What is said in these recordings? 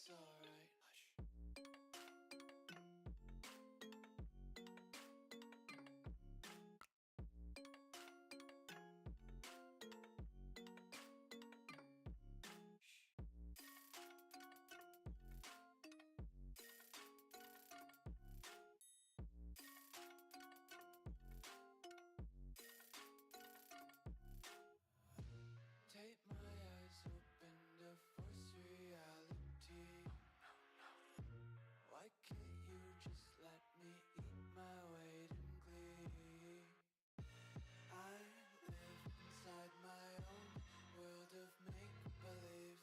that's alright. Hush. Take my eyes open to force reality. Why can't you just let me eat my weight in glee? I live inside my own world of make-believe.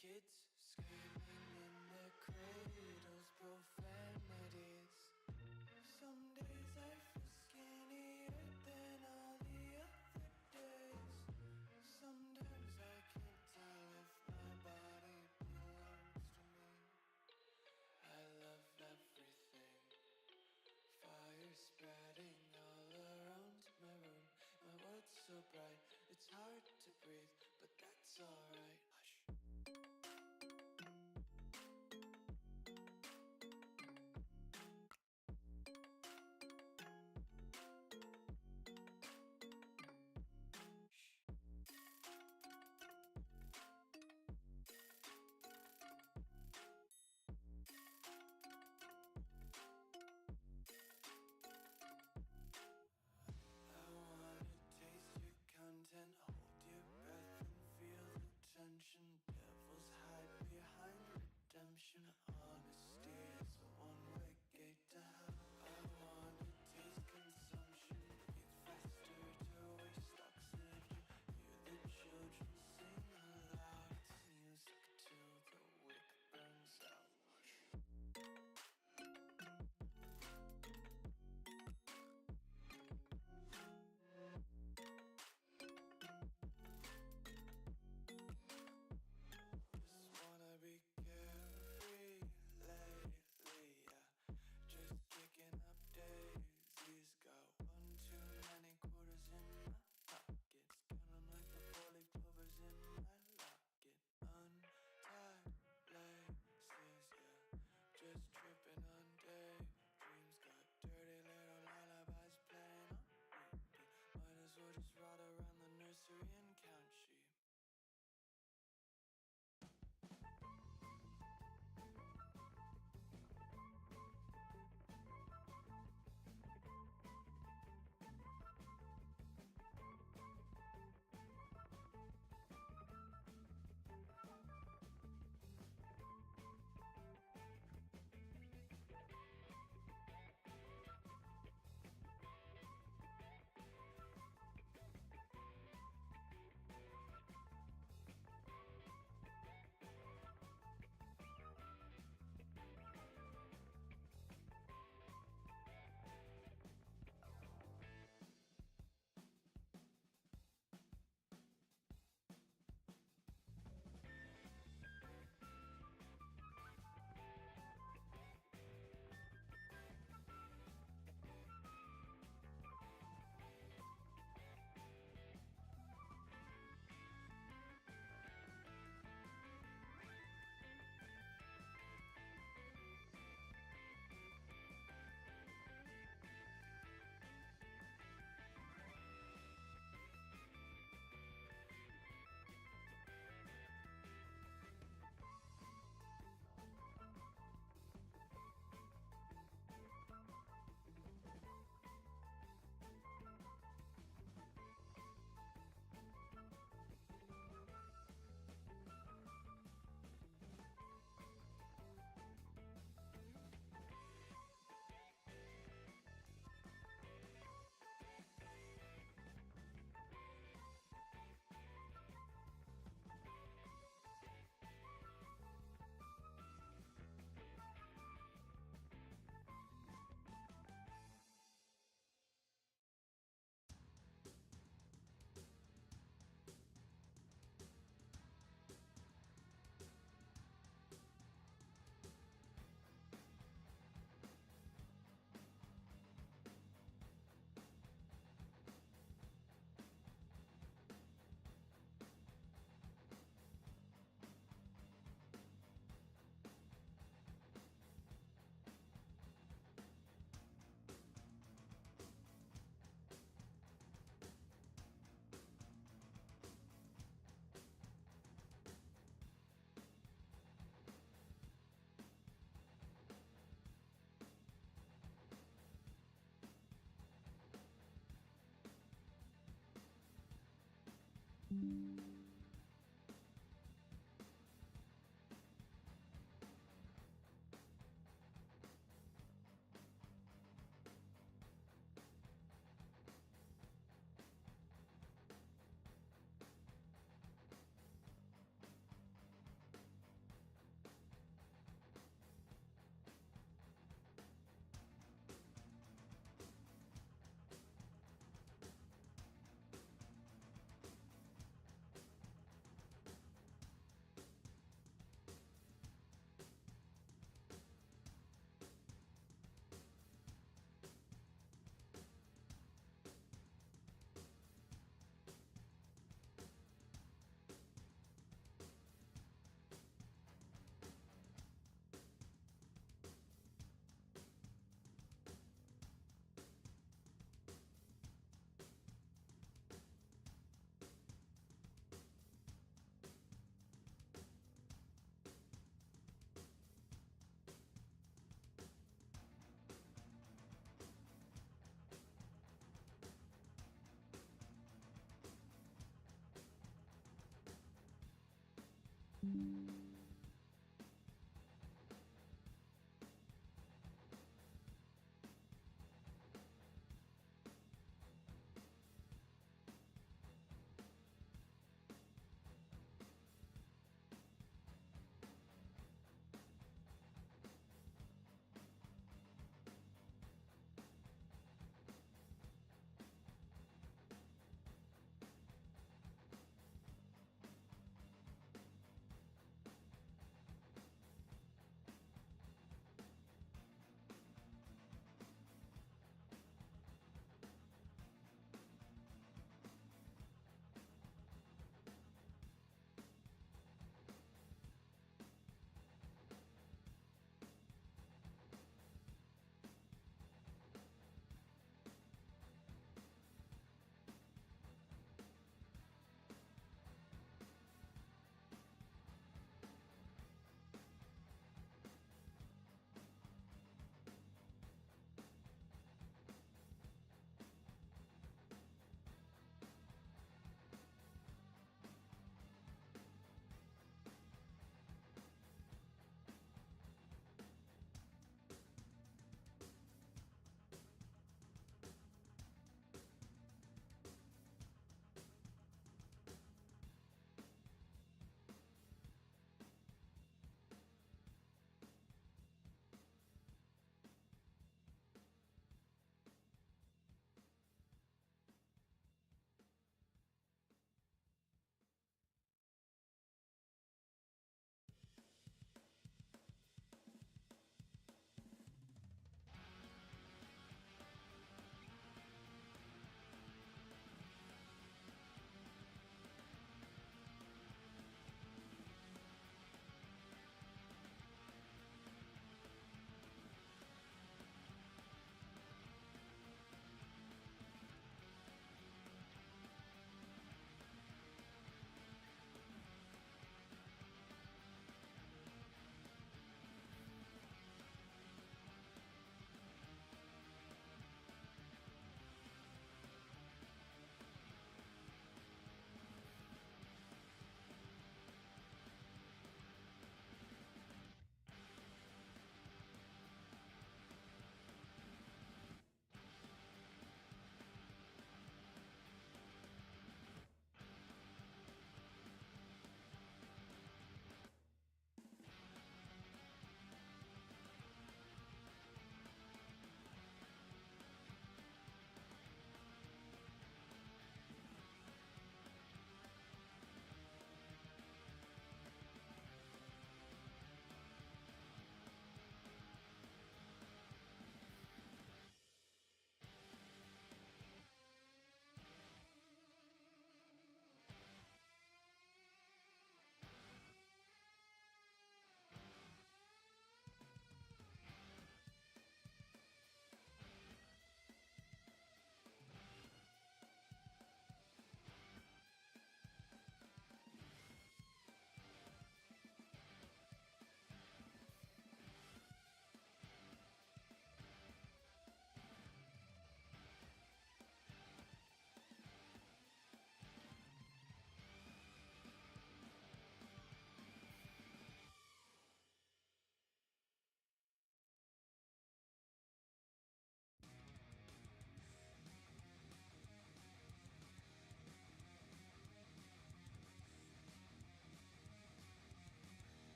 Kids screaming in their cradles, profanities. Some days I feel skinnier than all the other days. Sometimes I can't tell if my body belongs to me. I love everything. Fire spreading all around my room. My world's so bright, it's hard to breathe, but that's alright. Hush. Hold your breath and feel the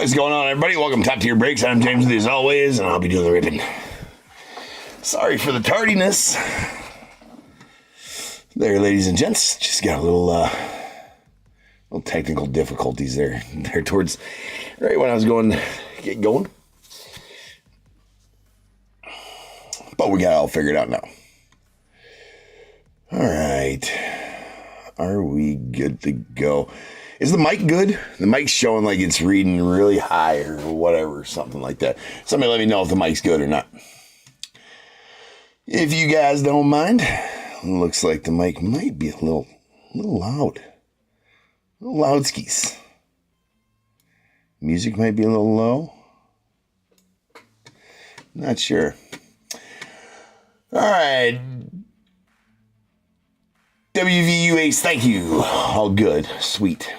What's going on, everybody? Welcome to Top Tier Breaks. I'm James, as always, and I'll be doing the ripping. Sorry for the tardiness. There, ladies and gents. Just got a little technical difficulties there towards right when I was going to get going. But we got it all figured out now. All right. Are we good to go? Is the mic good? The mic's showing like it's reading really high or whatever, something like that. Somebody let me know if the mic's good or not. If you guys don't mind, looks like the mic might be a little loud. A little loud skis. Music might be a little low. Not sure. All right. WVU Ace, thank you. All good. Sweet.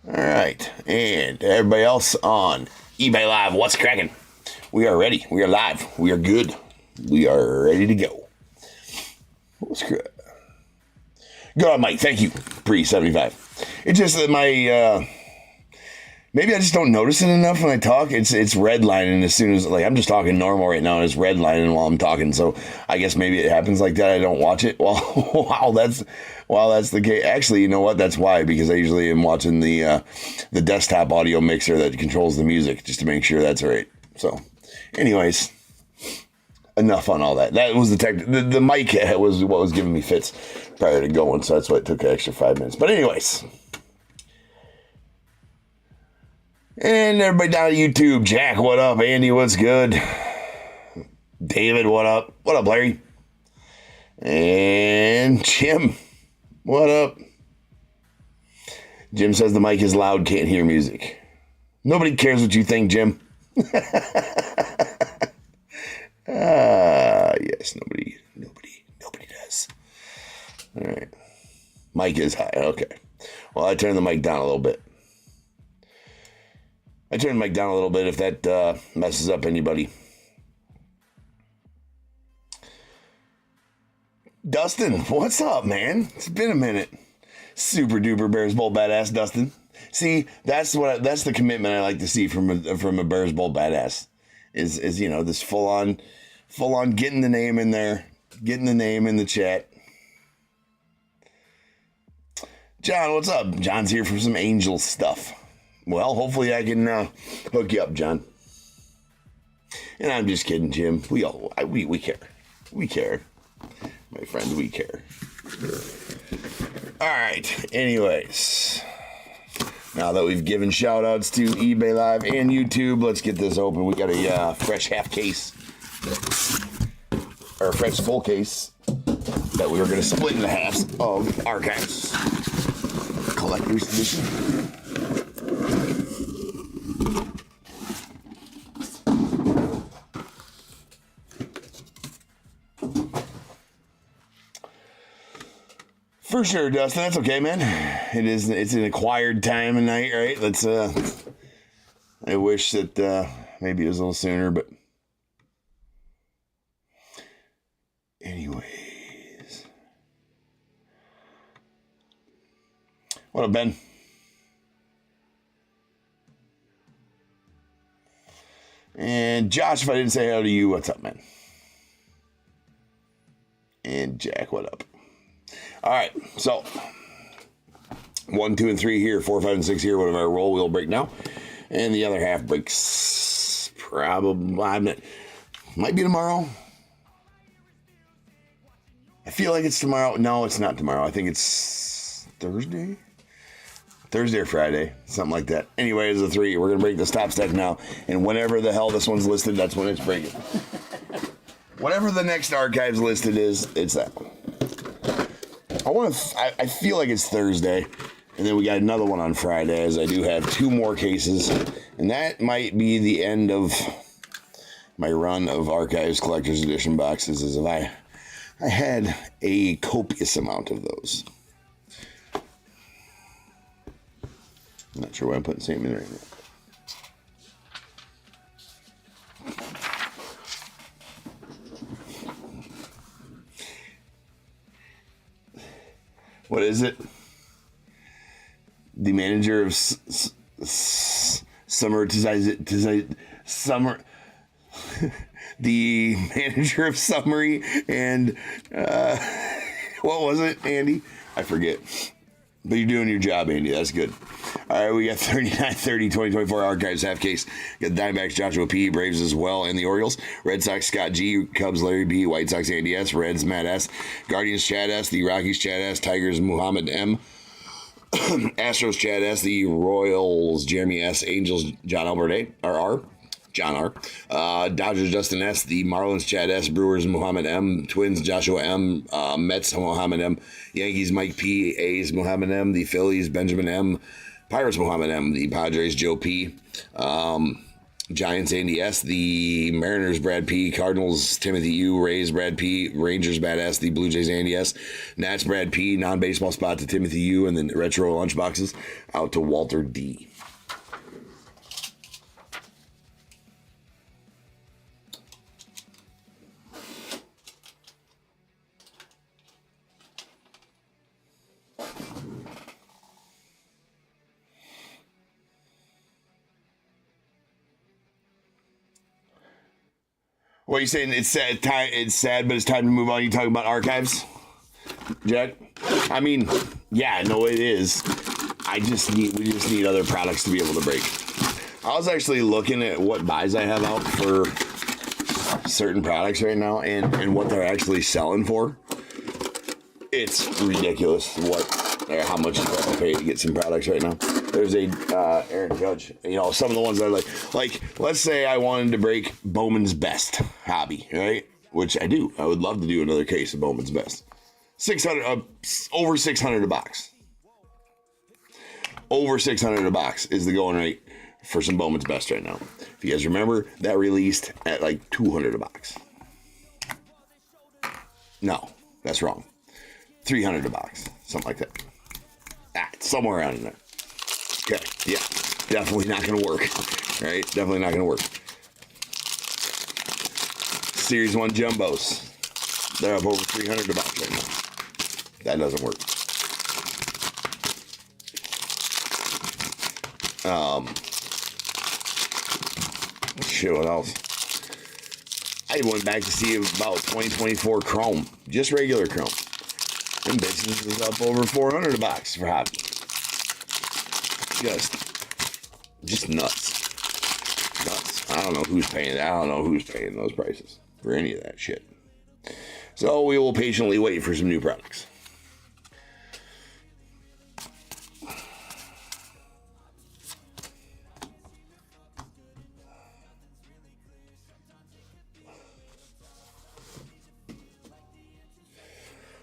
All right. And everybody else on eBay Live, what's cracking? We are ready. We are live. We are good. We are ready to go. What's cracking? Go on, Mike. Thank you. Pre-75. It's just that my... maybe I just don't notice it enough when I talk. It's redlining as soon as, like, I'm just talking normal right now and it's redlining while I'm talking. So I guess maybe it happens like that. I don't watch it. Well, that's the case. Actually, you know what? That's why, because I usually am watching the desktop audio mixer that controls the music just to make sure that's right. So anyways, enough on all that. That was the mic was what was giving me fits prior to going. So that's why it took an extra 5 minutes. But anyways. And everybody down at YouTube, Jack, what up? Andy, what's good? David, what up? What up, Larry? And Jim, what up? Jim says the mic is loud, can't hear music. Nobody cares what you think, Jim. Yes, nobody does. All right. Mic is high, okay. Well, I turned the mic down a little bit. I turned the mic down a little bit if that messes up anybody. Dustin, what's up, man? It's been a minute. Super duper Bears Bowl badass, Dustin. See, that's the commitment I like to see from a Bears Bowl badass. Is you know, this full on getting the name in there, getting the name in the chat. John, what's up? John's here for some Angel stuff. Well, hopefully I can hook you up, John. And I'm just kidding, Jim. We care. We care. My friends, we care. All right. Anyways, now that we've given shout outs to eBay Live and YouTube, let's get this open. We got a fresh half case, or a fresh full case that we were going to split into halves of Archives Collector's Edition. For sure, Dustin. That's okay, man. It's an acquired time of night, right? I wish that maybe it was a little sooner, but anyways. What up, Ben? And Josh, if I didn't say hello to you, what's up, man? And Jack, what up? All right, so 1, 2, and 3 here, 4, 5, and 6 here. Whatever I roll, we'll break now, and the other half breaks probably might be tomorrow. I feel like it's tomorrow. No, it's not tomorrow. I think it's Thursday or Friday, something like that. Anyways, the 3, we're gonna break this top stack now, and whenever the hell this one's listed, that's when it's breaking. Whatever the next Archives listed is, it's that one. I feel like it's Thursday, and then we got another one on Friday, as I do have 2 more cases, and that might be the end of my run of Archives Collector's Edition boxes, as if I had a copious amount of those. I'm not sure why I'm putting Sam in right now. What is it? The manager of Summer. The manager of Summary and what was it, Andy? I forget. But you're doing your job, Andy. That's good. All right, we got 39-30-2024 Archives half case. Got the Diamondbacks, Joshua P. Braves as well, and the Orioles. Red Sox, Scott G. Cubs, Larry B. White Sox, Andy S. Reds, Matt S. Guardians, Chad S. The Rockies, Chad S. Tigers, Muhammad M. Astros, Chad S. The Royals, Jeremy S. Angels, John Albert A. R. John R. Dodgers, Justin S. The Marlins, Chad S. Brewers, Muhammad M. Twins, Joshua M. Mets, Muhammad M. Yankees, Mike P. A's, Muhammad M. The Phillies, Benjamin M. Pirates, Muhammad M. The Padres, Joe P. Giants, Andy S. The Mariners, Brad P. Cardinals, Timothy U. Rays, Brad P. Rangers, Bad S. The Blue Jays, Andy S. Nats, Brad P. Non-baseball spot to Timothy U. And then retro lunchboxes out to Walter D. What are you saying? It's sad. It's sad, but it's time to move on. You talking about archives, Jack? I mean, yeah, no, it is. We just need other products to be able to break. I was actually looking at what buys I have out for certain products right now, and what they're actually selling for. It's ridiculous how much you have to pay to get some products right now. There's a Aaron Judge. You know, some of the ones that are like, let's say I wanted to break Bowman's Best hobby, right? Which I do. I would love to do another case of Bowman's Best. Over 600 a box. Over 600 a box is the going rate for some Bowman's Best right now. If you guys remember, that released at like 200 a box. No, that's wrong. 300 a box, something like that. Somewhere around in there. Okay, yeah, definitely not going to work, right? Definitely not going to work. Series 1 Jumbos. They're up over 300 a box right now. That doesn't work. Shit, what else? I went back to see about 2024 Chrome. Just regular Chrome. And bitches is up over 400 a box for hobby. Just nuts. I don't know who's paying that. I don't know who's paying those prices for any of that shit. So we will patiently wait for some new products.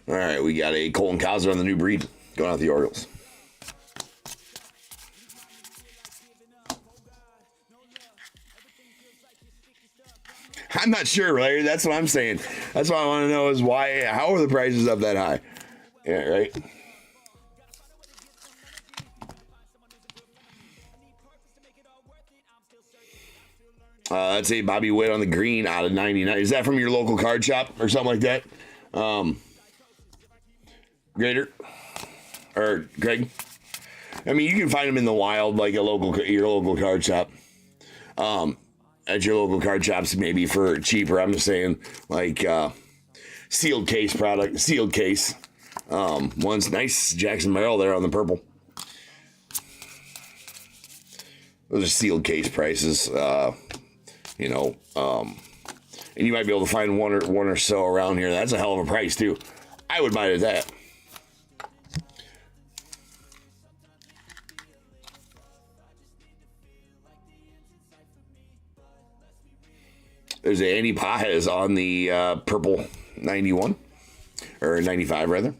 All right, we got a Colton Cowser on the new breed going out the Orioles. I'm not sure, Larry. That's what I'm saying. That's what I want to know is why. How are the prices up that high? Yeah, right. That's a Bobby Witt on the green out of 99. Is that from your local card shop or something like that? Grader or Greg? I mean, you can find them in the wild, like your local card shop. At your local card shops, maybe for cheaper. I'm just saying, like sealed case product, sealed case. One's nice Jackson Merrill there on the purple. Those are sealed case prices. And you might be able to find one or so around here. That's a hell of a price too. I would buy it at that. There's a Andy Pajes on the purple 91 or 95 rather.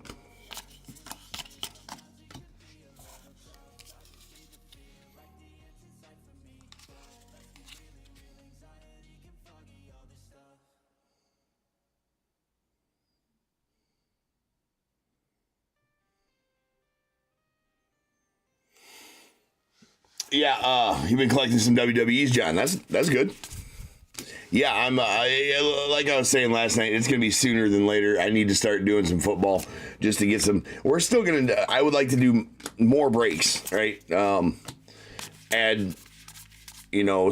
Yeah, you've been collecting some WWEs, John. That's good. Yeah, I'm like I was saying last night, it's going to be sooner than later. I need to start doing some football just to get some. We're still going to, I would like to do more breaks, right? Add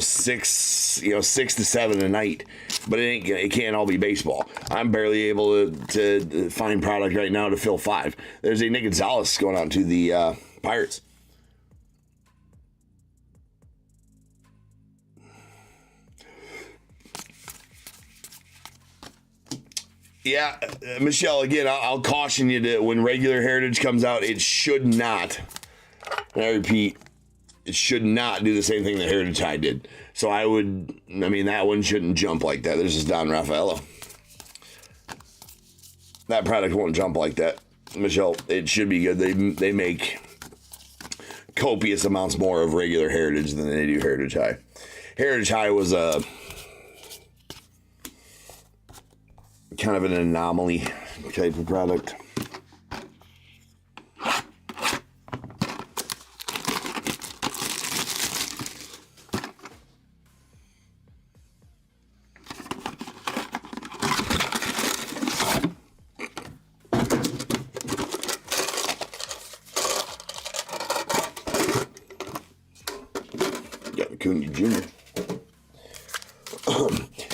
6 to 7 a night, but it can't all be baseball. I'm barely able to find product right now to fill 5. There's a Nick Gonzalez going out to the Pirates. Yeah, Michelle, again, I'll caution you that when regular Heritage comes out, it should not, and I repeat, it should not do the same thing that Heritage High did. So that one shouldn't jump like that. This is Don Raffaello. That product won't jump like that. Michelle, it should be good. They make copious amounts more of regular Heritage than they do Heritage High. Heritage High was a kind of an anomaly type of product. Got Acuna Jr.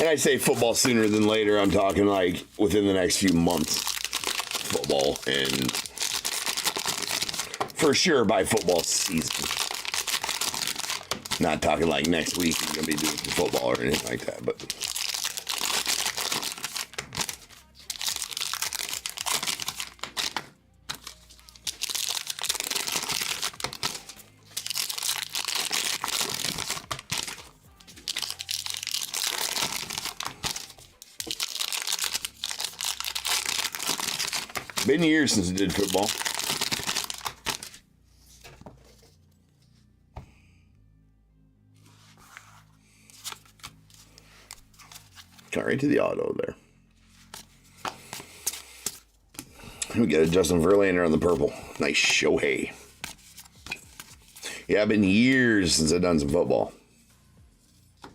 And I say football sooner than later. I'm talking like within the next few months. Football, and for sure by football season. Not talking like next week you're going to be doing some football or anything like that, but been years since I did football. Got right to the auto there. We got a Justin Verlander on the purple. Nice Shohei. Yeah, been years since I've done some football.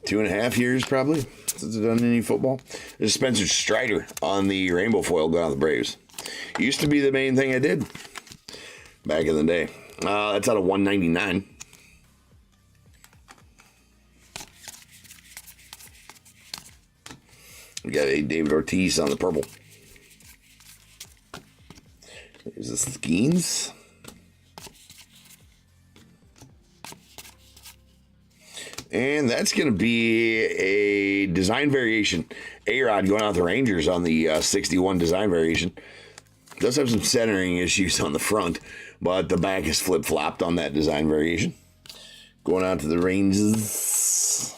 2.5 years probably since I've done any football. There's Spencer Strider on the rainbow foil going on the Braves. Used to be the main thing I did back in the day. That's out of 199. We got a David Ortiz on the purple. There's the Skeens. And that's going to be a design variation. A-Rod going out the Rangers on the 61 design variation. Does have some centering issues on the front, but the back is flip-flopped on that design variation. Going out to the Rangers.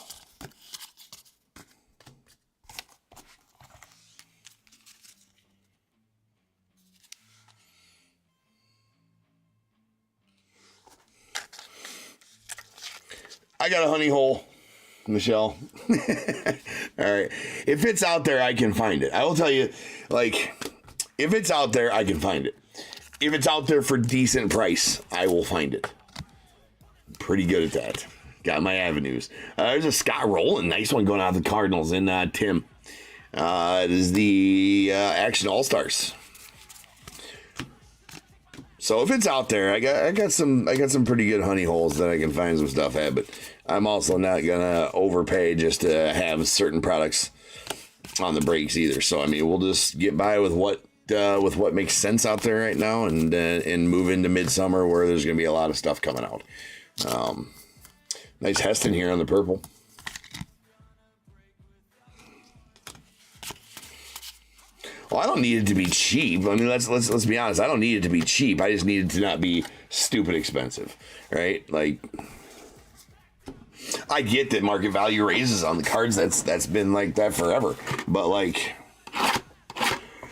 I got a honey hole, Michelle. All right. If it's out there, I can find it. I will tell you, if it's out there, I can find it. If it's out there for decent price, I will find it. Pretty good at that. Got my avenues. There's a Scott Rowland. Nice one going out to the Cardinals in Tim. It is the Action All-Stars. So if it's out there, I got some pretty good honey holes that I can find some stuff at, but I'm also not gonna overpay just to have certain products on the breaks either. So we'll just get by with what makes sense out there right now, and move into midsummer where there's gonna be a lot of stuff coming out. Nice Heston here on the purple. Well, I don't need it to be cheap. Let's be honest. I don't need it to be cheap. I just need it to not be stupid expensive, right? I get that market value raises on the cards. That's been like that forever. But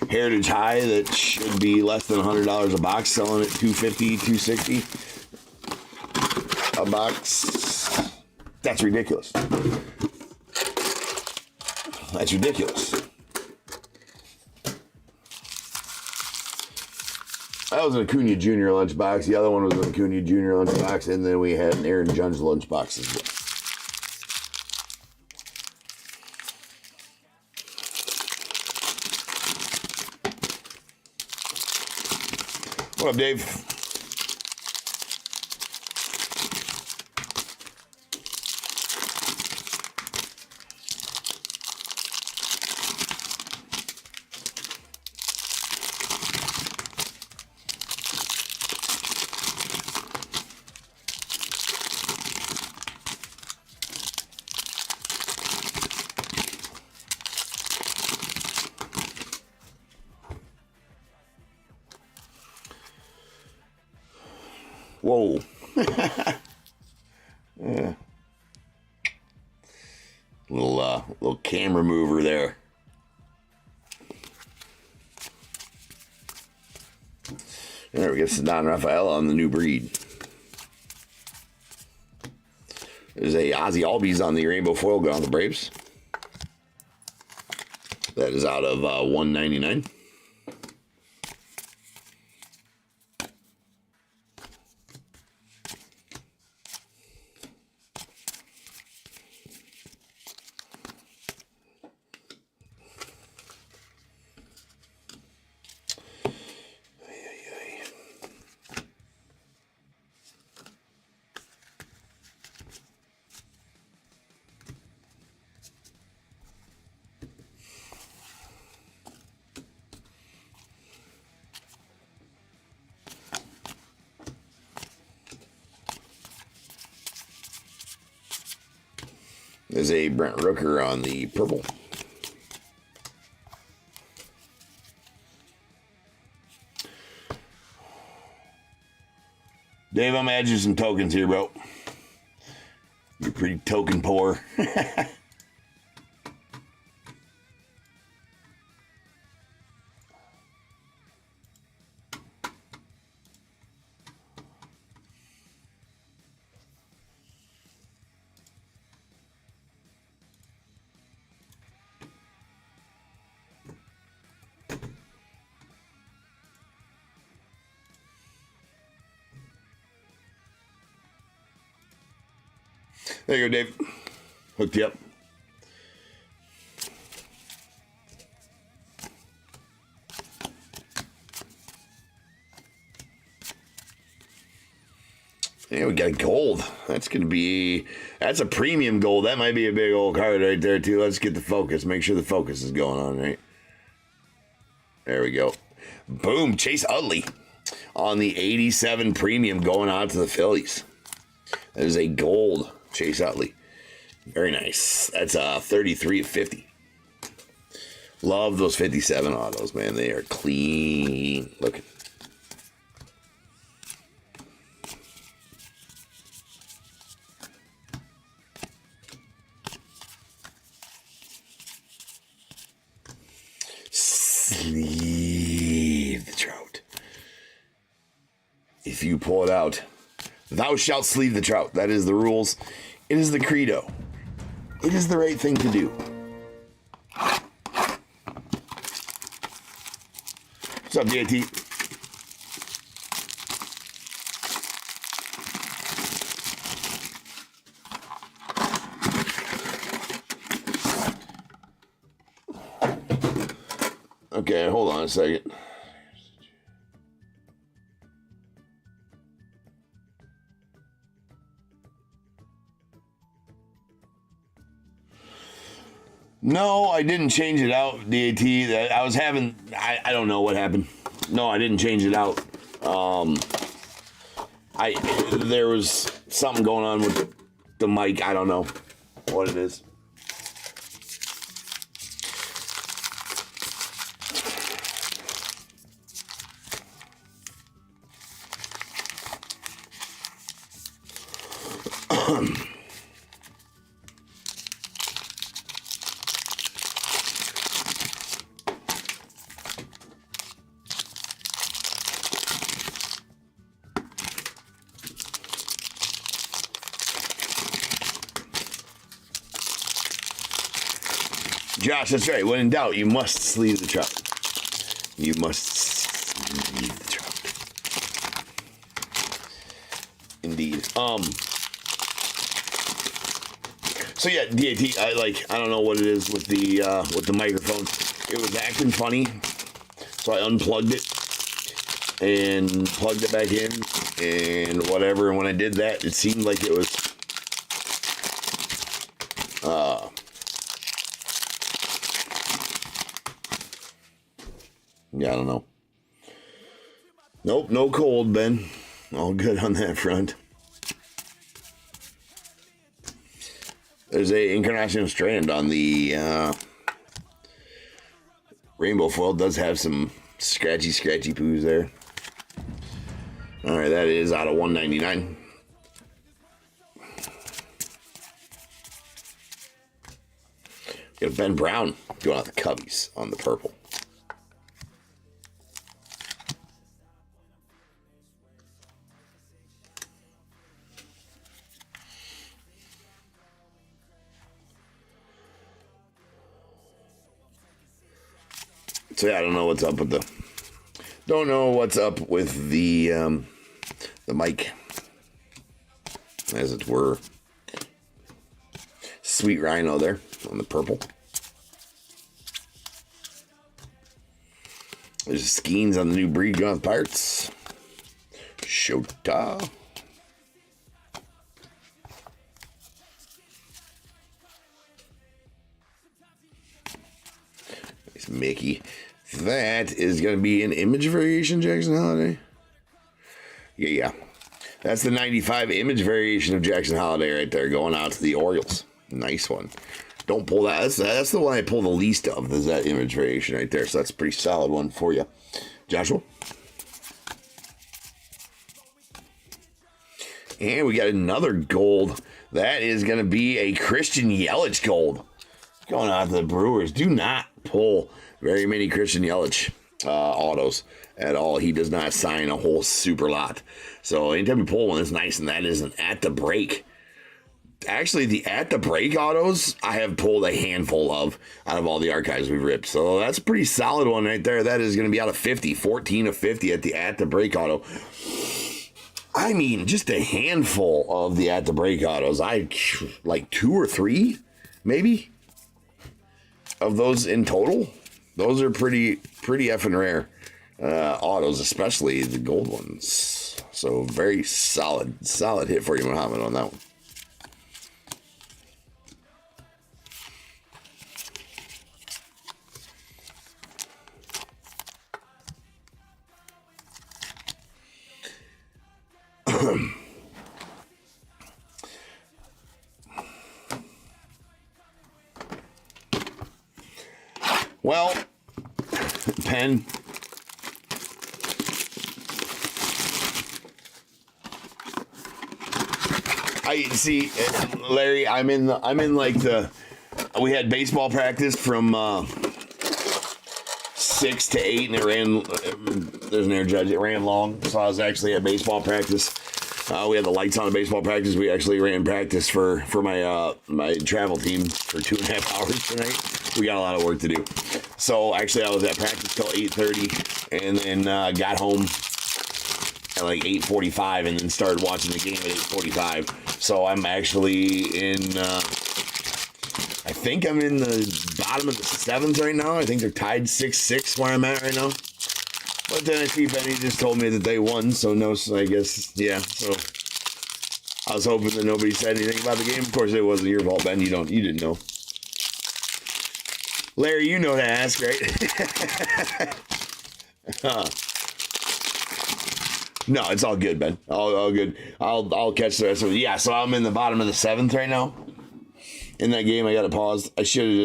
Heritage High that should be less than $100 a box, selling at $250, $260 a box. That's ridiculous. That's ridiculous. That was an Acuna Jr. lunchbox. The other one was an Acuna Jr. lunchbox. And then we had an Aaron Judge lunchbox as well. What up, Dave? Whoa. Yeah. Little camera mover there. There we go. It's Don Raphael on the new breed. There's a Ozzy Albies on the rainbow foil going on the Braves. That is out of $199. There's a Brent Rooker on the purple. Dave, I'm adding some tokens here, bro. You're pretty token poor. There you go, Dave. Hooked you up. Yeah, we got gold. That's a premium gold. That might be a big old card right there, too. Let's get the focus. Make sure the focus is going on, right? There we go. Boom. Chase Utley on the 87 premium going out to the Phillies. That is a gold Chase Utley. Very nice. That's 33 of 50. Love those 57 autos, man. They are clean looking. Sleeve the trout. If you pull it out, thou shalt sleeve the trout. That is the rules. It is the credo. It is the right thing to do. What's up, DAT? Okay, hold on a second. No, I didn't change it out, DAT. That I was having, I don't know what happened. No, I didn't change it out. There was something going on with the mic. I don't know what it is. Josh, that's right. When in doubt, you must sleeve the trout. You must sleeve the trout. Indeed. So yeah, DAT. I don't know what it is with the microphone. It was acting funny, so I unplugged it and plugged it back in and whatever. And when I did that, it seemed like it was. Yeah, I don't know. Nope, no cold, Ben. All good on that front. There's a Incarnation Strand on the rainbow foil. Does have some scratchy poos there. All right, that is out of 199. Got Ben Brown going out the Cubbies on the purple. So yeah, I don't know what's up with the mic, as it were. Sweet Rhino there on the purple. There's Skeens on the new breed going with Pirates. Shota. Nice Mickey. That is going to be an image variation, Jackson Holiday. Yeah. That's the 95 image variation of Jackson Holiday right there, going out to the Orioles. Nice one. Don't pull that. That's the one I pull the least of, is that image variation right there. So that's a pretty solid one for you. Joshua? And we got another gold. That is going to be a Christian Yelich gold. Going out to the Brewers. Do not pull very many Christian Yelich autos at all. He does not sign a whole super lot. So anytime you pull one, it's nice, and that is an at the break. Actually, the at the break autos, I have pulled a handful of out of all the archives we've ripped. So that's a pretty solid one right there. That is going to be out of 50, 14 of 50 at the at the break auto. I mean, just a handful of the at the break autos. I like 2 or 3, maybe, of those in total. Those are pretty effing rare autos, especially the gold ones. So very solid hit for you, Muhammad, on that one. Well, Pen. I see, Larry. I'm in like we had baseball practice from 6 to 8, and it ran. There's an air judge. It ran long, so I was actually at baseball practice. We had the lights on at baseball practice. We actually ran practice for my my travel team for 2.5 hours tonight. We got a lot of work to do. So actually, I was at practice till 8:30, and then got home at like 8:45, and then started watching the game at 8:45. So I'm actually in. I think I'm in the bottom of the 7th right now. I think they're tied 6-6 where I'm at right now. But then I see Benny just told me that they won, so no, so I guess, yeah. So I was hoping that nobody said anything about the game. Of course, it wasn't your fault, Ben. You didn't know. Larry, you know to ask, right? No, it's all good, Ben. All good. I'll catch the rest of it. Yeah, so I'm in the bottom of the 7th right now. In that game, I got it paused. I should have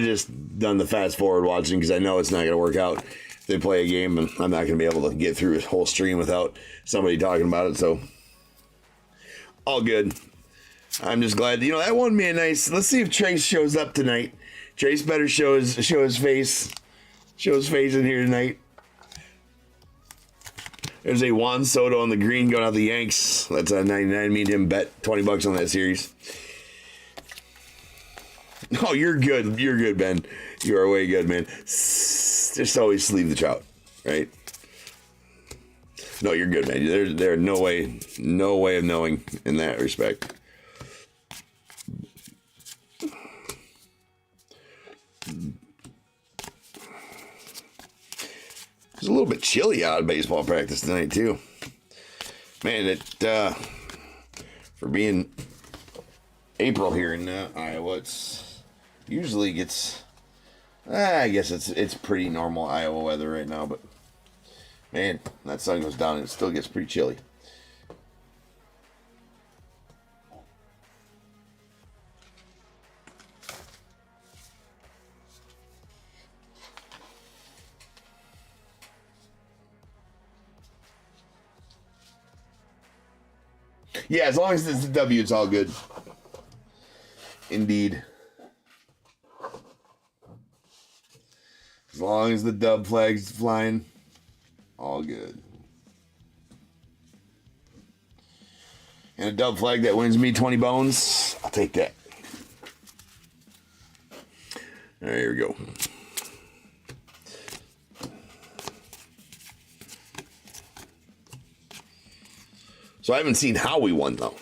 just done the fast forward watching, because I know it's not going to work out if they play a game, and I'm not going to be able to get through a whole stream without somebody talking about it. So all good. I'm just glad, that won me a nice. Let's see if Trace shows up tonight. Trace better show his face in here tonight. There's a Juan Soto on the green going out the Yanks. That's a 99. Me and him bet $20 on that series. Oh, you're good. You're good, Ben. You are way good, man. Just always sleeve the trout, right? No, you're good, man. There's no way of knowing in that respect. It's a little bit chilly out of baseball practice tonight, too. Man, it for being April here in Iowa, it's usually gets. I guess it's pretty normal Iowa weather right now, but man, that sun goes down and it still gets pretty chilly. Yeah, as long as it's a W, it's all good. Indeed. As long as the dub flag's flying, all good. And a dub flag that wins me 20 bones, I'll take that. All right, here we go. So I haven't seen how we won, though.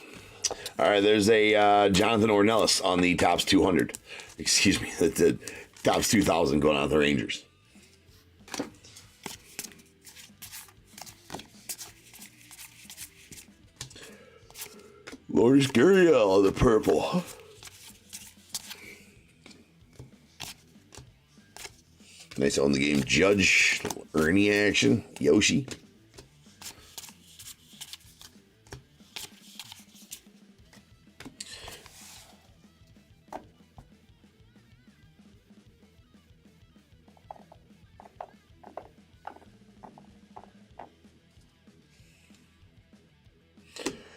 All right, there's a Jonathan Ornelas on the Topps 200. Excuse me, the Topps 2000 going on with the Rangers. Lourdes Gurriel, the purple. Nice on the game. Judge, Ernie action. Yoshi.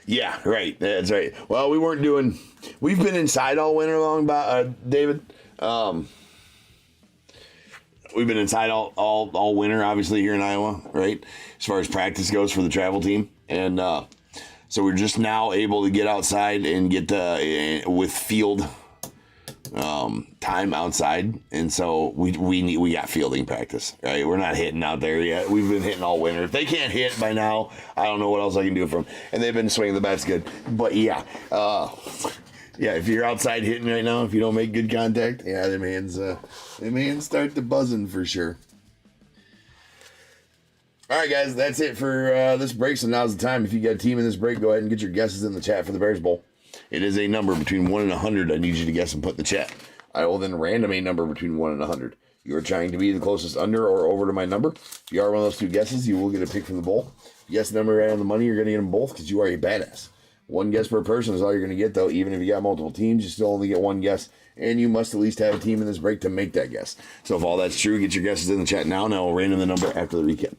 Yeah, right. That's right. Well, we've been inside all winter long, David. We've been inside all winter, obviously, here in Iowa, right? As far as practice goes for the travel team. And so we're just now able to get outside and get with field time outside. And so we got fielding practice, right? We're not hitting out there yet. We've been hitting all winter. If they can't hit by now, I don't know what else I can do for them. And they've been swinging the bats good. But yeah, if you're outside hitting right now, if you don't make good contact, yeah, them hands start to buzzing for sure. All right, guys, that's it for this break. So now's the time. If you got a team in this break, go ahead and get your guesses in the chat for the Bears Bowl. It is a number between 1 and 100. I need you to guess and put in the chat. I will then random a number between 1 and 100. You are trying to be the closest under or over to my number. If you are one of those two guesses, you will get a pick from the bowl. If you guess the number right on the money, you're going to get them both because you are a badass. One guess per person is all you're going to get, though. Even if you got multiple teams, you still only get one guess, and you must at least have a team in this break to make that guess. So if all that's true, get your guesses in the chat now, and I will random the number after the recap.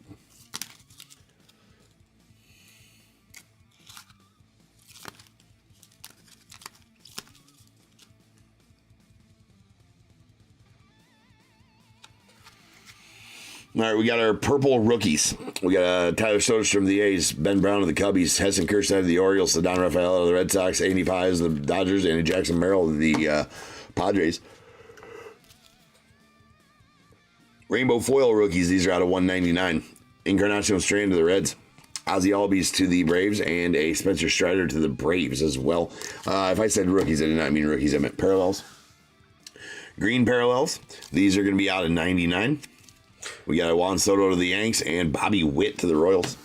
All right, we got our purple rookies. We got Tyler Soderstrom of the A's, Ben Brown of the Cubbies, Heston Kjerstad of the Orioles, Ceddanne Rafael of the Red Sox, Andy Paz of the Dodgers, Andy Jackson Merrill of the Padres. Rainbow foil rookies, these are out of 199. Encarnacion Strand to the Reds, Ozzie Albies to the Braves, and a Spencer Strider to the Braves as well. If I said rookies, I did not mean rookies, I meant parallels. Green parallels, these are going to be out of 99. We got a Juan Soto to the Yanks and Bobby Witt to the Royals.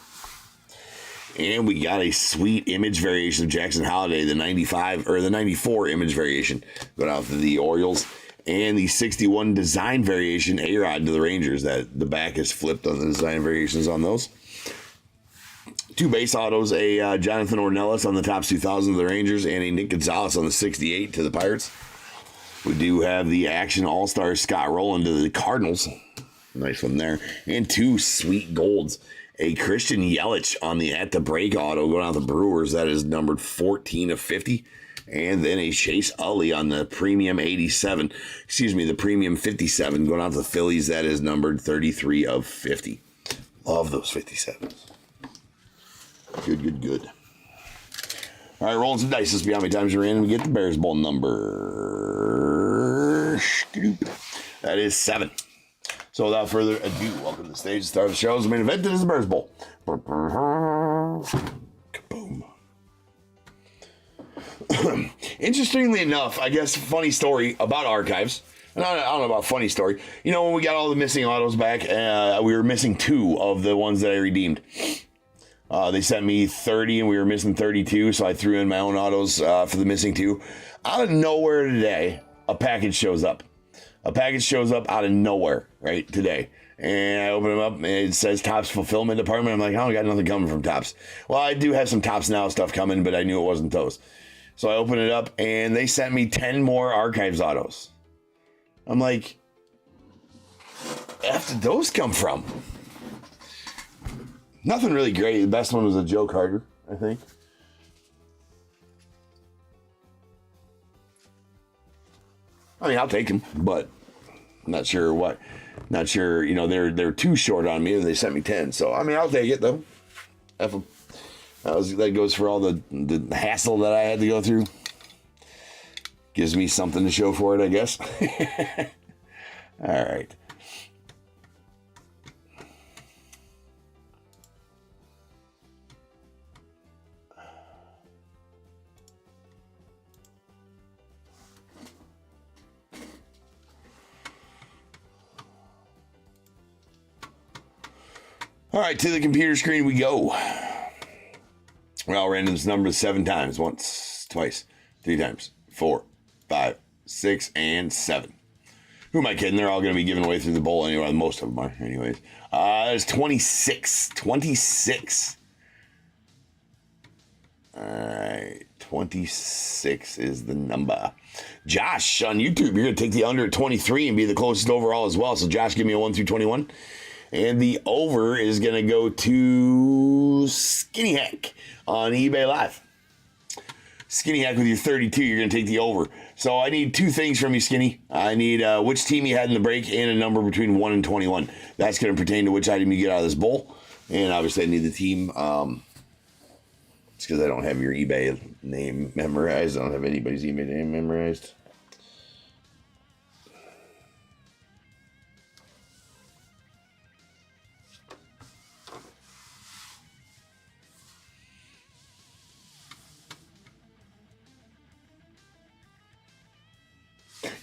And we got a sweet image variation of Jackson Holliday, the 95 or the 94 image variation going out to the Orioles. And the 61 design variation A-Rod to the Rangers. That the back is flipped on the design variations on those. Two base autos, a Jonathan Ornelas on the Topps 2000 of the Rangers and a Nick Gonzalez on the 68 to the Pirates. We do have the Action All-Star Scott Rowland to the Cardinals. Nice one there. And two sweet golds. A Christian Yelich on the At the Break auto going out the Brewers. That is numbered 14 of 50. And then a Chase Utley on the Premium 87. Excuse me, the Premium 57 going out to the Phillies. That is numbered 33 of 50. Love those 57s. Good. All right, rolling some dice. This will be how many times you're in. And we get the Bears Bowl number. That is 7. So without further ado, welcome to the stage. Start the show. The main event is the Bears Bowl. Kaboom. Interestingly enough, I guess funny story about archives. And I don't know about funny story. You know, when we got all the missing autos back, we were missing 2 of the ones that I redeemed. They sent me 30 and we were missing 32, so I threw in my own autos for the missing 2. Out of nowhere today, a package shows up. A package shows up out of nowhere, right, today. And I open them up, and it says Topps Fulfillment Department. I'm like, I don't got nothing coming from Topps. Well, I do have some Topps Now stuff coming, but I knew it wasn't those. So I open it up, and they sent me 10 more Archives autos. I'm like, where did those come from? Nothing really great. The best one was a Joe Carter, I think. I mean, I'll take them, but I'm not sure what. Not sure, you know, they're too short on me, and they sent me 10. So I mean, I'll take it though. F 'em. That goes for all the hassle that I had to go through. Gives me something to show for it, I guess. All right. All right, to the computer screen we go. Well, random this number 7 times. Once, twice, 3 times, 4, 5, 6, and 7. Who am I kidding? They're all going to be given away through the bowl anyway. Most of them are, anyways. There's 26. 26. All right. 26 is the number. Josh on YouTube, you're going to take the under at 23 and be the closest overall as well. So, Josh, give me a 1 through 21. And the over is going to go to Skinny Hack on eBay Live. Skinny Hack with your 32, you're going to take the over. So I need 2 things from you, Skinny. I need which team you had in the break and a number between 1 and 21. That's going to pertain to which item you get out of this bowl. And obviously I need the team. It's because I don't have your eBay name memorized. I don't have anybody's eBay name memorized.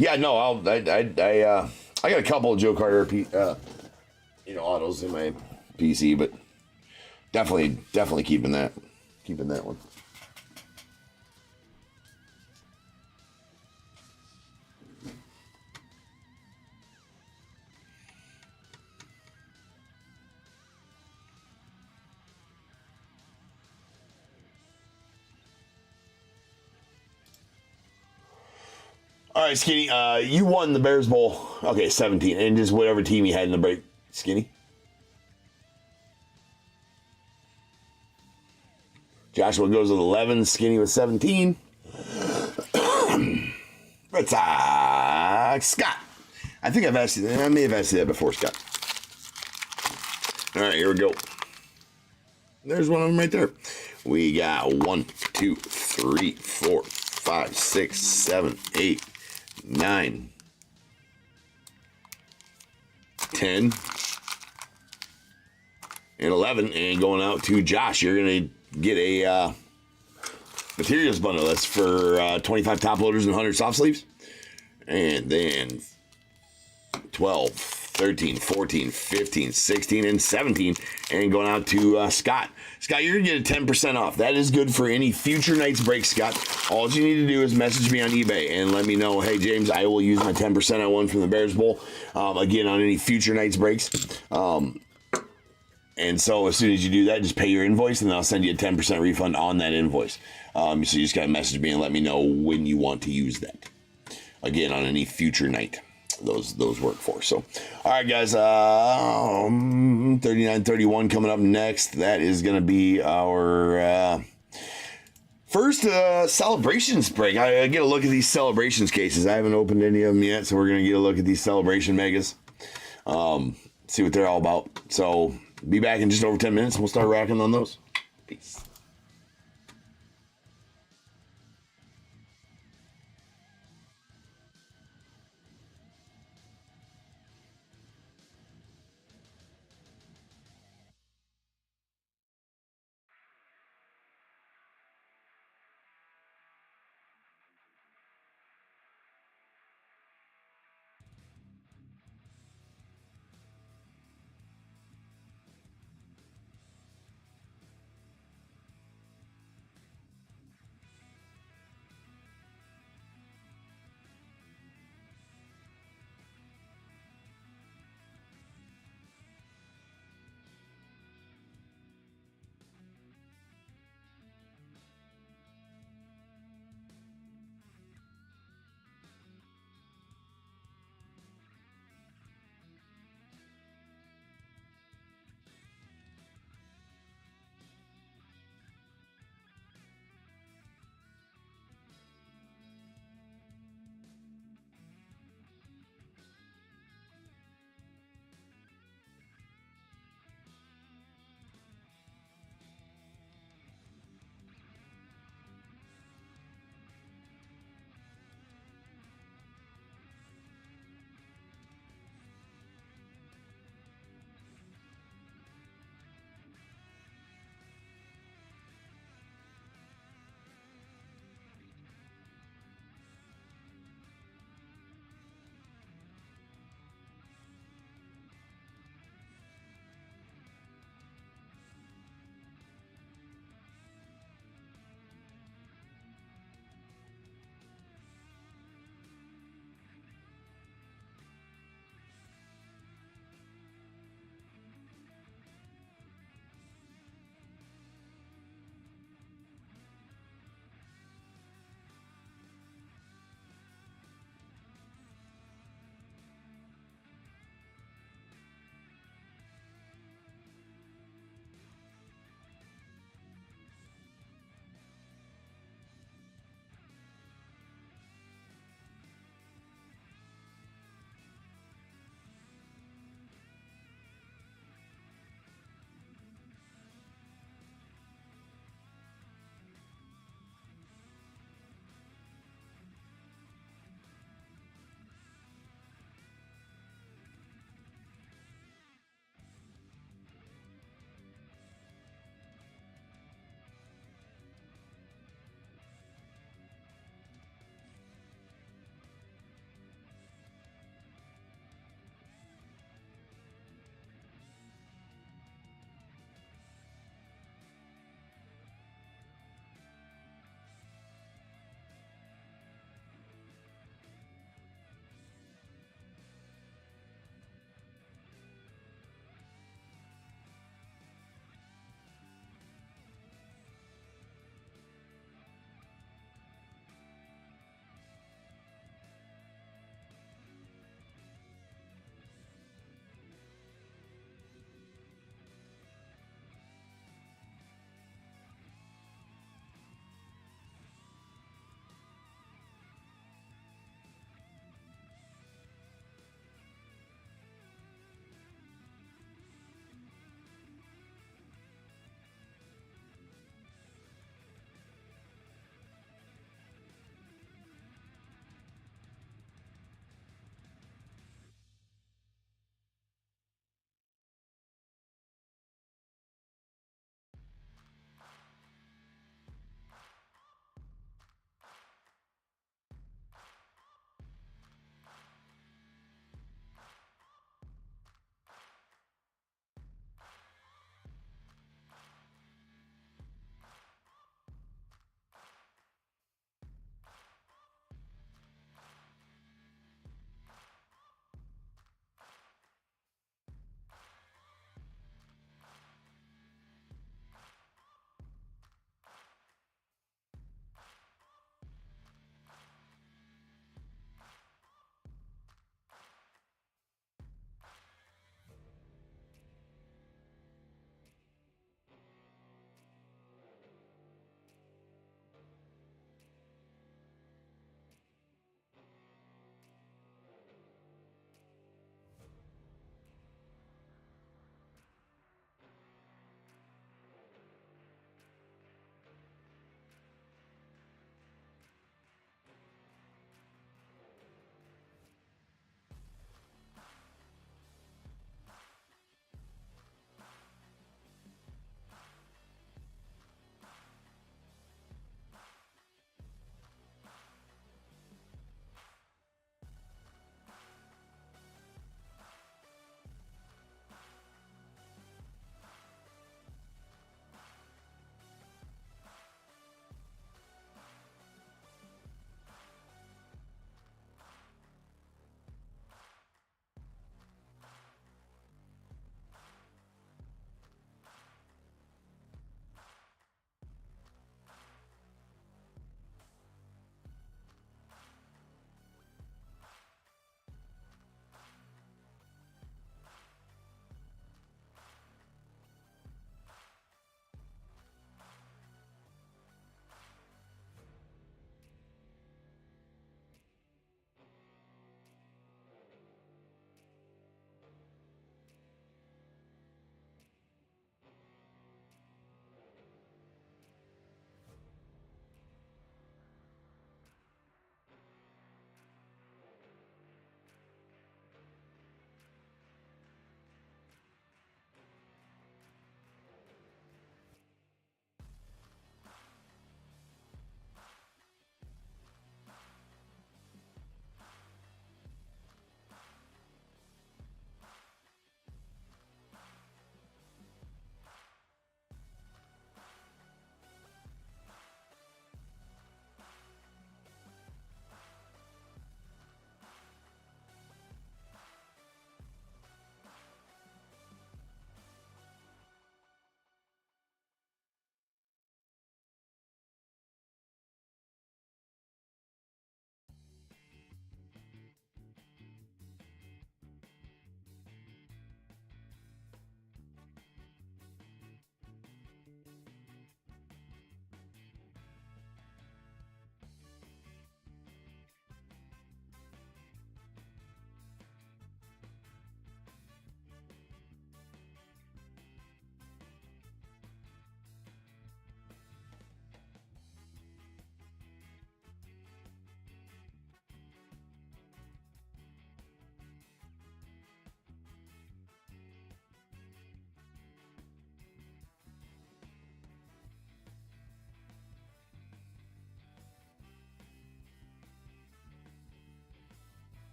Yeah, no, I got a couple of Joe Carter, autos in my PC, but definitely keeping that one. All right, Skinny, you won the Bears Bowl. Okay, 17, and just whatever team you had in the break, Skinny. Joshua goes with 11, Skinny with 17. Let's Scott. I think I may have asked you that before, Scott. All right, here we go. There's one of them right there. We got 1, 2, 3, 4, 5, 6, 7, 8, 9, 10, and 11. And going out to Josh, you're going to get a materials bundle. That's for 25 top loaders and 100 soft sleeves. And then 12, 13, 14, 15, 16, and 17. And going out to Scott. Scott, you're going to get a 10% off. That is good for any future night's break, Scott. All you need to do is message me on eBay and let me know, hey, James, I will use my 10% I won from the Bears Bowl, again, on any future night's breaks. And so as soon as you do that, just pay your invoice, and I'll send you a 10% refund on that invoice. So you just got to message me and let me know when you want to use that. Again, on any future night. Those work for. So, all right, guys, 39-31 coming up next. That is going to be our first celebrations break. I get a look at these celebrations cases. I haven't opened any of them yet, so we're going to get a look at these celebration megas. See what they're all about. So, be back in just over 10 minutes, and we'll start racking on those. Peace.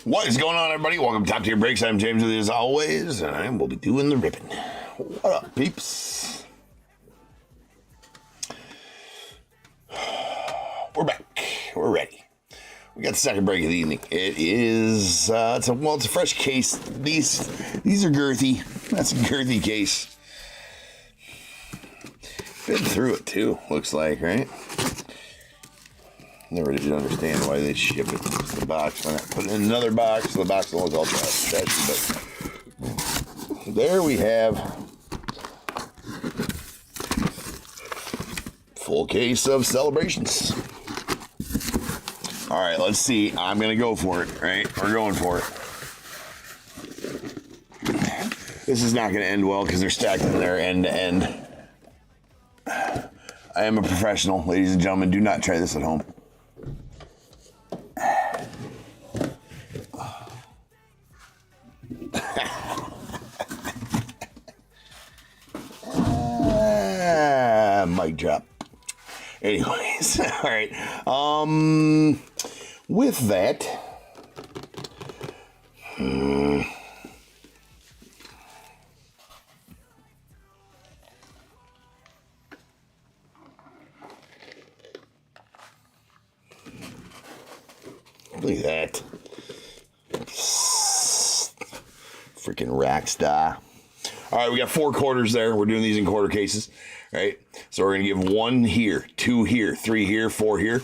What is going on, everybody? Welcome to Top Tier Breaks. I'm James with you as always, and I will be doing the ripping. What up, peeps? We're back. We're ready. We got the second break of the evening. It is, it's a fresh case. These are girthy. That's a girthy case. Been through it too, looks like, right? Never did understand why they ship it to the box. Why not put it in another box? The box always all trashy, but there we have full case of Celebrations. All right, let's see. I'm gonna go for it. Right, we're going for it. This is not gonna end well because they're stacked in there end to end. I am a professional, ladies and gentlemen. Do not try this at home. Mic drop. Anyways, all right. With that, look at that. Freaking rack star. All right, we got 4 quarters there. We're doing these in quarter cases, right? So we're going to give 1 here, 2 here, 3 here, 4 here.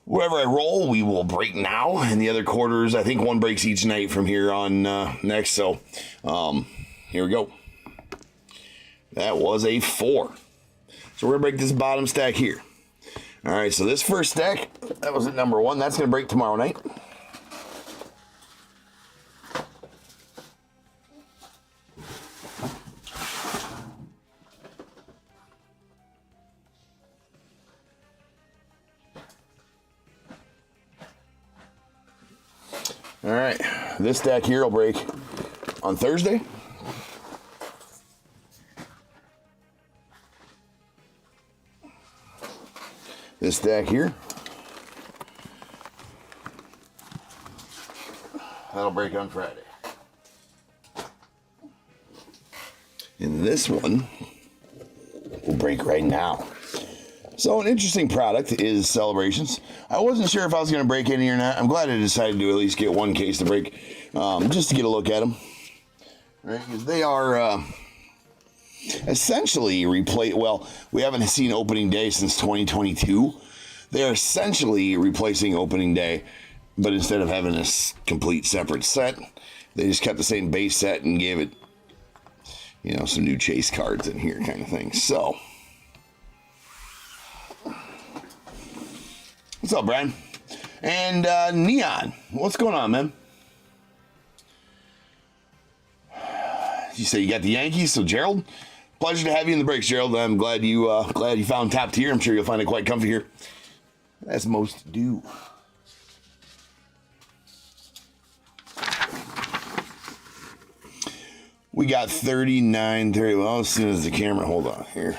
Wherever I roll, we will break now. And the other quarters, I think 1 breaks each night from here on next. So here we go. That was a 4. So we're going to break this bottom stack here. All right, so this first stack, that was at number 1. That's going to break tomorrow night. All right, this stack here will break on Thursday. This stack here, that'll break on Friday. And this one will break right now. So an interesting product is Celebrations. I wasn't sure if I was going to break any or not. I'm glad I decided to at least get 1 case to break, just to get a look at them. Right, because they are essentially well, we haven't seen opening day since 2022. They are essentially replacing opening day, but instead of having a complete separate set, they just kept the same base set and gave it, you know, some new chase cards in here kind of thing. So, what's up, Brian? And Neon, what's going on, man? You say you got the Yankees, so Gerald, pleasure to have you in the breaks, Gerald. I'm glad you found top tier. I'm sure you'll find it quite comfy here, as most do. We got 39, 30. Well, as soon as the camera, hold on here.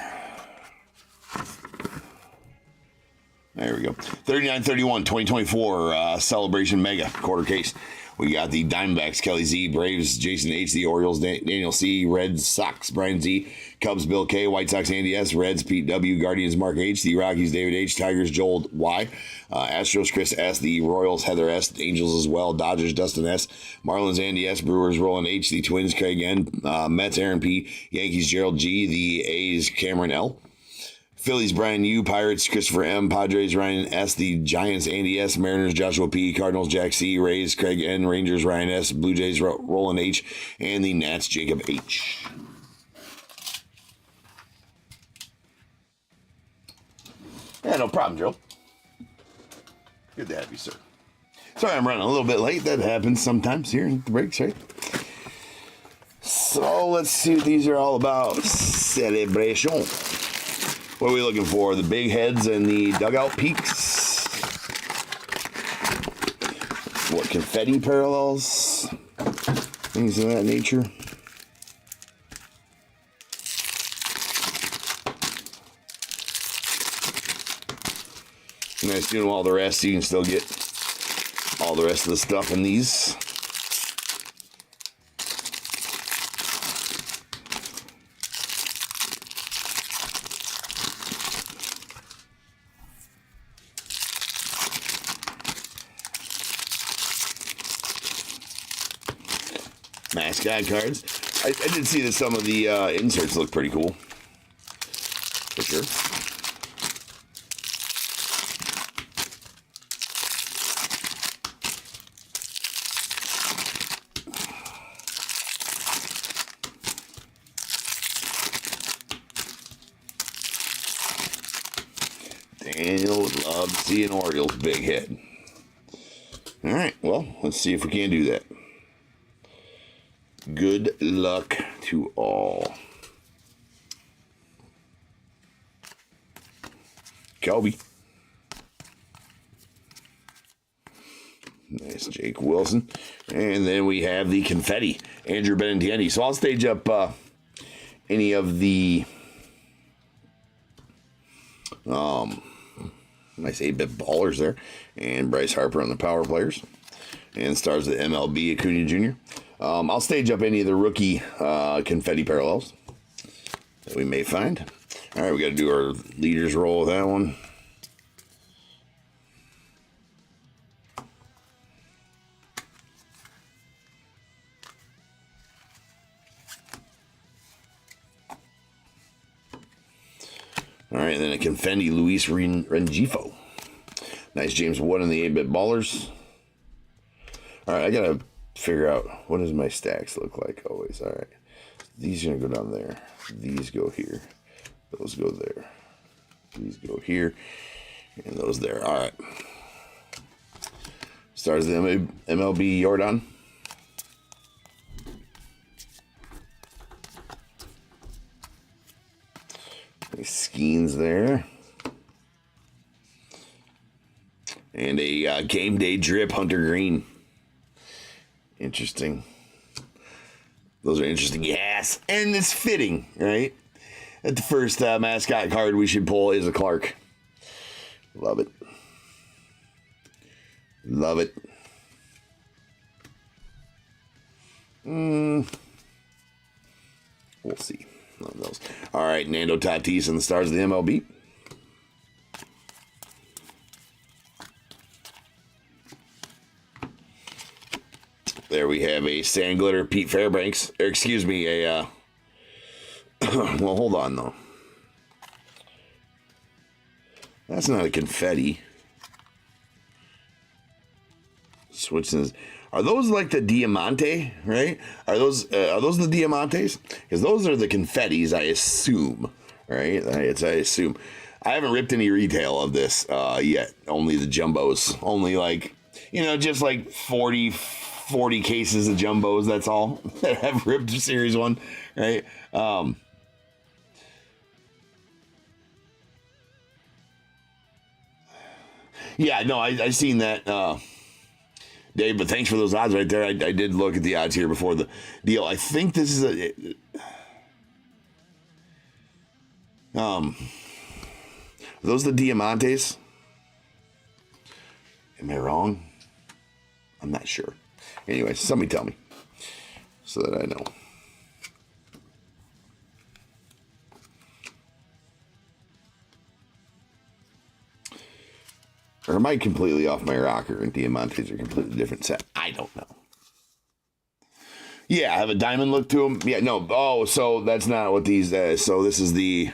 There we go. 39-31, 2024 Celebration Mega quarter case. We got the Diamondbacks, Kelly Z, Braves, Jason H, the Orioles, Daniel C, Reds, Sox, Brian Z, Cubs, Bill K, White Sox, Andy S, Reds, Pete W, Guardians, Mark H, the Rockies, David H, Tigers, Joel Y, Astros, Chris S, the Royals, Heather S, Angels as well, Dodgers, Dustin S, Marlins, Andy S, Brewers, Roland H, the Twins, Craig N, Mets, Aaron P, Yankees, Gerald G, the A's, Cameron L, Phillies, Brian U, Pirates, Christopher M, Padres, Ryan S, the Giants, Andy S, Mariners, Joshua P, Cardinals, Jack C, Rays, Craig N, Rangers, Ryan S, Blue Jays, Roland H, and the Nats, Jacob H. Yeah, no problem, Joe. Good to have you, sir. Sorry I'm running a little bit late. That happens sometimes here at the breaks, right? So let's see what these are all about. Celebration. What are we looking for? The big heads and the dugout peaks. What, confetti parallels? Things of that nature. And I assume all the rest you can still get all the rest of the stuff in these. Mascot cards. I did see that some of the inserts look pretty cool. For sure. Daniel would love to see an Orioles big hit. All right, well, let's see if we can do that. Good luck to all. Kelby. Nice Jake Wilson. And then we have the confetti. Andrew Benintendi. So I'll stage up any of the nice 8-bit ballers there. And Bryce Harper on the power players. And stars of the MLB Acuna Jr. I'll stage up any of the rookie confetti parallels that we may find. All right, we got to do our leaders roll with that one. All right, then a confetti Luis Rengifo. Nice James Wood in the 8-bit ballers. All right, I got to figure out what does my stacks look like always. All right, these are going to go down there. These go here. Those go there. These go here. And those there. All right. Stars the MLB Jordan. Nice Skeens there. And a game day drip Hunter Green. Interesting. Those are interesting. Yes. And it's fitting, right? That the first mascot card we should pull is a Clark. Love it. Love it. We'll see. Love those. All right, Nando Tatis and the stars of the MLB. There we have a Sand Glitter Pete Fairbanks. Or excuse me, a well, hold on though. That's not a confetti. Switching. Are those like the Diamante, right? Are those the Diamantes? Because those are the confettis, I assume, right? I assume. I haven't ripped any retail of this yet. Only the jumbos. Only like, just like 40 cases of jumbos. That's all that I've ripped series 1, right? Yeah, no, I seen that, Dave, but thanks for those odds right there. I did look at the odds here before the deal. I think this is are those the Diamantes? Am I wrong? I'm not sure. Anyway, somebody tell me so that I know. Or am I completely off my rocker and Diamantes are a completely different set? I don't know. Yeah, I have a diamond look to them. Yeah, no. Oh, so that's not what these, so this is the,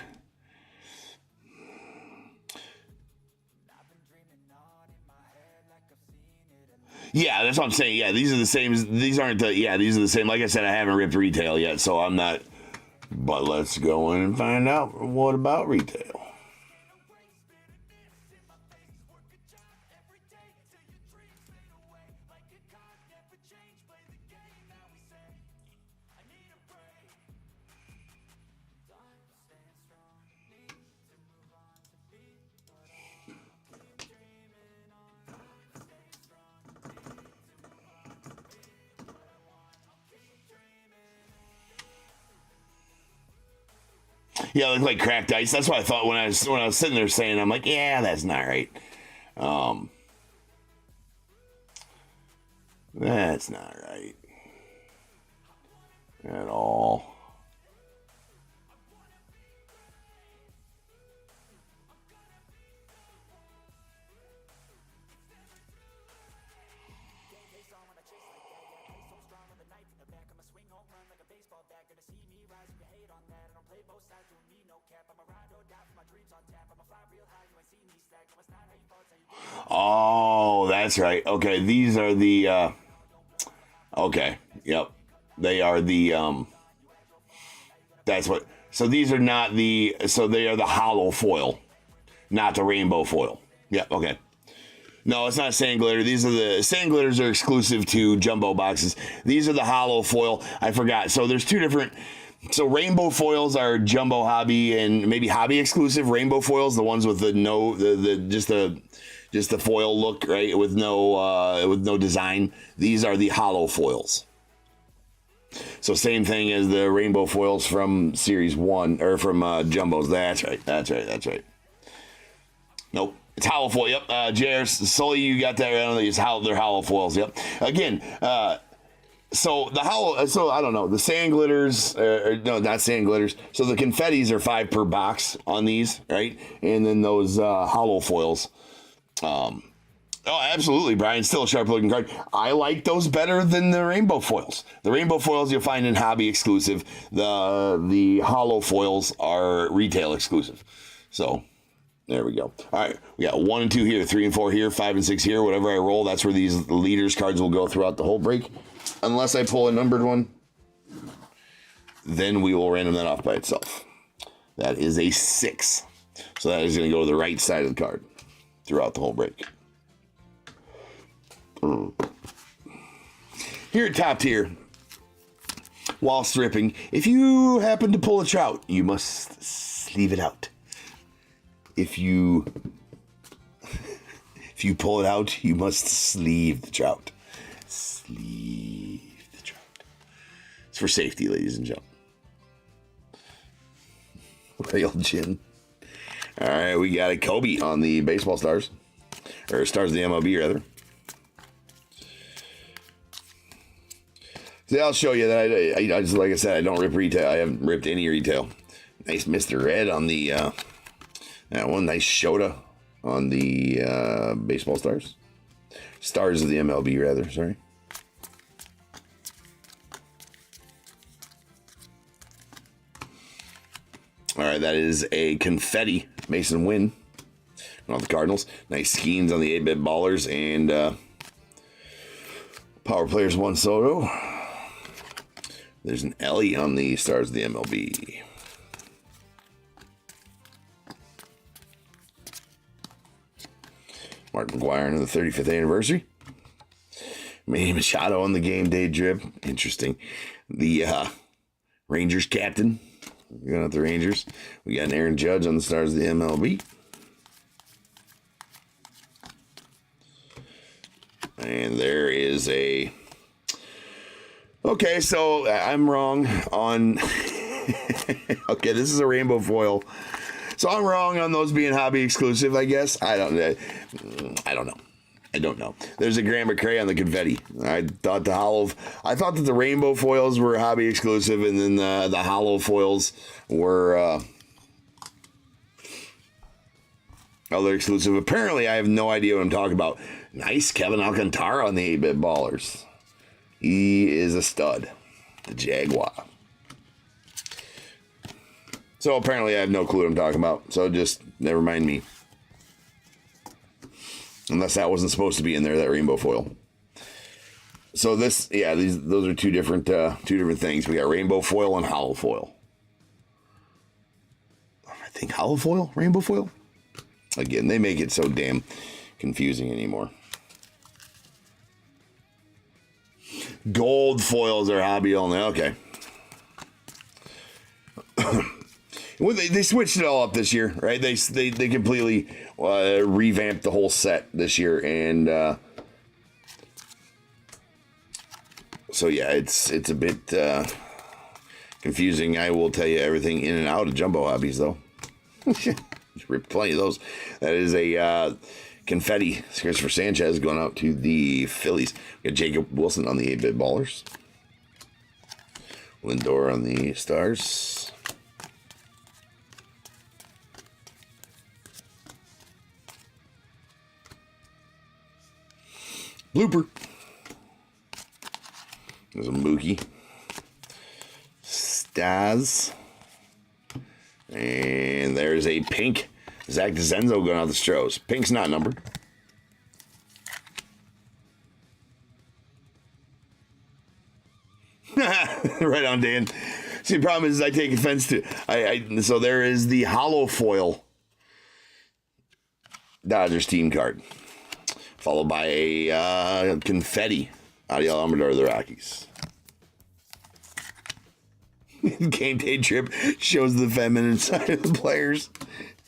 yeah, that's what I'm saying. Yeah, these are the same. These aren't the, yeah, these are the same. Like I said, I haven't ripped retail yet, so I'm not, but let's go in and find out what about retail. Yeah, it looked like cracked ice. That's what I thought when I was sitting there saying, I'm like, yeah, that's not right. That's not right at all. Oh, that's right. Okay, these are the okay. Yep. They are the that's what. So these are not the so they are the hollow foil, not the rainbow foil. Yep, okay. No, it's not sand glitter. These are the sand glitters are exclusive to jumbo boxes. These are the hollow foil. I forgot. So there's two different. So rainbow foils are jumbo hobby and maybe hobby exclusive. Rainbow foils, the ones with the no the just the foil look, right, with no design. These are the hollow foils. So same thing as the rainbow foils from Series 1 or from Jumbos. That's right. Nope. It's hollow foil. Yep. JR, Sully, you got that right. They're hollow foils. Yep. Again, so the hollow, so I don't know, the sand glitters, no, not sand glitters. So the confettis are $5 per box on these, right? And then those hollow foils. Oh, absolutely, Brian. Still a sharp looking card. I like those better than the rainbow foils. The rainbow foils you'll find in hobby exclusive. The hollow foils are retail exclusive. So there we go. All right, we got 1 and 2 here, 3 and 4 here, 5 and 6 here. Whatever I roll, that's where these leaders cards will go throughout the whole break. Unless I pull a numbered one, then we will random that off by itself. That is a 6. So that is going to go to the right side of the card throughout the whole break. Here at Top Tier, while stripping, if you happen to pull a trout, you must sleeve it out. If you pull it out, you must sleeve the trout. Sleeve the trout. It's for safety, ladies and gentlemen. Real gin. All right, we got a Kobe on the baseball stars, or stars of the MLB rather. See, I'll show you that I just, like I said, I don't rip retail. I haven't ripped any retail. Nice Mr. Red on the that one. Nice Shota on the baseball stars. Stars of the MLB rather. Sorry. All right, that is a confetti Mason Wynn on the Cardinals. Nice schemes on the 8-bit ballers and Power Players 1 Soto. There's an Ellie on the stars of the MLB. Mark McGuire on the 35th anniversary. Manny Machado on the game day drip. Interesting. The Rangers captain. We're going out the Rangers. We got an Aaron Judge on the stars of the MLB. And there is a... Okay, so I'm wrong on... Okay, this is a rainbow foil. So I'm wrong on those being hobby exclusive, I guess. I don't know. There's a Graham McCray on the confetti. I thought that the rainbow foils were hobby exclusive, and then the hollow foils were other exclusive. Apparently, I have no idea what I'm talking about. Nice Kevin Alcantara on the 8-bit ballers. He is a stud. The Jaguar. So apparently I have no clue what I'm talking about. So just never mind me. Unless that wasn't supposed to be in there, that rainbow foil. So those are two different things. We got rainbow foil and hollow foil. I think hollow foil, rainbow foil. Again, they make it so damn confusing anymore. Gold foils are hobby only. Okay. Well, they switched it all up this year, right? They completely revamped the whole set this year, and so yeah, it's a bit confusing. I will tell you everything in and out of jumbo hobbies, though. Ripped plenty of those. That is a confetti. Christopher Sanchez going out to the Phillies. We got Jacob Wilson on the 8-bit ballers. Lindor on the Stars. Blooper. There's a Mookie. Staz. And there's a pink Zach DeZenzo going out the Stros. Pink's not numbered. Right on, Dan. See, the problem is I take offense to so there is the hollow foil Dodgers team card, followed by a confetti Adiel Amador of the Rockies. Game day trip shows the feminine side of the players.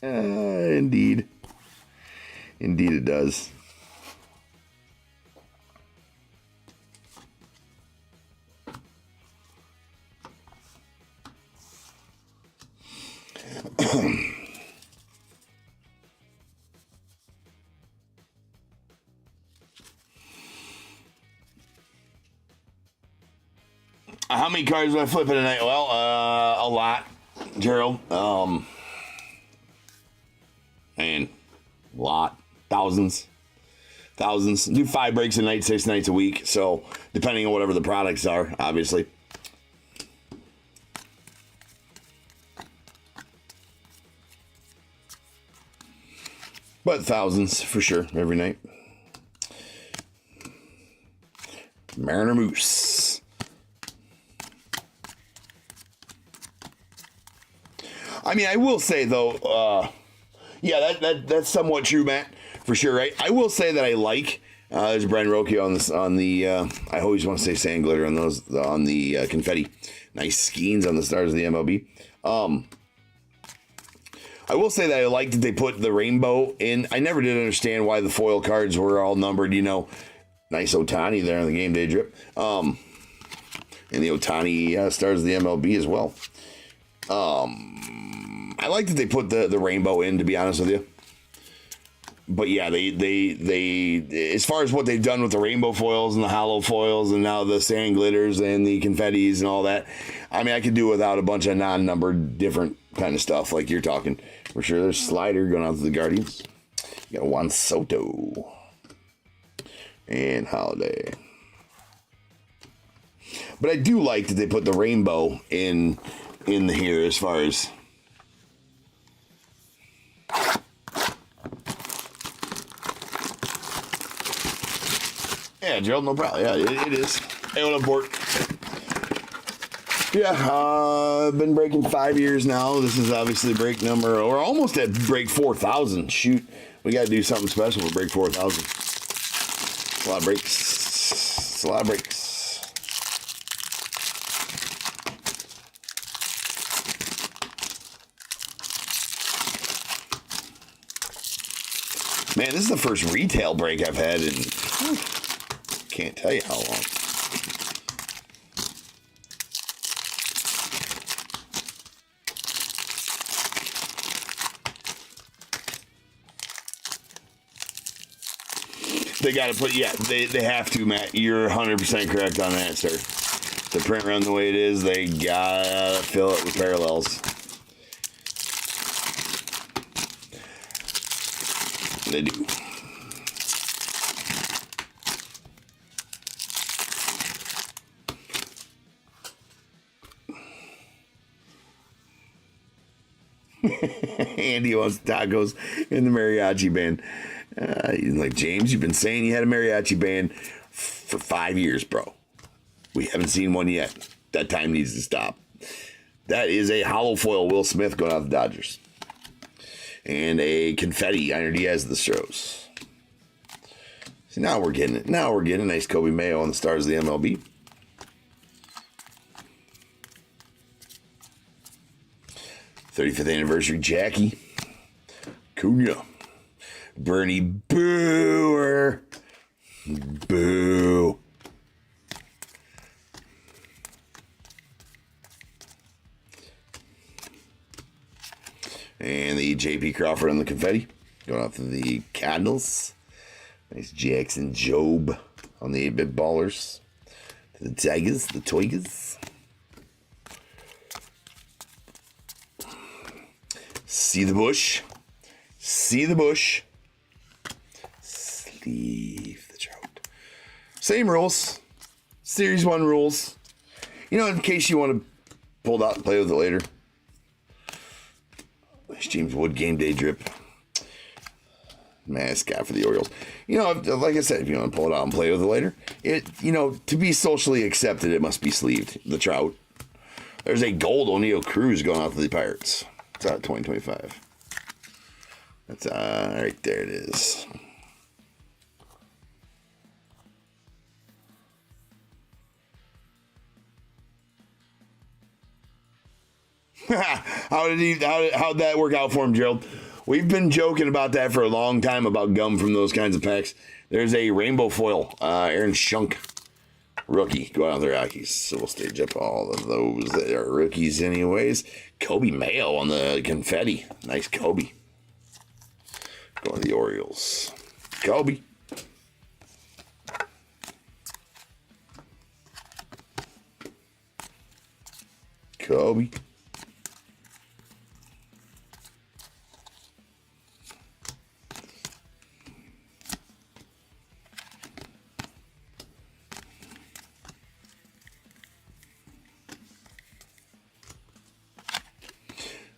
Indeed. Indeed it does. How many cards do I flip in a night? Well, a lot, Gerald. And a lot. Thousands. Do 5 breaks a night, 6 nights a week. So, depending on whatever the products are, obviously. But thousands, for sure, every night. Mariner Moose. I mean, I will say, though, yeah, that's somewhat true, Matt, for sure, right? I will say that I like, there's Brian Rocchio on the I always want to say sand glitter on those, on the confetti. Nice skeins on the Stars of the MLB. I will say that I like that they put the rainbow in. I never did understand why the foil cards were all numbered, you know. Nice Ohtani there on the game day drip. And the Ohtani Stars of the MLB as well. I like that they put the rainbow in, to be honest with you. But yeah, they as far as what they've done with the rainbow foils and the hollow foils and now the sand glitters and the confettis and all that, I mean, I could do without a bunch of non-numbered different kind of stuff like you're talking. For sure, there's Slider going out to the Guardians. You got Juan Soto and Holiday. But I do like that they put the rainbow in here as far as... Yeah, Gerald, no problem. Yeah, it is. Hey, what up, Bort? Yeah, I've been breaking 5 years now. This is obviously break number, we're almost at break 4,000. Shoot, we got to do something special for break 4,000. It's a lot of breaks. It's a lot of breaks. Man, this is the first retail break I've had in, can't tell you how long. They got to put, yeah, they have to, Matt. You're 100% correct on that, sir. The print run the way it is, they got to fill it with parallels. They do. Andy wants tacos in the mariachi band. He's like, James, you've been saying you had a mariachi band for 5 years, bro. We haven't seen one yet. That time needs to stop. That is a hollow foil Will Smith going out to the Dodgers. And a confetti Iron Diaz of the Stros. See, now we're getting it. Now we're getting a nice Kobe Mayo on the Stars of the MLB. '35th anniversary Jackie. Cunha. Bernie Booer. Boo. And the J.P. Crawford on the confetti. Going off of the Cardinals. Nice Jackson Job on the 8-bit ballers. The Tigers, the Toigers. See the bush. See the bush. Sleeve the trout. Same rules. Series 1 rules. You know, in case you want to pull it out and play with it later. Nice James Wood game day drip. Mascot for the Orioles. You know, like I said, if you want to pull it out and play with it later, to be socially accepted, it must be sleeved. The trout. There's a gold O'Neal Cruz going out to the Pirates. It's out of 2025. That's right there. It is. How'd that work out for him, Gerald? We've been joking about that for a long time about gum from those kinds of packs. There's a rainbow foil, Aaron Shunk, rookie, going out the Rockies. So we'll stage up all of those that are rookies anyways. Kobe Mayo on the confetti. Nice Kobe. Going to the Orioles. Kobe. Kobe.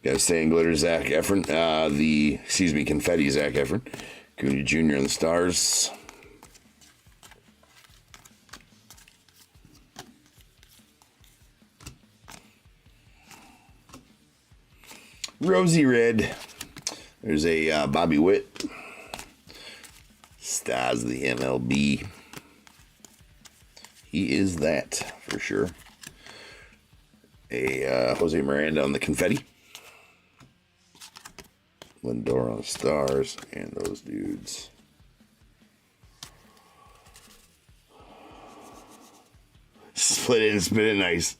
Got a staying glitter Zach Efron. Confetti Zach Efron. Cunha Jr. and the Stars. Rosy red. There's a Bobby Witt. Stars of the MLB. He is that for sure. A Jose Miranda on the confetti. Lindor on the Stars, and those dudes. Split it and spit it nice.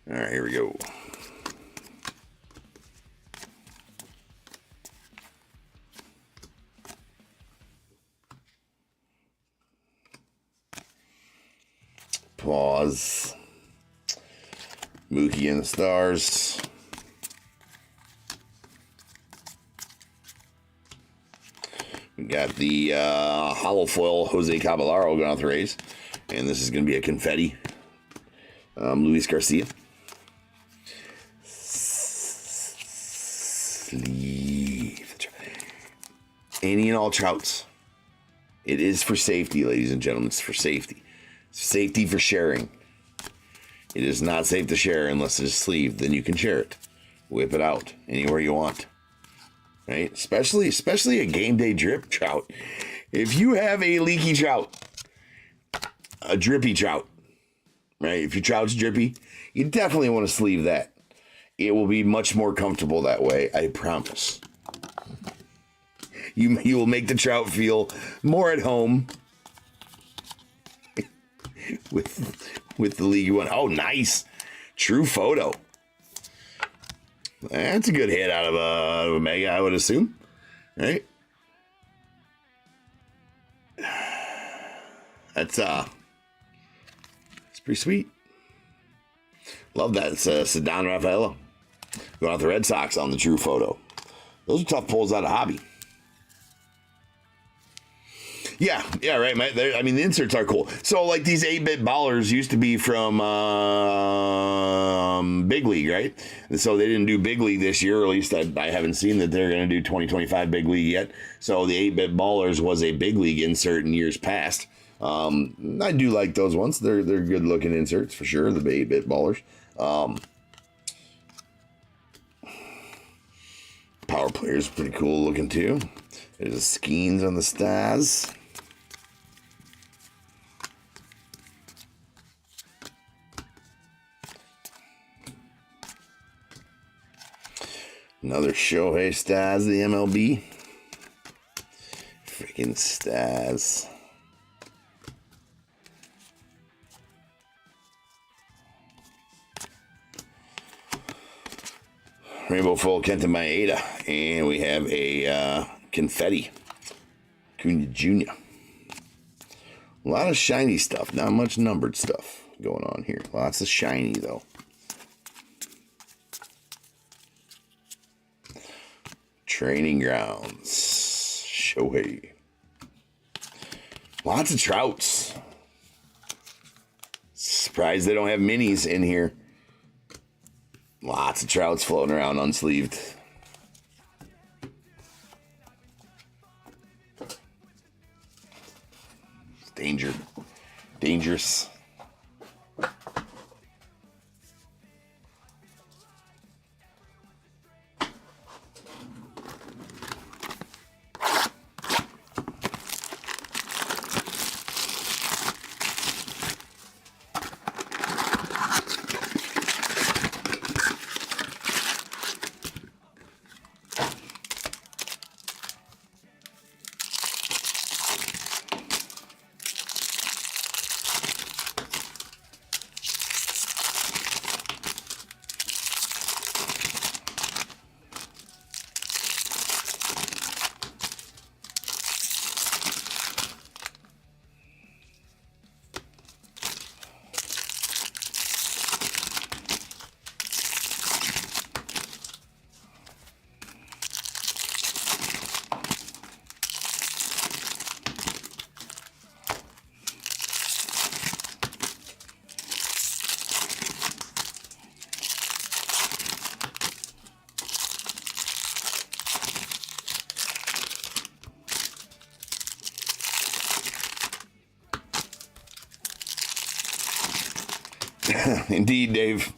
All right, here we go. Pause. Mookie and the Stars. We got the hollow foil Jose Caballero going out the Rays. And this is going to be a confetti. Luis Garcia. Sleeve. Any and all trouts. It is for safety, ladies and gentlemen. It's for safety. Safety for sharing. It is not safe to share unless it is sleeved. Then you can share it. Whip it out anywhere you want. Right? Especially a game day drip trout. If you have a leaky trout, a drippy trout, right? If your trout's drippy, you definitely want to sleeve that. It will be much more comfortable that way, I promise. You will make the trout feel more at home. with the league one. Oh, nice. True photo. That's a good hit out of a mega, I would assume. Right? That's pretty sweet. Love that. It's Ceddanne Rafaela. Going out the Red Sox on the true photo. Those are tough pulls out of hobby. Yeah, right, mate. I mean, the inserts are cool. So, like, these 8-bit ballers used to be from Big League, right? And so they didn't do Big League this year, or at least I haven't seen that they're going to do 2025 Big League yet. So the 8-bit ballers was a Big League insert in years past. I do like those ones. They're good-looking inserts, for sure, the 8-bit ballers. Power players, pretty cool looking, too. There's the Skeens on the Stars. Another Shohei Stars, the MLB. Freaking stars. Rainbow Foil Kenta Maeda. And we have a confetti. Cunha Jr. A lot of shiny stuff. Not much numbered stuff going on here. Lots of shiny, though. Training Grounds. Shohei. Lots of Trouts. Surprised they don't have minis in here. Lots of Trouts floating around unsleeved. Dangerous. Indeed, Dave.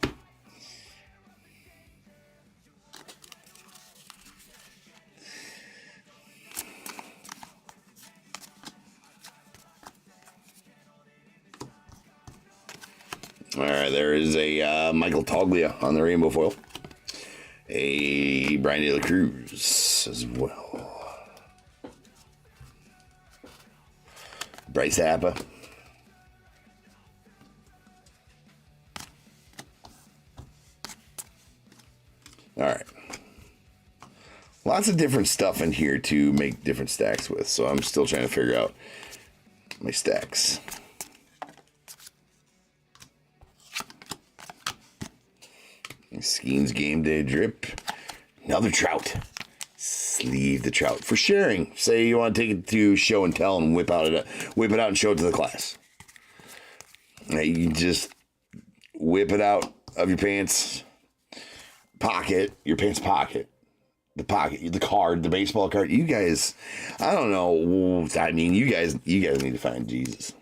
All right, there is a Michael Toglia on the rainbow foil. A Brian De La Cruz as well. Bryce Appa. All right. Lots of different stuff in here to make different stacks with, so I'm still trying to figure out my stacks. Skeens Game Day Drip. Another Trout. Sleeve the Trout for sharing. Say you want to take it to show and tell and whip it out and show it to the class. You can just whip it out of your pants pocket, the card, the baseball card. You guys, I don't know. I mean, you guys need to find Jesus.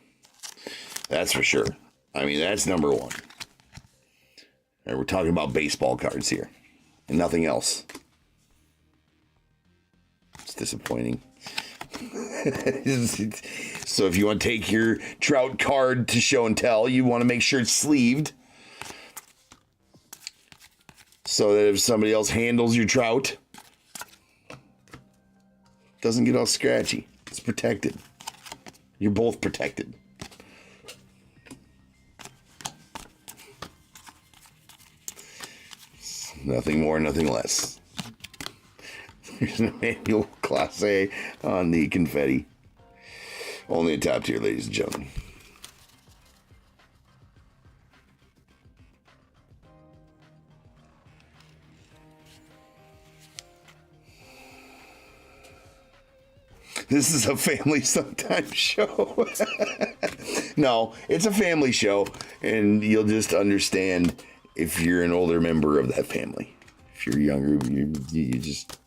That's for sure. I mean, that's number one. We're talking about baseball cards here and nothing else. It's disappointing. So if you want to take your Trout card to show and tell, you want to make sure it's sleeved so that if somebody else handles your Trout, it doesn't get all scratchy. It's protected. You're both protected. Nothing more, nothing less. There's an Emmanuel Class A on the confetti. Only a top tier, ladies and gentlemen. This is a family sometimes show. No, it's a family show, and you'll just understand if you're an older member of that family. If you're younger, you just,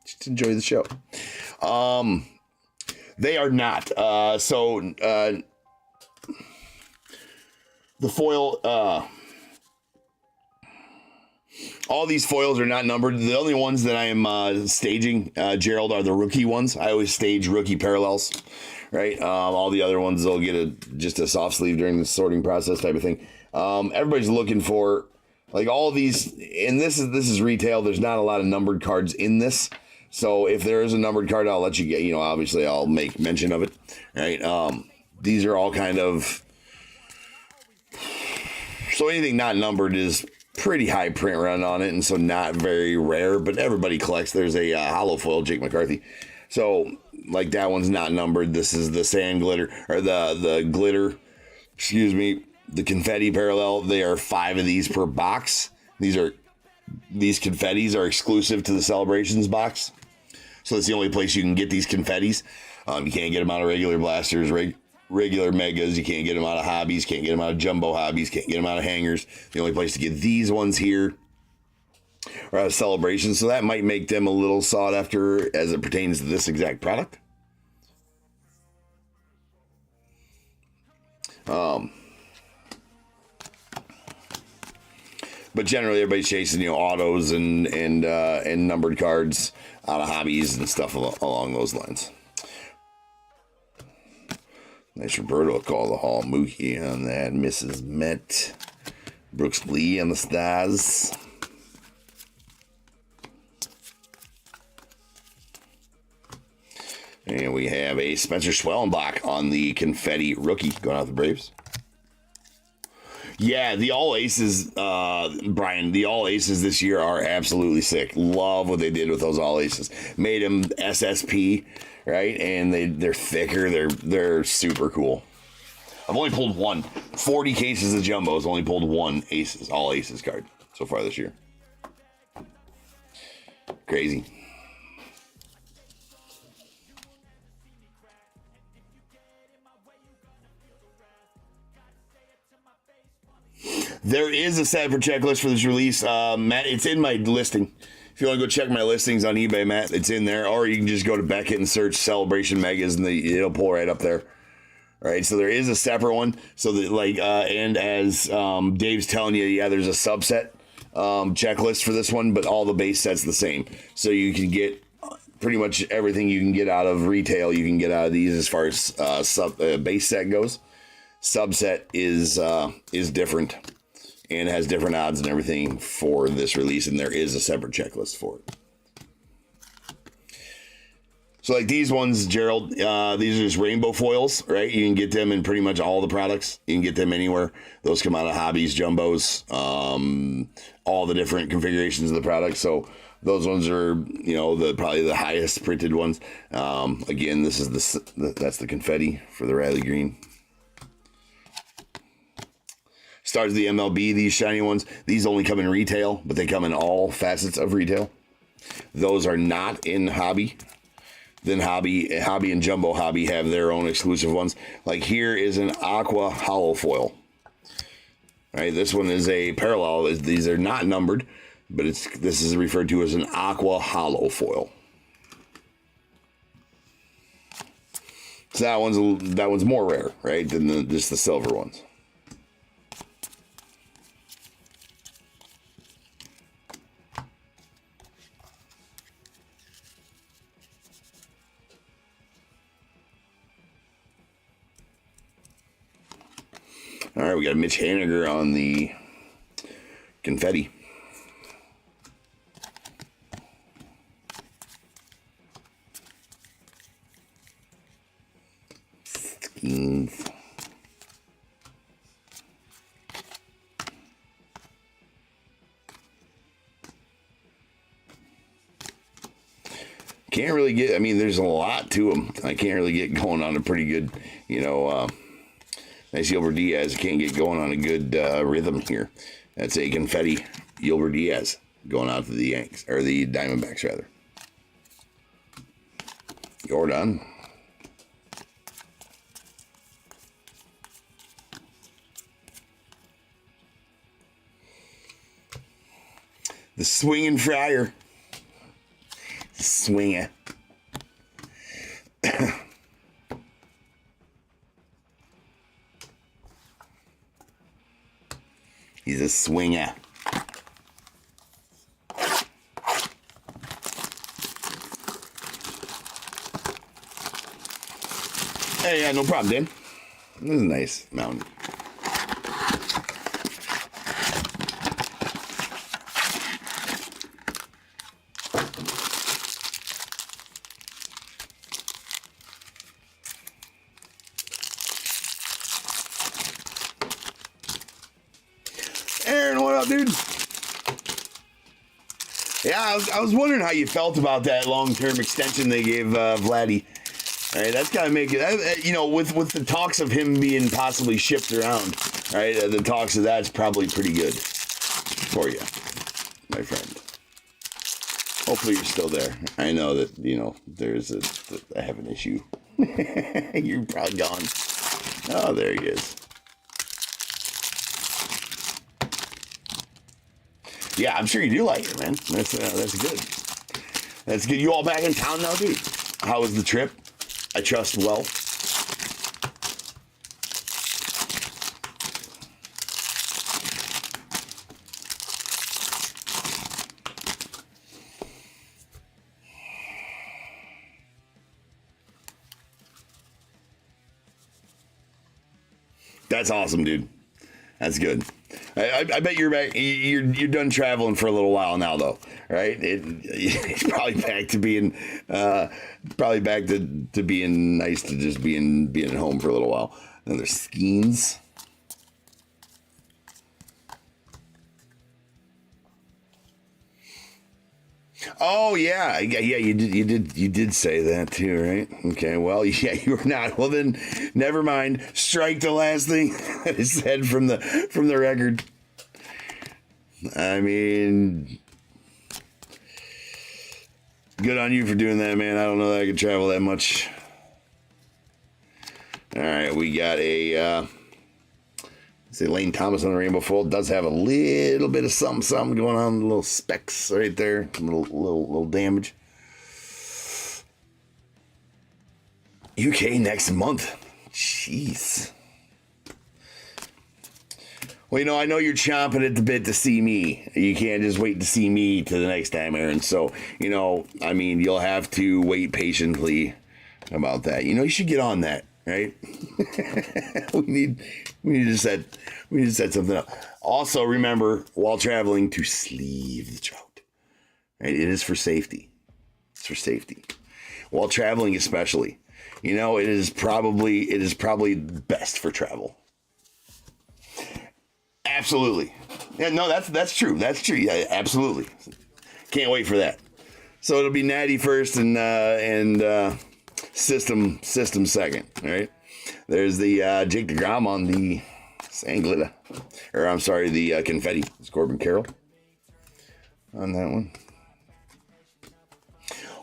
just enjoy the show. They are not. The foil, all these foils are not numbered. The only ones that I am staging, Gerald, are the rookie ones. I always stage rookie parallels, right? All the other ones, they'll get just a soft sleeve during the sorting process type of thing. Everybody's looking for, like, all of these, and this is retail. There's not a lot of numbered cards in this. So if there is a numbered card, I'll let you get, obviously I'll make mention of it, right? These are all kind of, so anything not numbered is pretty high print run on it, and so not very rare, but everybody collects. There's a hollow foil, Jake McCarthy. So like that one's not numbered. This is the sand glitter, or the glitter, the confetti parallel. There are 5 of these per box. These confettis are exclusive to the Celebrations box. So that's the only place you can get these confettis. You can't get them out of regular blasters, regular megas. You can't get them out of hobbies. Can't get them out of jumbo hobbies. Can't get them out of hangers. The only place to get these ones here are out of Celebrations. So that might make them a little sought after as it pertains to this exact product. But generally, everybody's chasing autos and numbered cards out of hobbies and stuff along those lines. Nice Roberto call the Hall Mookie on that. Mrs. Met. Brooks Lee on the stars. And we have a Spencer Schwellenbach on the confetti rookie going out the Braves. Yeah, the all aces, Brian, the all aces this year are absolutely sick. Love what they did with those all aces. Made them SSP, right? And they're thicker. They're super cool. I've only pulled one. 40 cases of jumbos, only pulled one aces, all aces card so far this year. Crazy. There is a Sapper checklist for this release. Matt, it's in my listing. If you want to go check my listings on eBay, Matt, it's in there. Or you can just go to Beckett and search Celebration Megas, and it'll pull right up there. All right, so there is a separate one. So that, and as Dave's telling you, yeah, there's a subset checklist for this one, but all the base sets the same. So you can get pretty much everything you can get out of retail. You can get out of these as far as base set goes. Subset is different and has different odds and everything for this release, and there is a separate checklist for it. So like these ones, Gerald, these are just rainbow foils, right? You can get them in pretty much all the products. You can get them anywhere. Those come out of hobbies, jumbos, all the different configurations of the product. So those ones are, probably the highest printed ones. Again, this is that's the confetti for the Riley Green. Stars of the MLB, these shiny ones. These only come in retail, but they come in all facets of retail. Those are not in hobby. Then hobby and jumbo hobby have their own exclusive ones. Like here is an aqua hollow foil. All right, this one is a parallel. These are not numbered, but this is referred to as an aqua hollow foil. So that one's more rare, right, than just the silver ones. All right, we got Mitch Haniger on the confetti. Can't really get, there's a lot to them. I can't really get going on a pretty good, nice Yolber Diaz. Can't get going on a good rhythm here. That's a confetti Yolber Diaz going out to the Yanks, or the Diamondbacks, rather. Jordan. The swinging Friar. Swinger. He's a swinger. Hey, yeah, no problem, Dan. This is a nice mountain. out, dude? Yeah, I was wondering how you felt about that long-term extension they gave Vladdy. All right, that's gotta make it. You know, with the talks of him being possibly shipped around, right? The talks of that's probably pretty good for you, my friend. Hopefully you're still there. I know that there's I have an issue. You're probably gone. Oh, there he is. Yeah, I'm sure you do like it, man. That's good. That's good. You all back in town now, dude? How was the trip? I trust well. That's awesome, dude. That's good. I bet you're back. You're done traveling for a little while now, though, right? It's probably back to being to being nice to just being at home for a little while. And there's Skeens. Oh yeah. You did say that too, right? Okay, well, yeah, you were not. Well, then, never mind. Strike the last thing that is said from the record. I mean, good on you for doing that, man. I don't know that I could travel that much. All right, we got a. See, Lane Thomas on the Rainbow Fold does have a little bit of something going on, little specks right there, little damage. UK next month. Jeez. Well, I know you're chomping at the bit to see me. You can't just wait to see me to the next time, Aaron. So, I mean, you'll have to wait patiently about that. You should get on that, right? we need to set something up. Also, remember, while traveling, to sleeve the trout. Right? It is for safety. It's for safety. While traveling, especially. It is probably best for travel. Absolutely. Yeah, no, that's true. That's true. Yeah, absolutely. Can't wait for that. So it'll be Natty first and System second, right? There's the Jake DeGrom on the Sanglita. Or I'm sorry, the Confetti. It's Corbin Carroll on that one.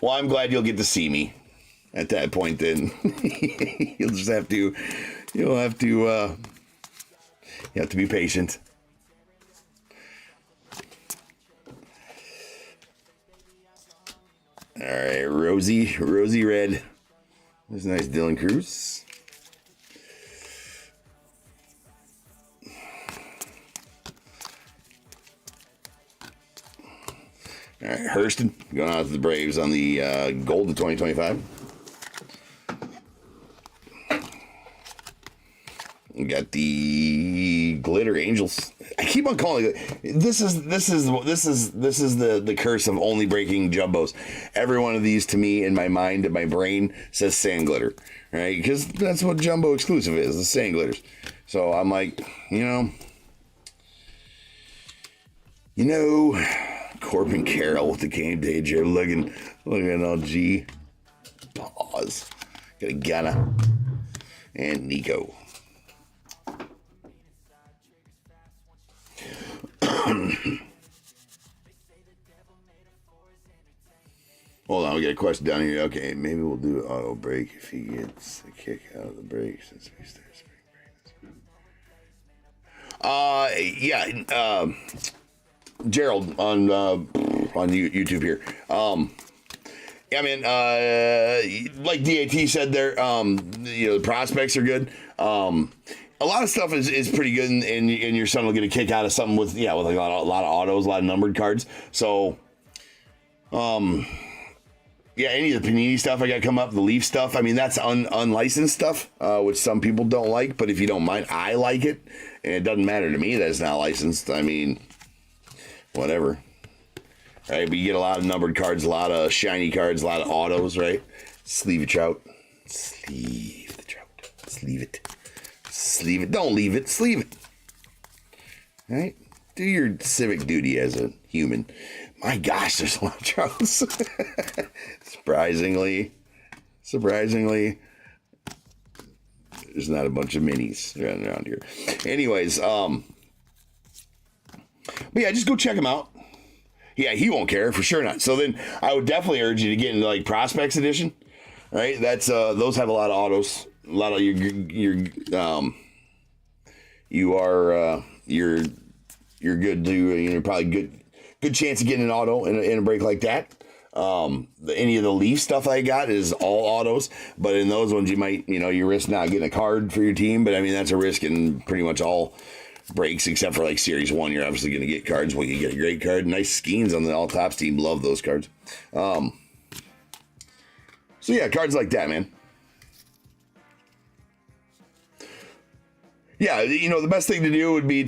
Well, I'm glad you'll get to see me at that point then. You'll have to be patient. All right, Rosy Red. There's a nice Dylan Cruz. All right, Hurston going out to the Braves on the Gold of 2025. We got the Glitter Angels. I keep on calling it. This is the curse of only breaking jumbos. Every one of these, to me, in my mind, in my brain, says Sand Glitter, right? Because that's what jumbo exclusive is, the Sand Glitters. So I'm like, Corbin Carroll with the game day, Joe, looking all G. Pause. Got a Ghana and Nico. Hold on, we got a question down here. Okay, maybe we'll do an auto break if he gets a kick out of the break since we start spring break. Gerald on YouTube here. Yeah, man. Like DAT said, there. The prospects are good. A lot of stuff is pretty good, and your son will get a kick out of something with like a lot of autos, a lot of numbered cards. So, any of the Panini stuff I got come up, the Leaf stuff. I mean, that's unlicensed stuff, which some people don't like. But if you don't mind, I like it, and it doesn't matter to me that it's not licensed. I mean, whatever. Right, but you get a lot of numbered cards, a lot of shiny cards, a lot of autos, right? Sleeve a trout. Sleeve the trout. Sleeve it. Sleeve it. Don't leave it. Sleeve it. Right? do your civic duty as a human. My gosh, there's a lot of trouts. Surprisingly, there's not a bunch of minis running around here. Anyways, but yeah, just go check him out. Yeah, he won't care, for sure not. So then I would definitely urge you to get into like Prospects Edition, right? That's those have a lot of autos, a lot of you're good to probably good chance of getting an auto in a break like that. Any of the Leaf stuff I got is all autos, but in those ones you might you risk not getting a card for your team, but I mean that's a risk in pretty much all breaks except for like Series 1. You're obviously going to get cards when you get a great card. Nice Skeens on the All Tops team. Love those cards. So yeah, cards like that, man. Yeah, the best thing to do would be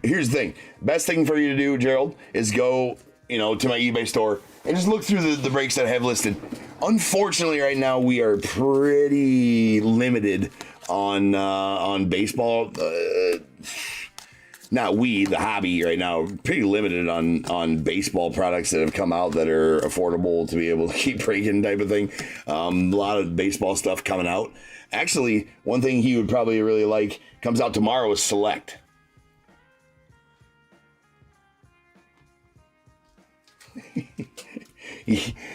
here's the thing. Best thing for you to do, Gerald, is go, to my eBay store and just look through the breaks that I have listed. Unfortunately, right now, we are pretty limited on baseball. Not we, the hobby right now, pretty limited on baseball products that have come out that are affordable to be able to keep breaking type of thing. A lot of baseball stuff coming out. Actually, one thing he would probably really like comes out tomorrow is Select.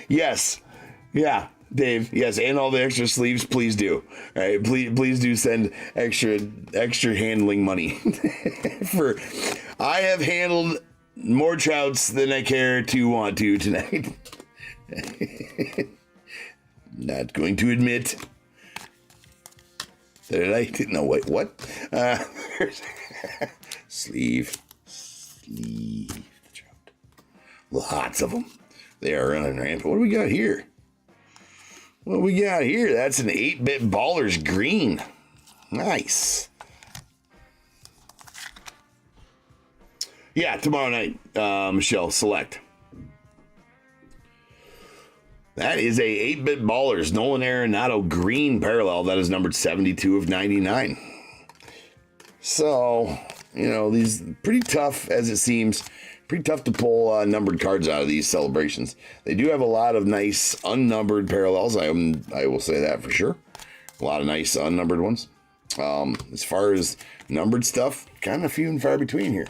Yes. Yeah. Dave, yes, and all the extra sleeves, please do. All right, please do send extra handling money. I have handled more trouts than I care to want to tonight. Not going to admit that I didn't know. Wait, what? Sleeve trout. Lots of them. They are running rampant. What do we got here? What we got here? That's an 8-bit Ballers green. Nice. Yeah, tomorrow night, Michelle, Select. That is a 8-bit Ballers Nolan Arenado green parallel. That is numbered 72 of 99. So, these pretty tough as it seems. Pretty tough to pull numbered cards out of these celebrations. They do have a lot of nice unnumbered parallels. I will say that for sure. A lot of nice unnumbered ones. As far as numbered stuff, kind of few and far between here.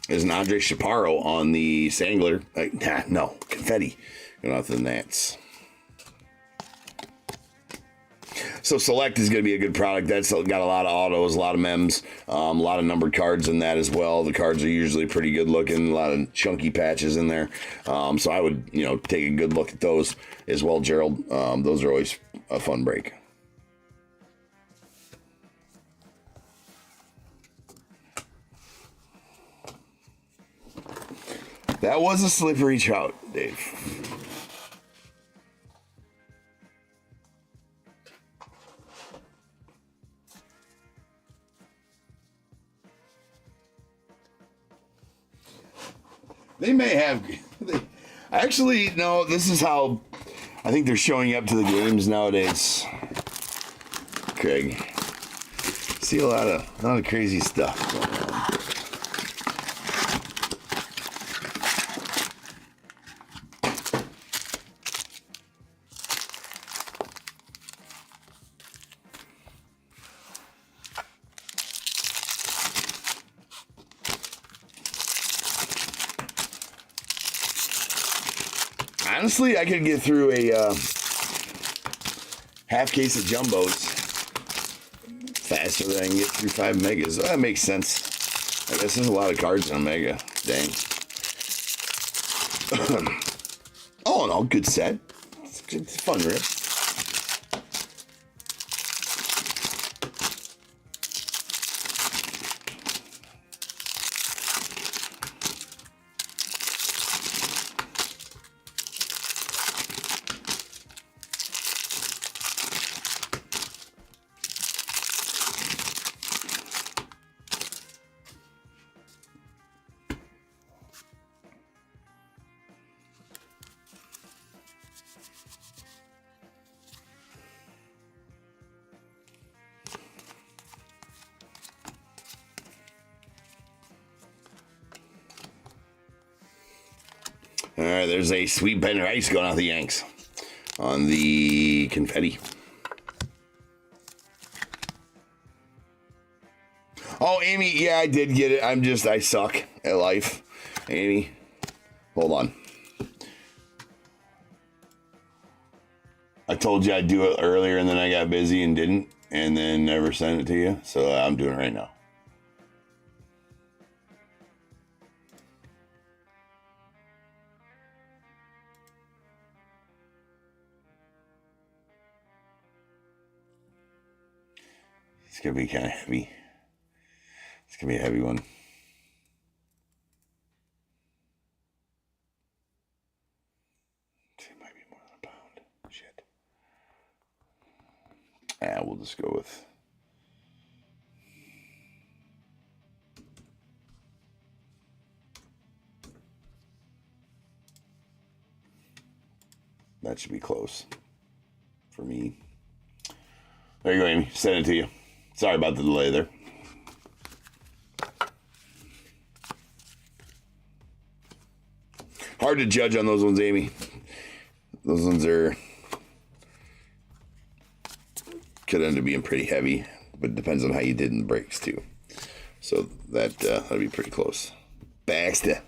There's an Andre Chaparro on the Sangler. No, confetti. Going out to the Nats. So Select is going to be a good product. That's got a lot of autos, a lot of mems, a lot of numbered cards in that as well. The cards are usually pretty good looking, a lot of chunky patches in there. So I would, take a good look at those as well, Gerald. Those are always a fun break. That was a slippery trout, Dave. They may have. Actually, no, this is how I think they're showing up to the games nowadays. Craig. See a lot of crazy stuff going on. Honestly, I could get through a half case of jumbos faster than I can get through 5 megas. That makes sense. I guess there's a lot of cards in a mega. Dang. All in all, good set. It's a fun rip. All right, there's a sweet Ben Rice going out the Yanks on the confetti. Oh, Amy, yeah, I did get it. I suck at life. Amy, hold on. I told you I'd do it earlier, and then I got busy and didn't, and then never sent it to you. So I'm doing it right now. It's going to be kind of heavy. It's going to be a heavy one. It might be more than a pound. Shit. We'll just go with... That should be close for me. There you go, Amy. Send it to you. Sorry about the delay there. Hard to judge on those ones, Amy. Those ones could end up being pretty heavy, but it depends on how you did in the breaks too. So that'll be pretty close. Baxter.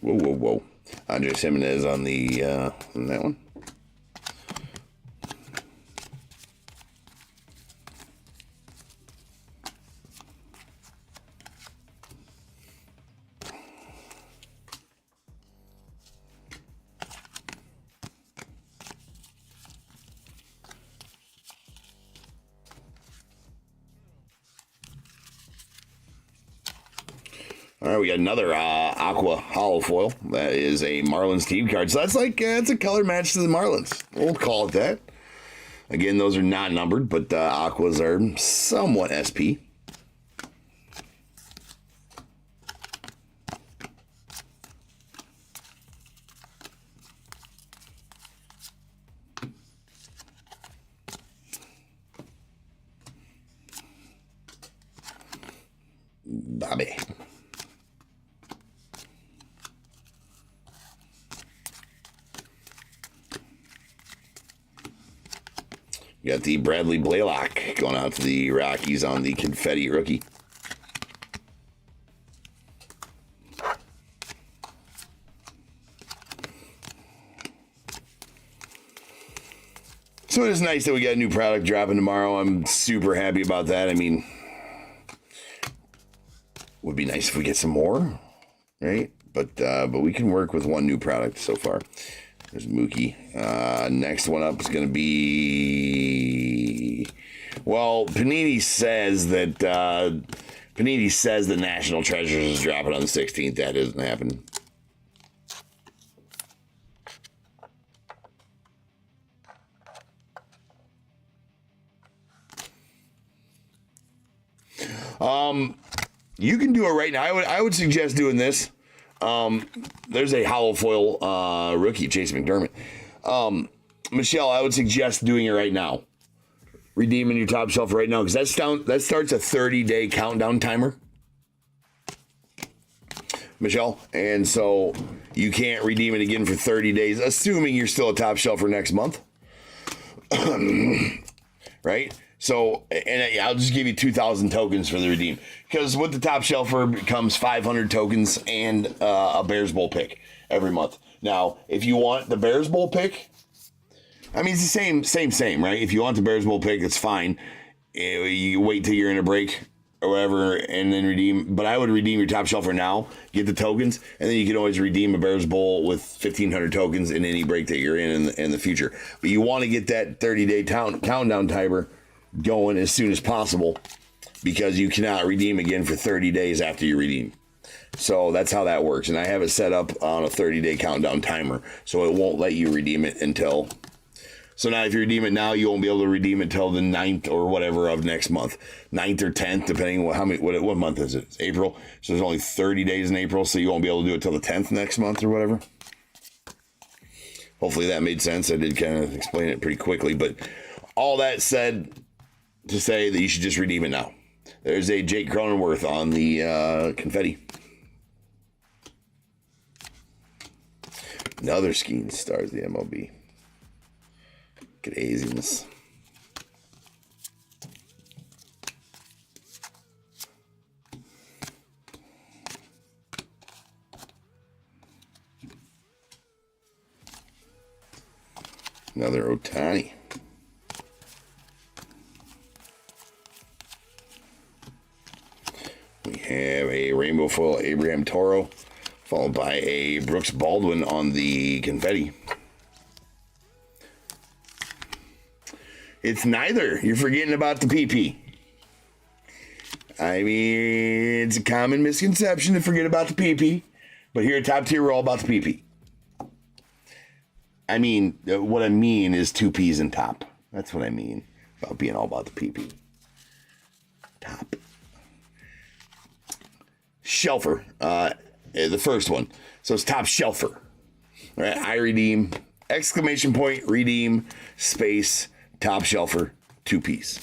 Whoa. Andres Jimenez on on that one. All right, we got another Aqua Hollow Foil. That is a Marlins team card. So that's it's a color match to the Marlins. We'll call it that. Again, those are not numbered, but Aquas are somewhat SP. Bobby. You got the Bradley Blaylock going out to the Rockies on the confetti rookie. So it is nice that we got a new product dropping tomorrow. I'm super happy about that. I mean, would be nice if we get some more, right? But we can work with one new product so far. There's Mookie. Next one up is going to be... Well, Panini says that National Treasures is dropping on the 16th. That isn't happening. You can do it right now. I would suggest doing this. There's a hollow foil rookie, Chase McDermott. Michelle, I would suggest doing it right now. Redeeming your top shelf right now, because that starts a 30-day countdown timer. Michelle, and so you can't redeem it again for 30 days, assuming you're still a top shelfer next month. Right? So, and I'll just give you 2,000 tokens for the redeem. Because with the top shelfer comes 500 tokens and a Bears Bowl pick every month. Now, if you want the Bears Bowl pick, I mean, it's the same, right? If you want the Bears Bowl pick, it's fine. You wait till you're in a break or whatever and then redeem. But I would redeem your top shelfer now, get the tokens, and then you can always redeem a Bears Bowl with 1,500 tokens in any break that you're in the future. But you want to get that 30-day countdown timer going as soon as possible, because you cannot redeem again for 30 days after you redeem. So that's how that works. And I have it set up on a 30-day countdown timer, so it won't let you redeem it until... So now if you redeem it now, you won't be able to redeem it until the 9th or whatever of next month. 9th or 10th, depending on what month is it? It's April. So there's only 30 days in April, so you won't be able to do it till the 10th next month or whatever. Hopefully that made sense. I did kind of explain it pretty quickly, but all that said to say that you should just redeem it now. There's a Jake Cronenworth on the confetti. Another skiing stars the MLB. Craziness. Another Ohtani. We have a rainbow foil Abraham Toro, followed by a Brooks Baldwin on the confetti. It's neither. You're forgetting about the PP. I mean, it's a common misconception to forget about the PP, but here at Top Tier, we're all about the PP. I mean, what I mean is 2 P's and top. That's what I mean about being all about the PP. Top. Shelfer, the first one. So it's Top Shelfer. All right, I redeem, exclamation point, redeem, space, Top Shelfer, 2 P's.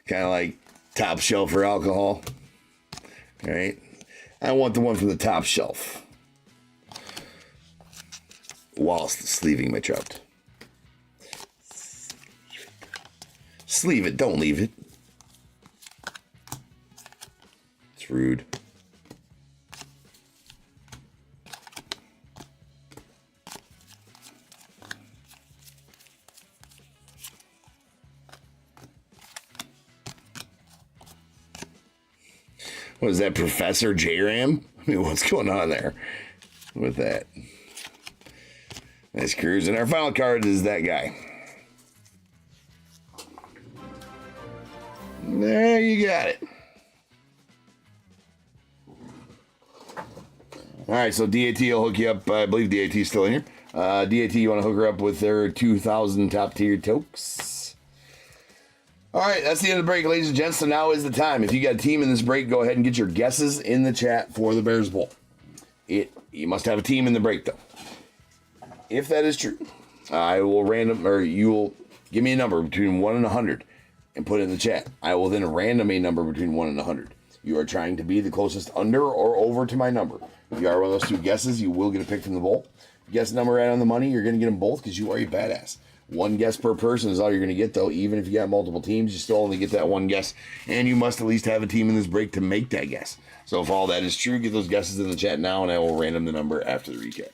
Kind of like Top Shelf for alcohol. All right. I want the one from the top shelf. Whilst sleeving my trout. Sleeve it, don't leave it. It's rude. What is that, Professor J-Ram? I mean, what's going on there with that? Nice cruise. And our final card is that guy. There you got it. All right, so DAT will hook you up. I believe DAT is still in here. DAT, you want to hook her up with their 2,000 top tier tokes. All right, that's the end of the break, ladies and gents. So now is the time. If you got a team in this break, go ahead and get your guesses in the chat for the Bears Bowl. You must have a team in the break, though. If that is true, I will you will give me a number between 1 and 100 and put it in the chat. I will then random a number between 1 and 100. You are trying to be the closest under or over to my number. If you are one of those two guesses, you will get a pick from the bowl. If you guess the number right on the money, you're going to get them both because you are a badass. 1 guess per person is all you're going to get, though. Even if you got multiple teams, you still only get that 1 guess. And you must at least have a team in this break to make that guess. So if all that is true, get those guesses in the chat now, and I will random the number after the recap.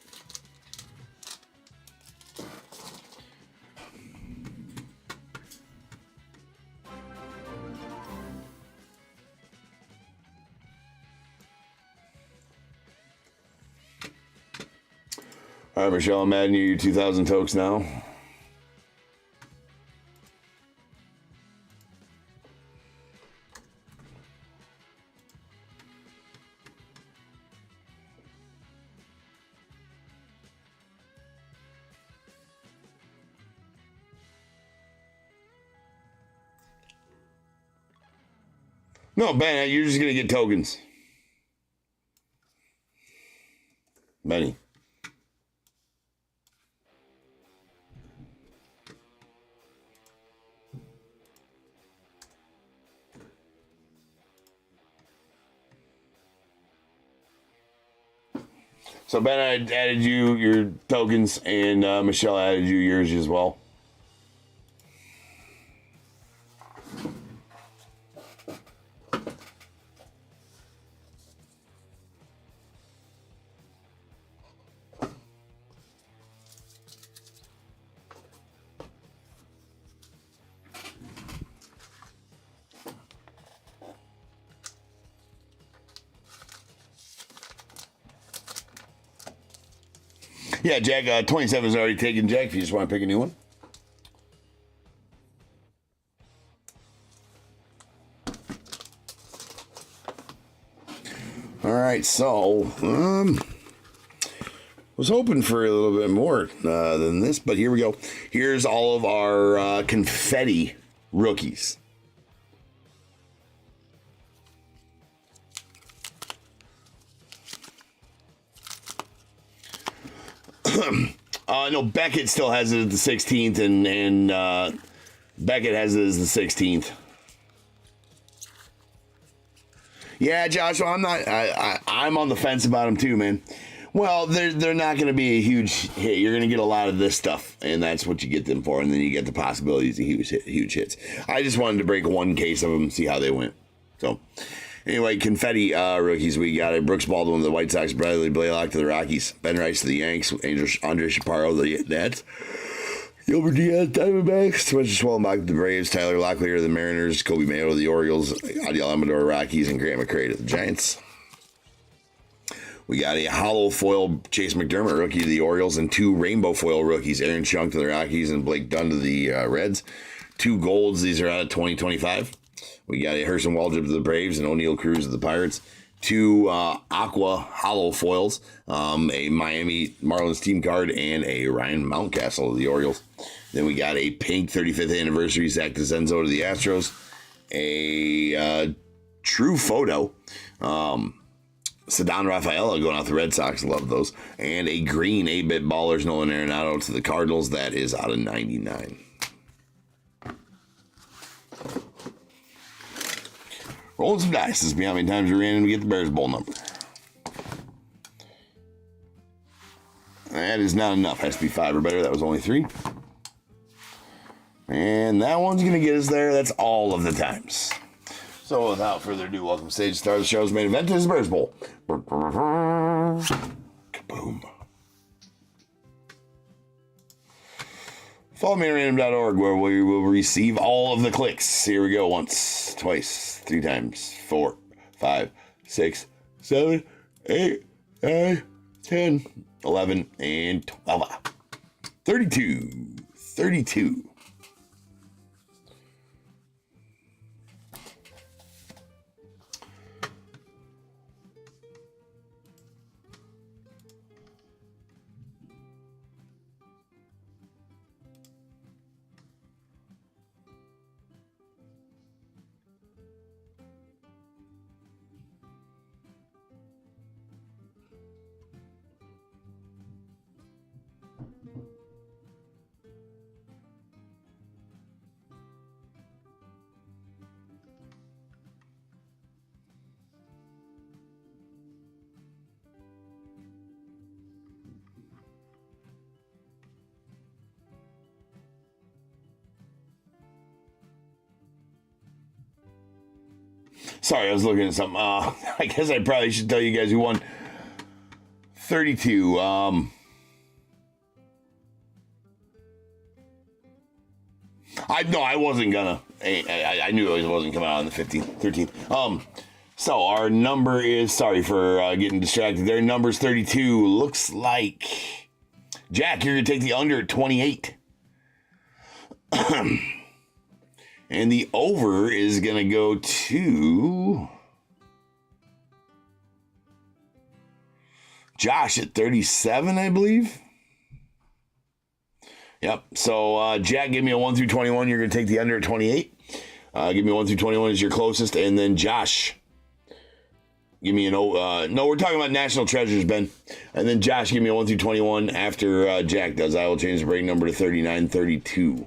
All right, Michelle, I'm adding you your 2,000 tokes now. No, Ben, you're just going to get tokens. Benny. So Ben, I added you your tokens, and Michelle added you yours as well. Yeah, Jack, 27 is already taken, Jack, if you just want to pick a new one. All right, so, was hoping for a little bit more than this, but here we go. Here's all of our confetti rookies. No, Beckett still has it as the 16th, and Beckett has it as the 16th. Yeah, Joshua, I'm on the fence about him too, man. Well, they're not going to be a huge hit. You're going to get a lot of this stuff, and that's what you get them for. And then you get the possibilities of huge hits. I just wanted to break one case of them, see how they went. So, anyway, confetti rookies. We got a Brooks Baldwin to the White Sox, Bradley Blaylock to the Rockies, Ben Rice to the Yanks, Andre Chaparro to the Nets, Gilbert Diaz, Diamondbacks, Spencer Schwellenbach to the Braves, Tyler Locklear to the Mariners, Kobe Mayo to the Orioles, Adiel Amador Rockies, and Grant McCray to the Giants. We got a hollow foil Chase McDermott rookie to the Orioles and 2 rainbow foil rookies, Aaron Schunk to the Rockies and Blake Dunn to the Reds. 2 golds, these are out of 2025. We got a Herson Waldrop to the Braves and O'Neal Cruz to the Pirates. 2 aqua hollow foils, a Miami Marlins team card, and a Ryan Mountcastle to the Orioles. Then we got a pink 35th anniversary Zach DeCenzo to the Astros. A true photo, Ceddanne Rafaela going out the Red Sox. Love those. And a green 8-bit Ballers Nolan Arenado to the Cardinals. That is out of 99. Rolling some dice. This is how many times we ran and we get the Bears Bowl number. That is not enough. Has to be 5 or better. That was only 3. And that one's going to get us there. That's all of the times. So without further ado, welcome to stage star of the show's main event. This is Bears Bowl. Kaboom. Follow me at random.org where we will receive all of the clicks. Here we go. Once, twice, 3 times, 4, 5, 6, 7, 8, 9, 10, 11, and 12. 32. 32. Sorry, I was looking at something. I guess I probably should tell you guys who won 32. I wasn't gonna. I knew it wasn't coming out on the 15th, 13th. So our number is, sorry for getting distracted. Their number's 32. Looks like, Jack, you're gonna take the under at 28. And the over is going to go to Josh at 37, I believe. Yep. So, Jack, give me a 1 through 21. You're going to take the under at 28. Give me a 1 through 21 as your closest. And then Josh, give me no, we're talking about national treasures, Ben. And then Josh, give me a 1 through 21 after Jack does. I will change the break number to 39, 32.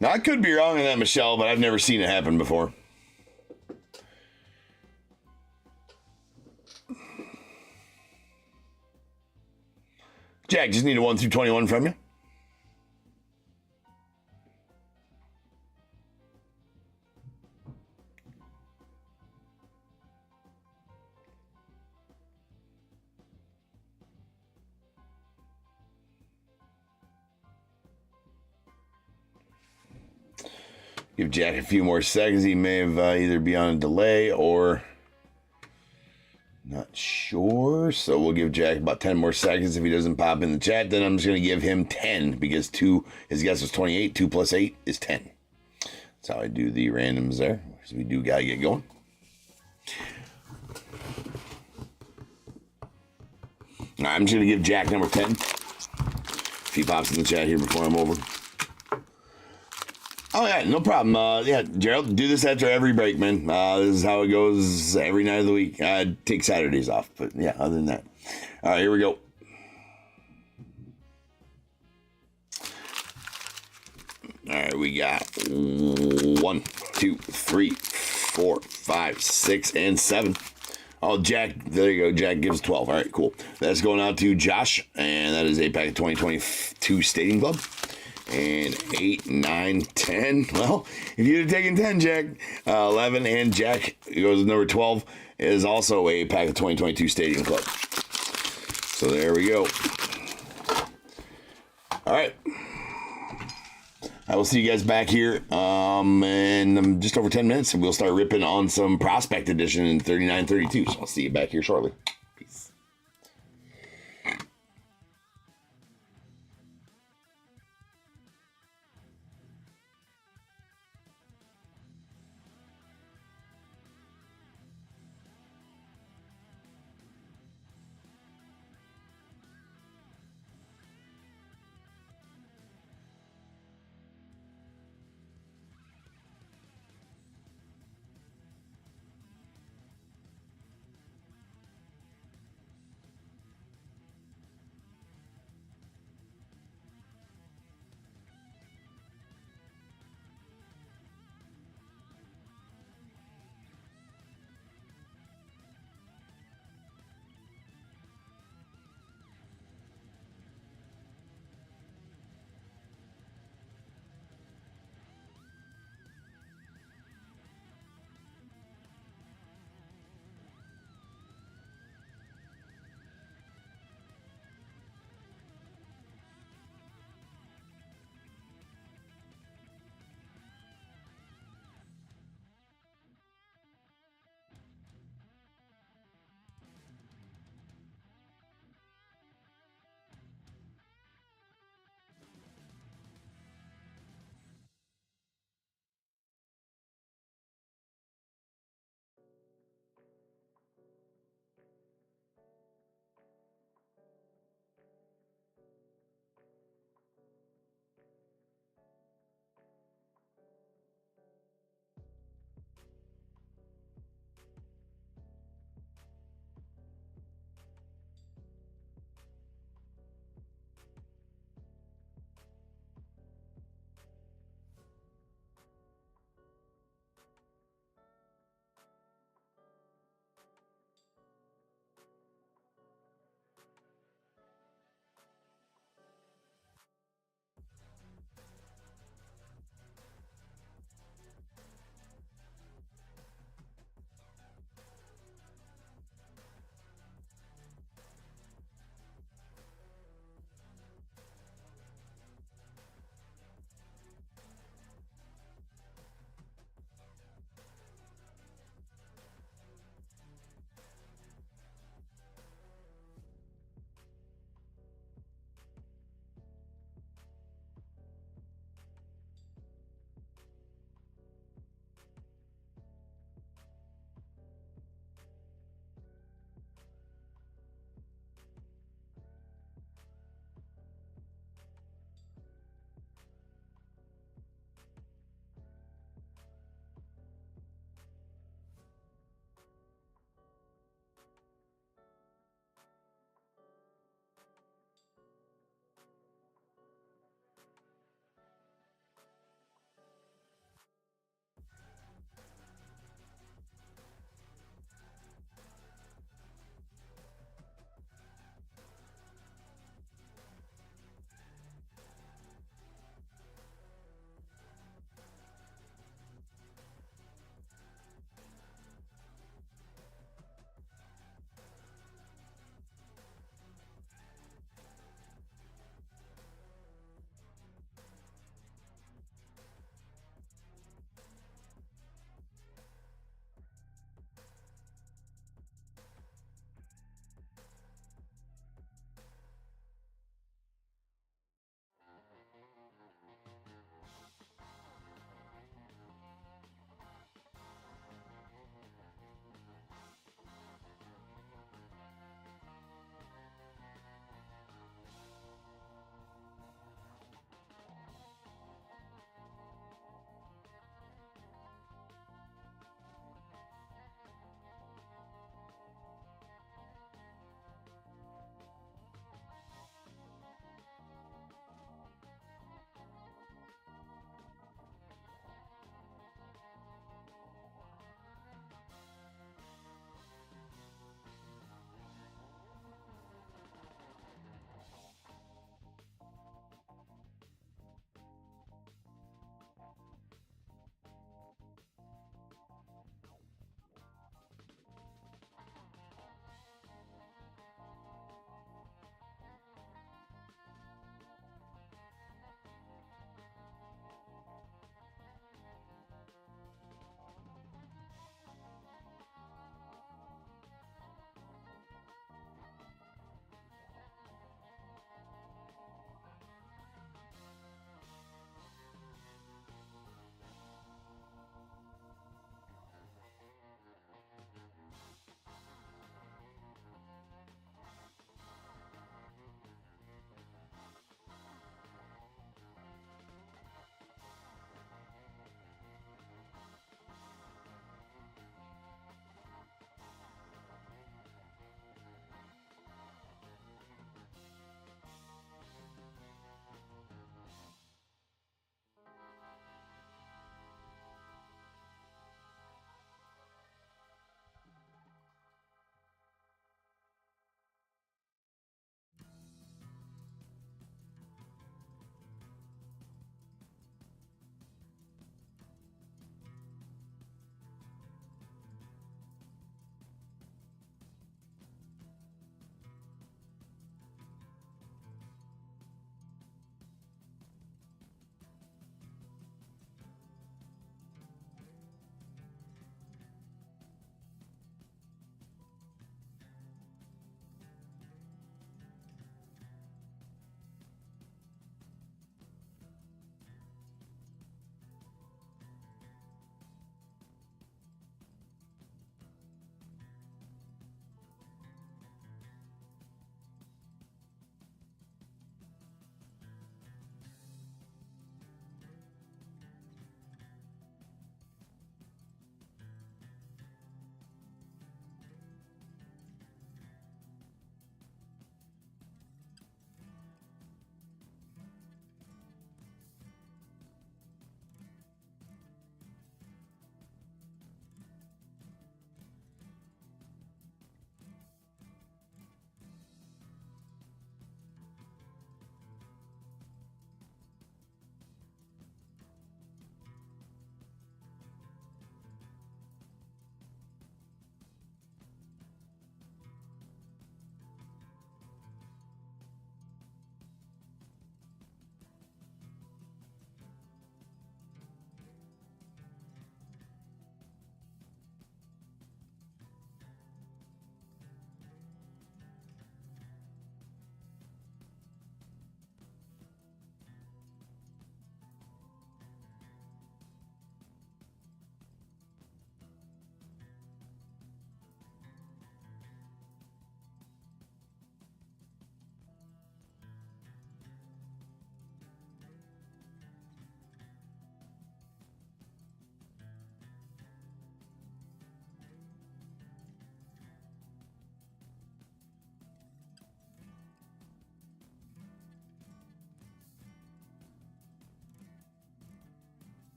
Now, I could be wrong on that, Michelle, but I've never seen it happen before. Jack, just need a 1 through 21 from you. Give Jack a few more seconds. He may have either be on a delay or not sure. So we'll give Jack about 10 more seconds. If he doesn't pop in the chat, then I'm just going to give him 10 because his guess was 28. 2 plus 8 is 10. That's how I do the randoms there. So we do got to get going. I'm just going to give Jack number 10. If he pops in the chat here before I'm over. Oh, yeah, no problem. Yeah, Gerald, do this after every break, man. This is how it goes every night of the week. Take Saturdays off, but yeah, other than that. All right, here we go. All right, we got 1, 2, 3, 4, 5, 6, and 7. Oh, Jack, there you go. Jack gives 12. All right, cool. That's going out to Josh, and that is a pack of 2022 Stadium Club. And 8, 9, 10. Well, if you'd have taken 10, Jack, 11, and Jack goes to number 12, is also a pack of 2022 Stadium Club. So there we go. All right. I will see you guys back here in just over 10 minutes, and we'll start ripping on some Prospect Edition in 39-32. So I'll see you back here shortly. Peace.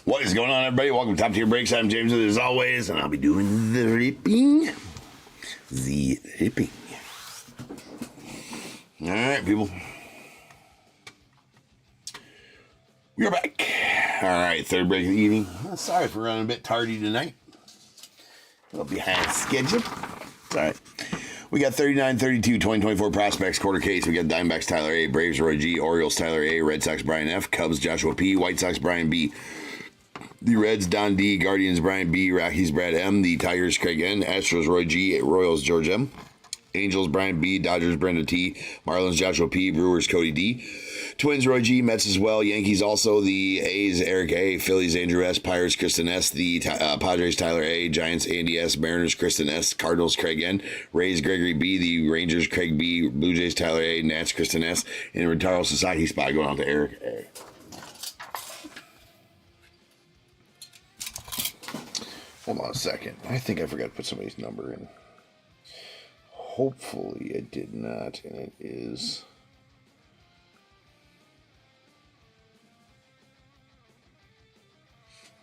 What is going on, everybody? Welcome to Top Tier Breaks. I'm James, as always, and I'll be doing the ripping. The ripping. All right, people. We are back. All right, third break of the evening. Sorry for running a bit tardy tonight. A little behind schedule. It's all right. We got 39-32 2024 prospects quarter case. We got Diamondbacks Tyler A, Braves Roy G, Orioles Tyler A, Red Sox Brian F, Cubs Joshua P, White Sox Brian B, the Reds Don D, Guardians Brian B, Rockies Brad M, the Tigers Craig N, Astros Roy G, Royals George M, Angels Brian B, Dodgers Brenda T, Marlins Joshua P, Brewers Cody D, Twins Roy G, Mets as well, Yankees also, the A's Eric A, Phillies Andrew S, Pirates Kristen S, the Padres Tyler A, Giants Andy S, Mariners Kristen S, Cardinals Craig N, Rays Gregory B, the Rangers Craig B, Blue Jays Tyler A, Nats Kristen S, and Rentaro Sasaki spot going out to Eric A. Hold on a second. I think I forgot to put somebody's number in. Hopefully it did not, and it is...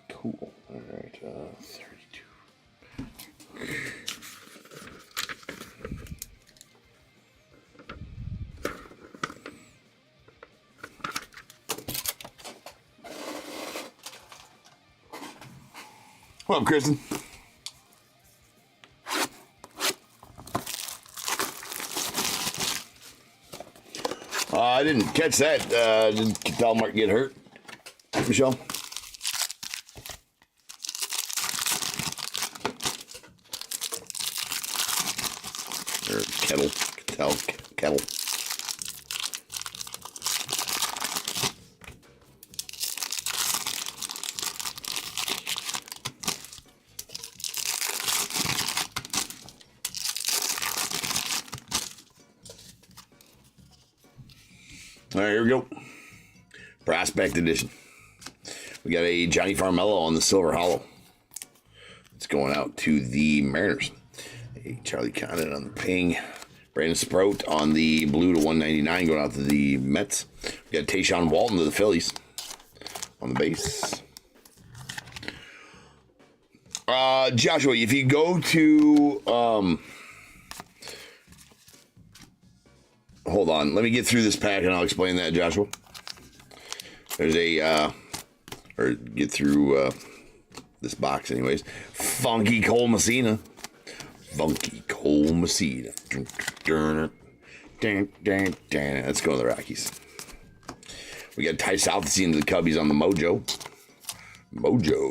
Cool. All right. 32. What up, Kristen? I didn't catch that. Did Dalmark get hurt? Michelle? Or Kettle. All right, here we go. Prospect edition. We got a Johnny Farmello on the Silver Hollow. It's going out to the Mariners. A Charlie Conant on the ping. Brandon Sprout on the blue to 199 going out to the Mets. We got Tayshaun Walton to the Phillies on the base. Joshua, if you go to... hold on. Let me get through this pack and I'll explain that, Joshua. There's a... or get through this box anyways. Funky Cole Messina. Let's go to the Rockies. We got Ty Southsea into the Cubbies on the Mojo.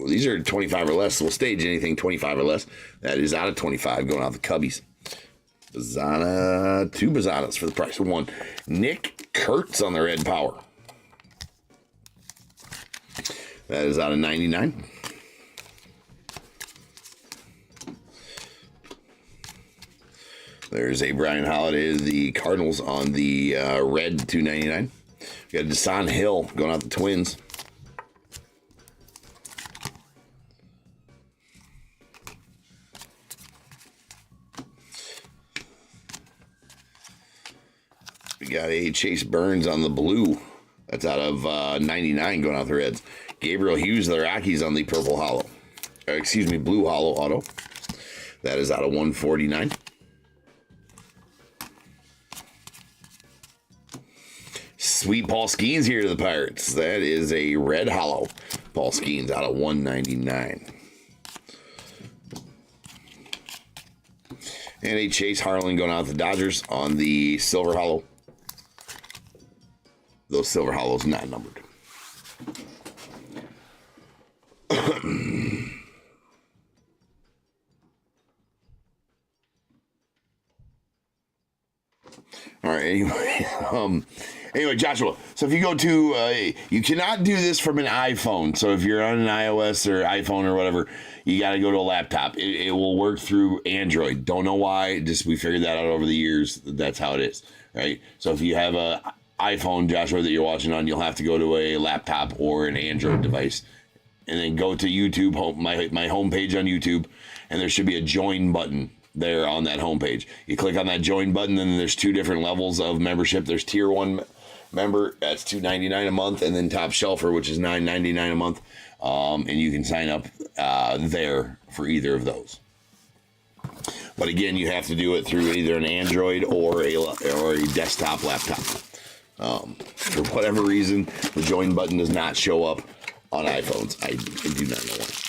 These are 25 or less. We'll stage anything 25 or less. That is out of 25 going out the Cubbies. Bazana, 2 Bazanas for the price of 1. Nick Kurtz on the Red Power. That is out of 99. There's a Brian Holiday, the Cardinals on the red 299. We got Desan Hill going out the Twins. We got a Chase Burns on the blue. That's out of 99 going out the Reds. Gabriel Hughes, the Rockies on the purple hollow. Blue hollow auto. That is out of 149. Sweet Paul Skeens here to the Pirates. That is a red hollow. Paul Skeens out of 199. And a Chase Harlan going out to the Dodgers on the silver hollow. Those silver hollows not numbered. All right, anyway, Joshua, so if you go to, you cannot do this from an iPhone. So if you're on an iOS or iPhone or whatever, you got to go to a laptop. It will work through Android. Don't know why. Just we figured that out over the years. That's how it is, right? So if you have a iPhone, Joshua, that you're watching on, you'll have to go to a laptop or an Android device. And then go to YouTube, my homepage on YouTube, and there should be a join button there on that homepage. You click on that join button, and there's 2 different levels of membership. There's tier 1 member, that's $2.99 a month, and then Top Shelfer, which is $9.99 a month. And you can sign up there for either of those. But again, you have to do it through either an Android or a desktop laptop. For whatever reason, the join button does not show up on iPhones. I do not know why.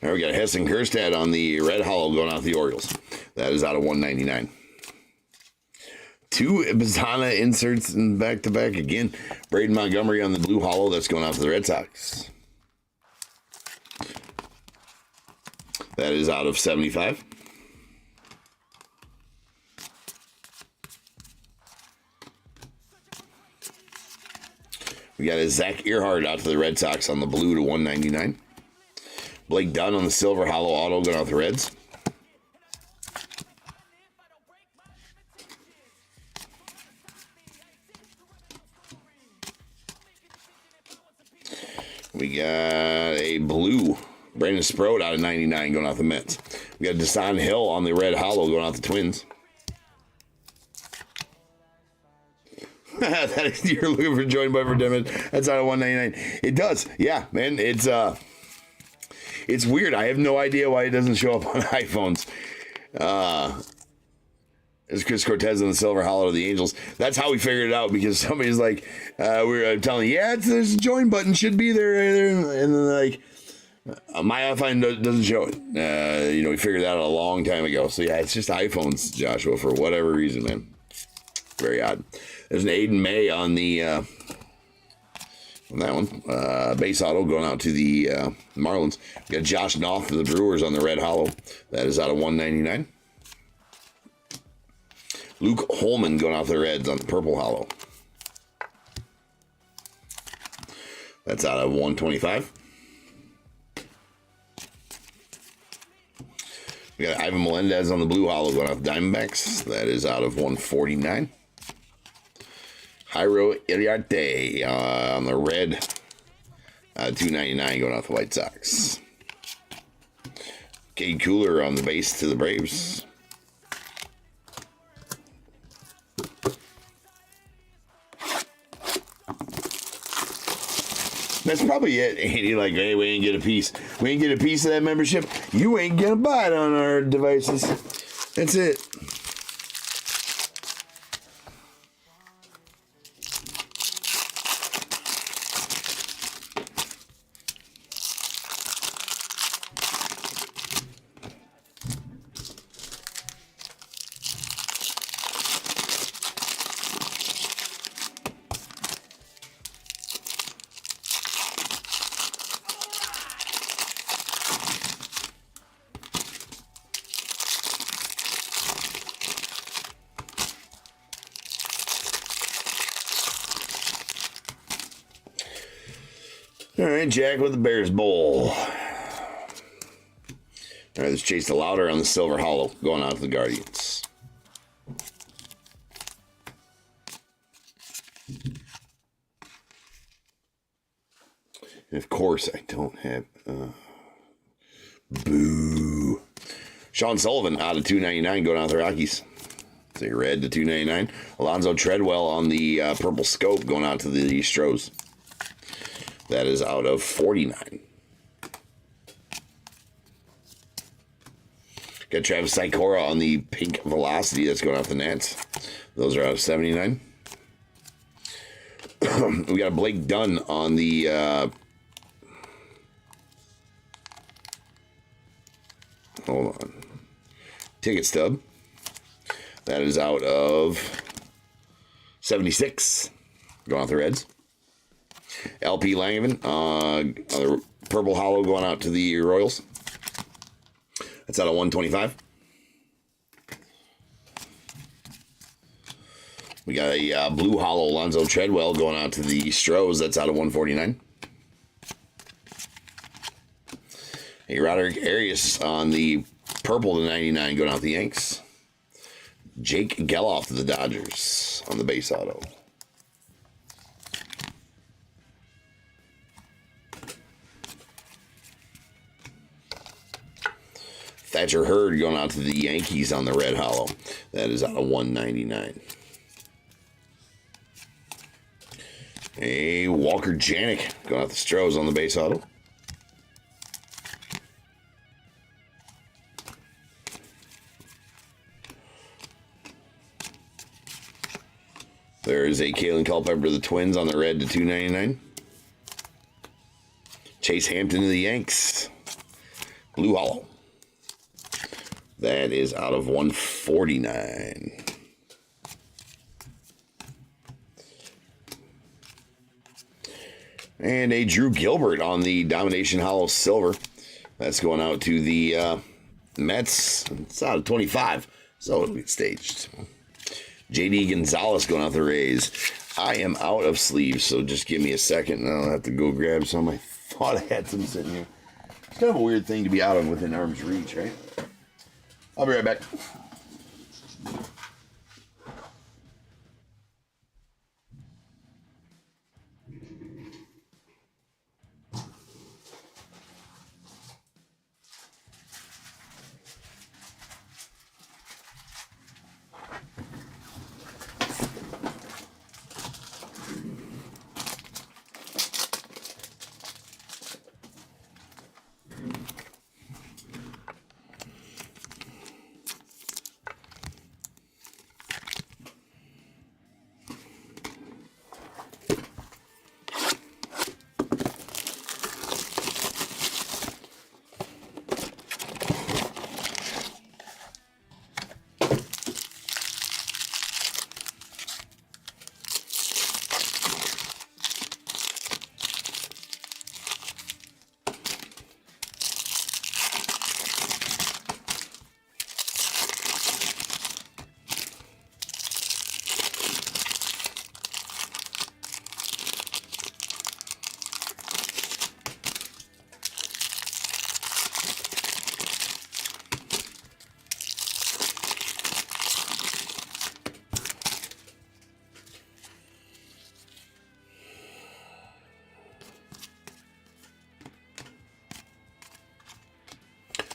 Now we got Hess and Kerstad on the red hollow going out the Orioles. That is out of $199. 2 Bizana inserts in back-to-back again. Braden Montgomery on the blue hollow. That's going out to the Red Sox. That is out of $75. We got a Zach Earhart out to the Red Sox on the blue to $199. Blake Dunn on the silver hollow auto going out the Reds. We got a blue Brandon Sproat out of 99 going out the Mets. We got Desan Hill on the red hollow going out the Twins. That is, you're looking for join button for Demon. That's out of $199. It does, yeah, man. It's weird. I have no idea why it doesn't show up on iPhones. It's Chris Cortez on the silver hollow of the Angels. That's how we figured it out, because somebody's like, we're telling you, yeah, there's a join button, should be there. And then like, my iPhone doesn't show it. We figured that out a long time ago. So yeah, it's just iPhones, Joshua, for whatever reason, man. Very odd. There's an Aiden May on the on that one. Base auto going out to the Marlins. We got Josh Knopf of the Brewers on the red hollow. That is out of $199. Luke Holman going out to the Reds on the purple hollow. That's out of $125. We got Ivan Melendez on the blue hollow going out the Diamondbacks. That is out of $149. Jairo Iriarte on the red, $299 going out the White Sox. Cade Cooler on the base to the Braves. That's probably it, Andy. Like, hey, we ain't get a piece. We ain't get a piece of that membership. You ain't gonna buy it on our devices. That's it. All right, Jack with the Bears Bowl. All right, let's chase the louder on the silver hollow, going out to the Guardians. And of course, I don't have. Boo. Sean Sullivan out of $299 going out to the Rockies. Say red to $299. Alonzo Treadwell on the purple scope going out to the Stros. That is out of $49. Got Travis Sikora on the pink Velocity. That's going out the Nats. Those are out of $79. We got Blake Dunn on the... hold on. Ticket stub. That is out of $76. Going out the Reds. LP Langevin on the purple hollow going out to the Royals. That's out of 125. We got a blue hollow Alonzo Treadwell going out to the Stros. That's out of 149. A Roderick Arias on the purple to 99 going out the Yanks. Jake Geloff to the Dodgers on the base auto. Thatcher Hurd going out to the Yankees on the red hollow. That is out of 199. A Walker Janik going out the Stros on the base auto. There is a Kalen Culpepper to the Twins on the red to 299. Chase Hampton to the Yanks. Blue hollow. That is out of 149. And a Drew Gilbert on the Domination Hollow Silver. That's going out to the Mets. It's out of 25, so it'll be staged. JD Gonzalez going out the Rays. I am out of sleeves, so just give me a second and I'll have to go grab some. I thought I had some sitting here. It's kind of a weird thing to be out of within arm's reach, right? I'll be right back.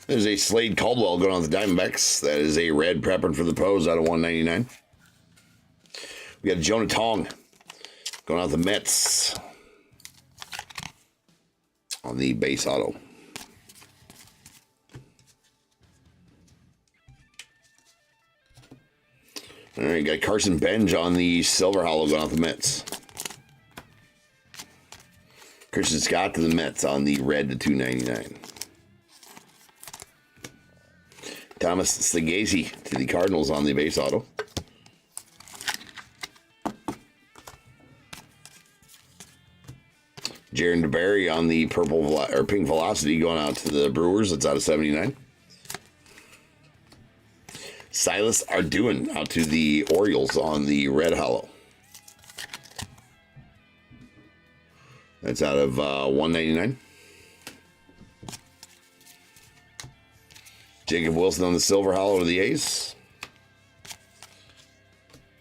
There's a Slade Caldwell going on the Diamondbacks. That is a red prepping for the Pros out of 199. We got Jonah Tong going out the Mets on the base auto. All right, got Carson Benj on the silver hollow going out the Mets. Christian Scott to the Mets on the red to 299. Thomas Stagazy to the Cardinals on the base auto. Jaron DeBerry on the purple or pink Velocity going out to the Brewers. That's out of 79. Silas Arduin out to the Orioles on the red hollow. That's out of 199. Jacob Wilson on the silver hollow to the A's.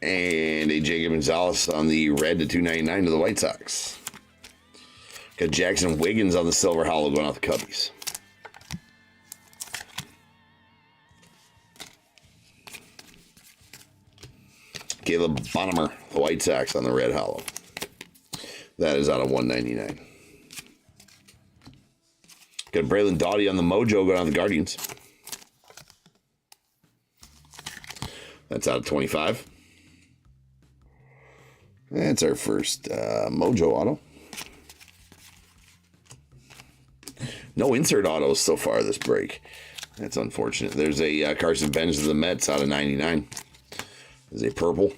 And a Jacob Gonzalez on the red to 299 to the White Sox. Got Jackson Wiggins on the silver hollow going out the Cubbies. Caleb Bonham, the White Sox on the red hollow. That is out of 199. Got Braylon Doughty on the Mojo going out the Guardians. That's out of 25. That's our first Mojo auto. No insert autos so far this break. That's unfortunate. There's a Carson Benj of the Mets out of 99. There's a purple.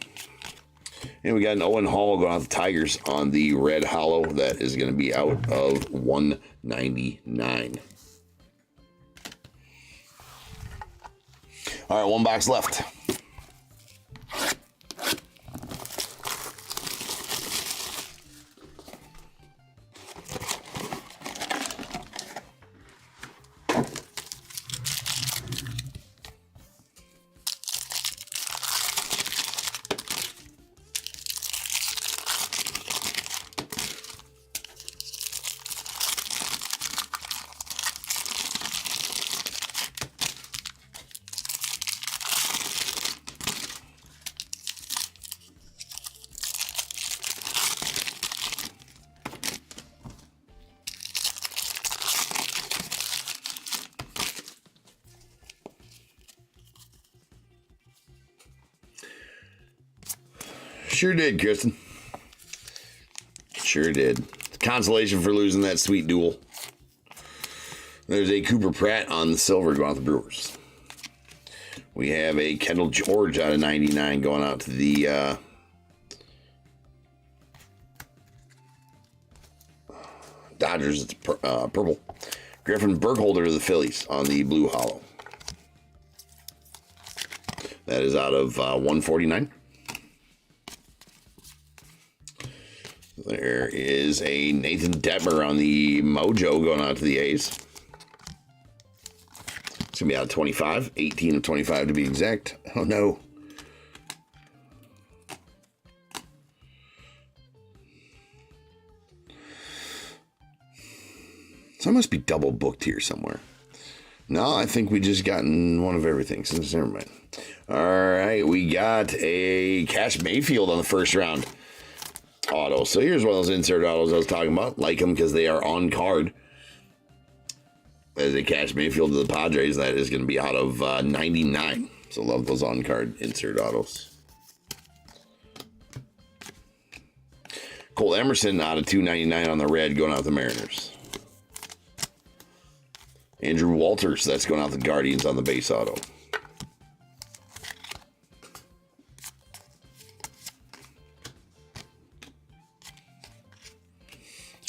And we got an Owen Hall going out the Tigers on the red hollow. That is going to be out of 199. All right, one box left. Sure did, Kristen. Sure did. Consolation for losing that sweet duel. There's a Cooper Pratt on the silver going out to the Brewers. We have a Kendall George out of 99 going out to the Dodgers. It's purple. Griffin Burkholder to the Phillies on the blue hollow. That is out of 149. There is a Nathan Detmer on the Mojo going out to the A's. It's going to be out of 25. 18 of 25 to be exact. Oh, no. So I must be double booked here somewhere. No, I think we just gotten one of everything. So never mind. All right, we got a Cash Mayfield on the first round auto. So here's one of those insert autos I was talking about. Like them because they are on card. As a Cash Mayfield to the Padres, that is going to be out of 99. So love those on card insert autos. Cole Emerson out of 299 on the red going out the Mariners. Andrew Walters, that's going out the Guardians on the base auto.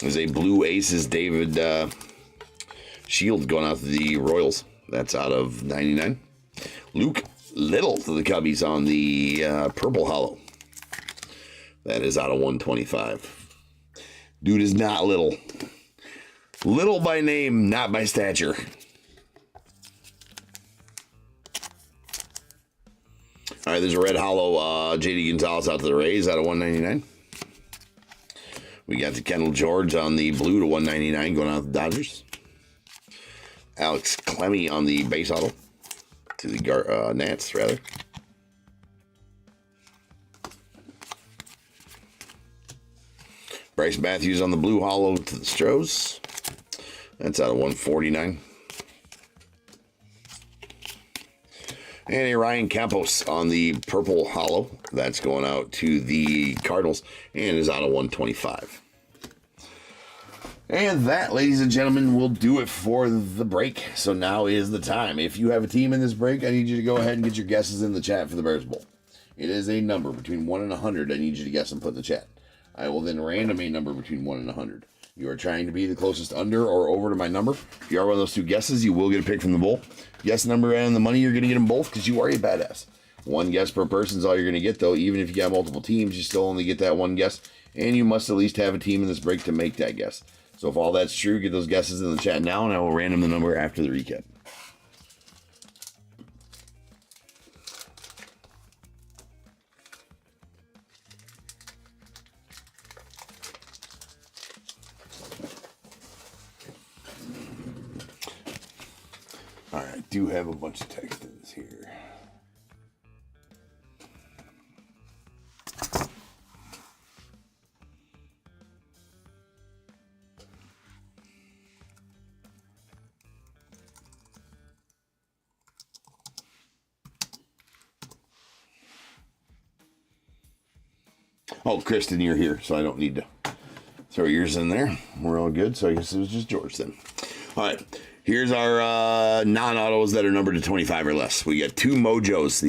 There's a Blue Aces David Shield going out to the Royals. That's out of 99. Luke Little to the Cubbies on the purple hollow. That is out of 125. Dude is not little. Little by name, not by stature. All right, there's a red hollow J.D. Gonzalez out to the Rays out of 199. We got the Kendall George on the blue to 199 going out to the Dodgers. Alex Clemmy on the base auto to the Nats, rather. Bryce Matthews on the blue hollow to the Stros. That's out of 149. And a Ryan Campos on the purple hollow. That's going out to the Cardinals and is out of 125. And that, ladies and gentlemen, will do it for the break. So now is the time. If you have a team in this break, I need you to go ahead and get your guesses in the chat for the Bears Bowl. It is a number between 1 and 100 I need you to guess and put in the chat. I will then random a number between 1 and 100. You are trying to be the closest under or over to my number. If you are one of those two guesses, you will get a pick from the bowl. Guess the number and the money, you're going to get them both because you are a badass. One guess per person is all you're going to get, though. Even if you got multiple teams, you still only get that one guess. And you must at least have a team in this break to make that guess. So if all that's true, get those guesses in the chat now, and I will random the number after the recap. All right, I do have a bunch of textings here. Oh, Kristen, you're here, so I don't need to throw yours in there. We're all good, so I guess it was just George then. All right. Here's our non-autos that are numbered to 25 or less. We got 2 Mojos.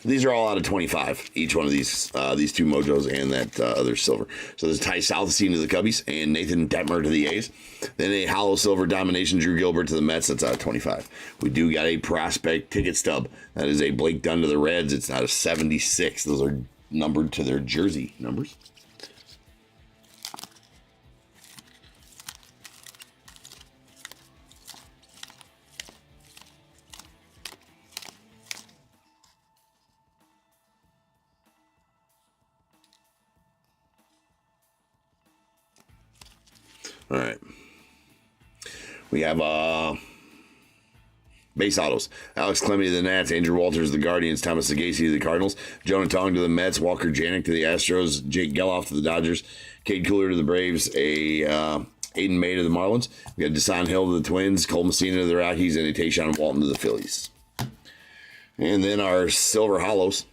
These are all out of 25. Each one of these two Mojos and that other silver. So there's Ty Southstein to the Cubbies and Nathan Detmer to the A's. Then a hollow silver domination, Drew Gilbert to the Mets. That's out of 25. We do got a prospect ticket stub. That is a Blake Dunn to the Reds. It's out of 76. Those are numbered to their jersey numbers. All right. We have base autos. Alex Clemmy to the Nats, Andrew Walters to the Guardians, Thomas Sagasi to the Cardinals, Jonah Tong to the Mets, Walker Janik to the Astros, Jake Geloff to the Dodgers, Cade Cooler to the Braves, Aiden May to the Marlins. We got Desan Hill to the Twins, Cole Messina to the Rockies, and a Tayshaun Walton to the Phillies. And then our silver hollows.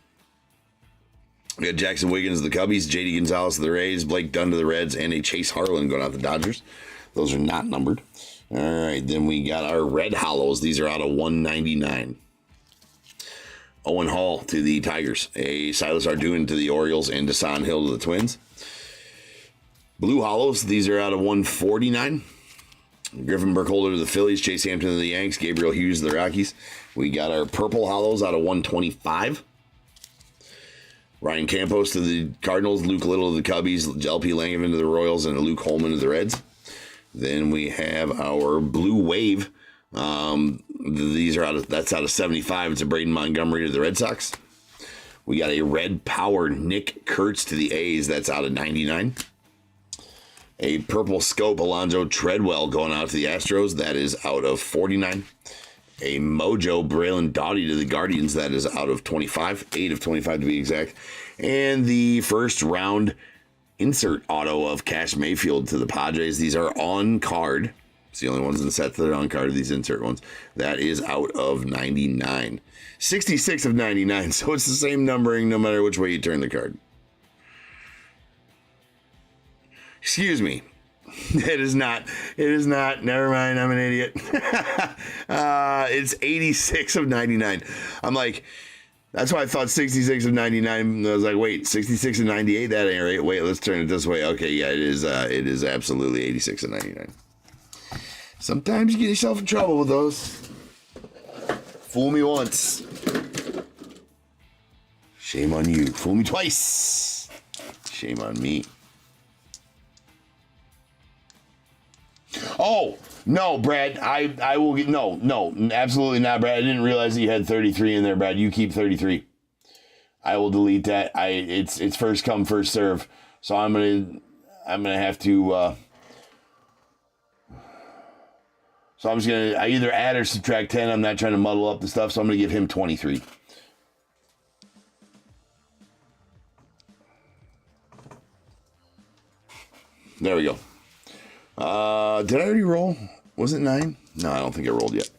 We got Jackson Wiggins to the Cubbies, J.D. Gonzalez to the Rays, Blake Dunn to the Reds, and a Chase Harlan going out to the Dodgers. Those are not numbered. All right, then we got our red hollows. These are out of 199. Owen Hall to the Tigers, a Silas Arduin to the Orioles, and Desan Hill to the Twins. Blue hollows, these are out of 149. Griffin Burkholder to the Phillies, Chase Hampton to the Yanks, Gabriel Hughes to the Rockies. We got our purple hollows out of 125. Ryan Campos to the Cardinals, Luke Little to the Cubbies, LP Langevin to the Royals, and Luke Holman to the Reds. Then we have our blue wave. These are that's out of 75. It's a Braden Montgomery to the Red Sox. We got a red power Nick Kurtz to the A's. That's out of 99. A purple scope Alonzo Treadwell going out to the Astros. That is out of 49. A Mojo Braylon Doughty to the Guardians. That is out of 25. 8 of 25 to be exact. And the first round insert auto of Cash Mayfield to the Padres. These are on card. It's the only ones in the set that are on card, these insert ones. That is out of 99. 66 of 99. So it's the same numbering no matter which way you turn the card. Excuse me. It is not. Never mind. I'm an idiot. It's 86 of 99. I'm like, that's why I thought 66 of 99. I was like, wait, 66 of 98? That ain't right. Wait, let's turn it this way. Okay, yeah, it is absolutely 86 of 99. Sometimes you get yourself in trouble with those. Fool me once. Shame on you. Fool me twice. Shame on me. Oh, no, Brad, I will get, no, absolutely not, Brad. I didn't realize that you had 33 in there, Brad. You keep 33. I will delete that. It's first come, first serve. So I'm going to have to, so I'm just going to, I either add or subtract 10. I'm not trying to muddle up the stuff, so I'm going to give him 23. There we go. Did I already roll? Was it 9? No, I don't think I rolled yet.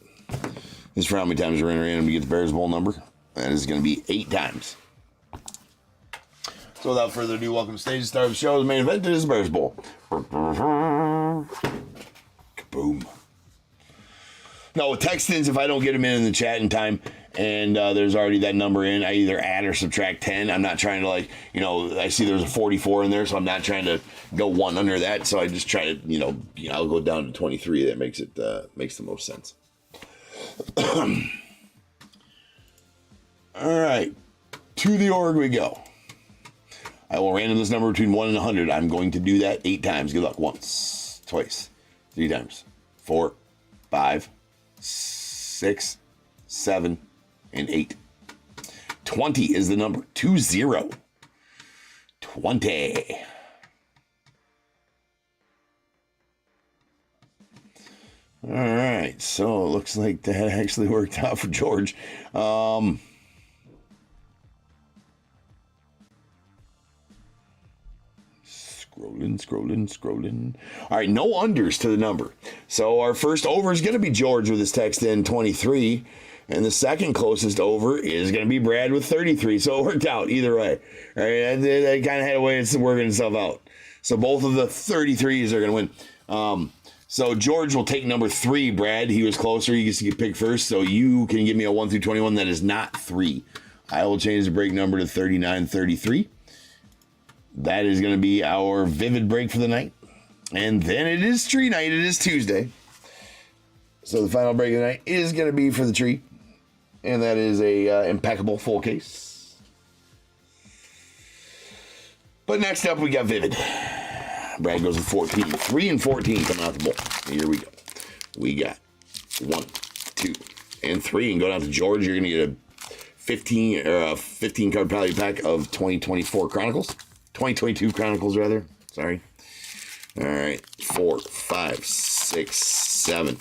This is for how many times we're in random to get the Bears Bowl number. That is going to be 8 times. So without further ado, welcome to stage. Start of the show. The main event is the Bears Bowl. Kaboom. No, text-ins if I don't get them in the chat in time and there's already that number in, I either add or subtract 10. I'm not trying to, like, I see there's a 44 in there, so I'm not trying to go one under that. So I just try to, I'll go down to 23. That makes the most sense. All right. To the org we go. I will random this number between 1 and 100. I'm going to do that 8 times. Good luck. Once, twice, 3 times, 4, 5, 6, 7, and 8. 20 is the number. 20. 20. All right. So it looks like that actually worked out for George. Scrolling. All right, no unders to the number. So our first over is going to be George with his text in 23, and the second closest over is going to be Brad with 33. So it worked out either way. All right, that kind of had a way of working itself out. So both of the 33s are going to win. So George will take number 3, Brad. He was closer. He gets to get picked first. So you can give me a 1 through 21 that is not 3. I will change the break number to 3933. That is going to be our vivid break for the night. And then it is tree night. It is Tuesday. So the final break of the night is going to be for the tree. And that is a Impeccable full case. But next up, we got Vivid. Brad goes with 14. 3 and 14 coming out the bowl. Here we go. We got 1, 2, and 3. And go down to George. You're going to get a 15 card value pack of 2024 Chronicles. 2022 Chronicles, rather. Sorry. All right. 4, 5, 6, 7,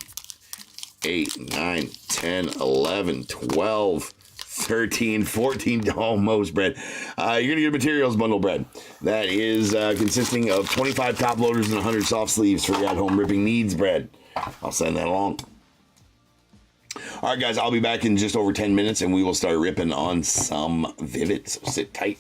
8, 9, 10, 11, 12, 13, 14. Almost, Brad. You're going to get a materials bundle, Brad. That is consisting of 25 top loaders and 100 soft sleeves for your at-home ripping needs, Brad. I'll send that along. All right, guys, I'll be back in just over 10 minutes, and we will start ripping on some Vivid. So sit tight.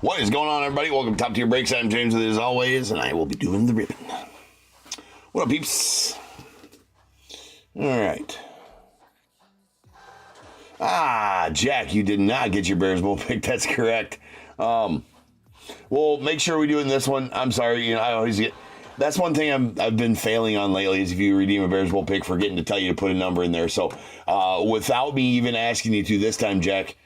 What is going on, everybody? Welcome to Top Tier Breaks. I'm James with it as always, and I will be doing the ribbon. What up, peeps? All right. Jack, you did not get your Bears Bowl pick. That's correct. Well, make sure we do it in this one. I'm sorry, I always get. That's one thing I've been failing on lately is if you redeem a Bears Bowl pick, forgetting to tell you to put a number in there. So, without me even asking you to this time, Jack,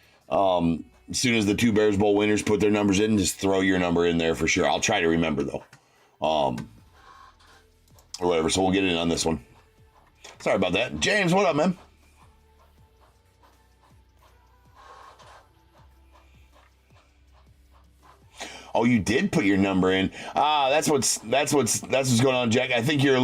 as soon as the two Bears Bowl winners put their numbers in, just throw your number in there for sure. I'll try to remember, though. Or whatever, so we'll get in on this one. Sorry about that. James, what up, man? Oh, you did put your number in. That's what's going on, Jack. I think you're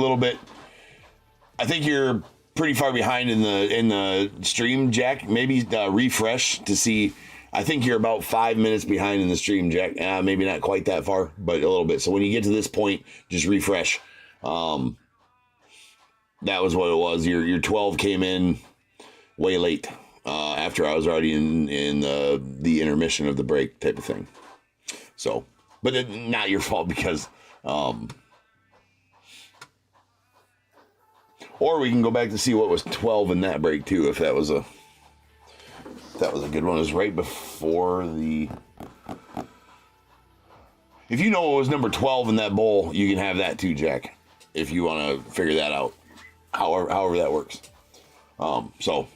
pretty far behind in the stream, Jack. Maybe refresh to see. I think you're about 5 minutes behind in the stream, Jack. Maybe not quite that far, but a little bit. So when you get to this point, just refresh. That was what it was. Your 12 came in way late after I was already in the intermission of the break type of thing. So, but not your fault because, or we can go back to see what was 12 in that break too, if that was a good one. It was right before if you know what was number 12 in that bowl, you can have that too, Jack, if you want to figure that out, however that works. So,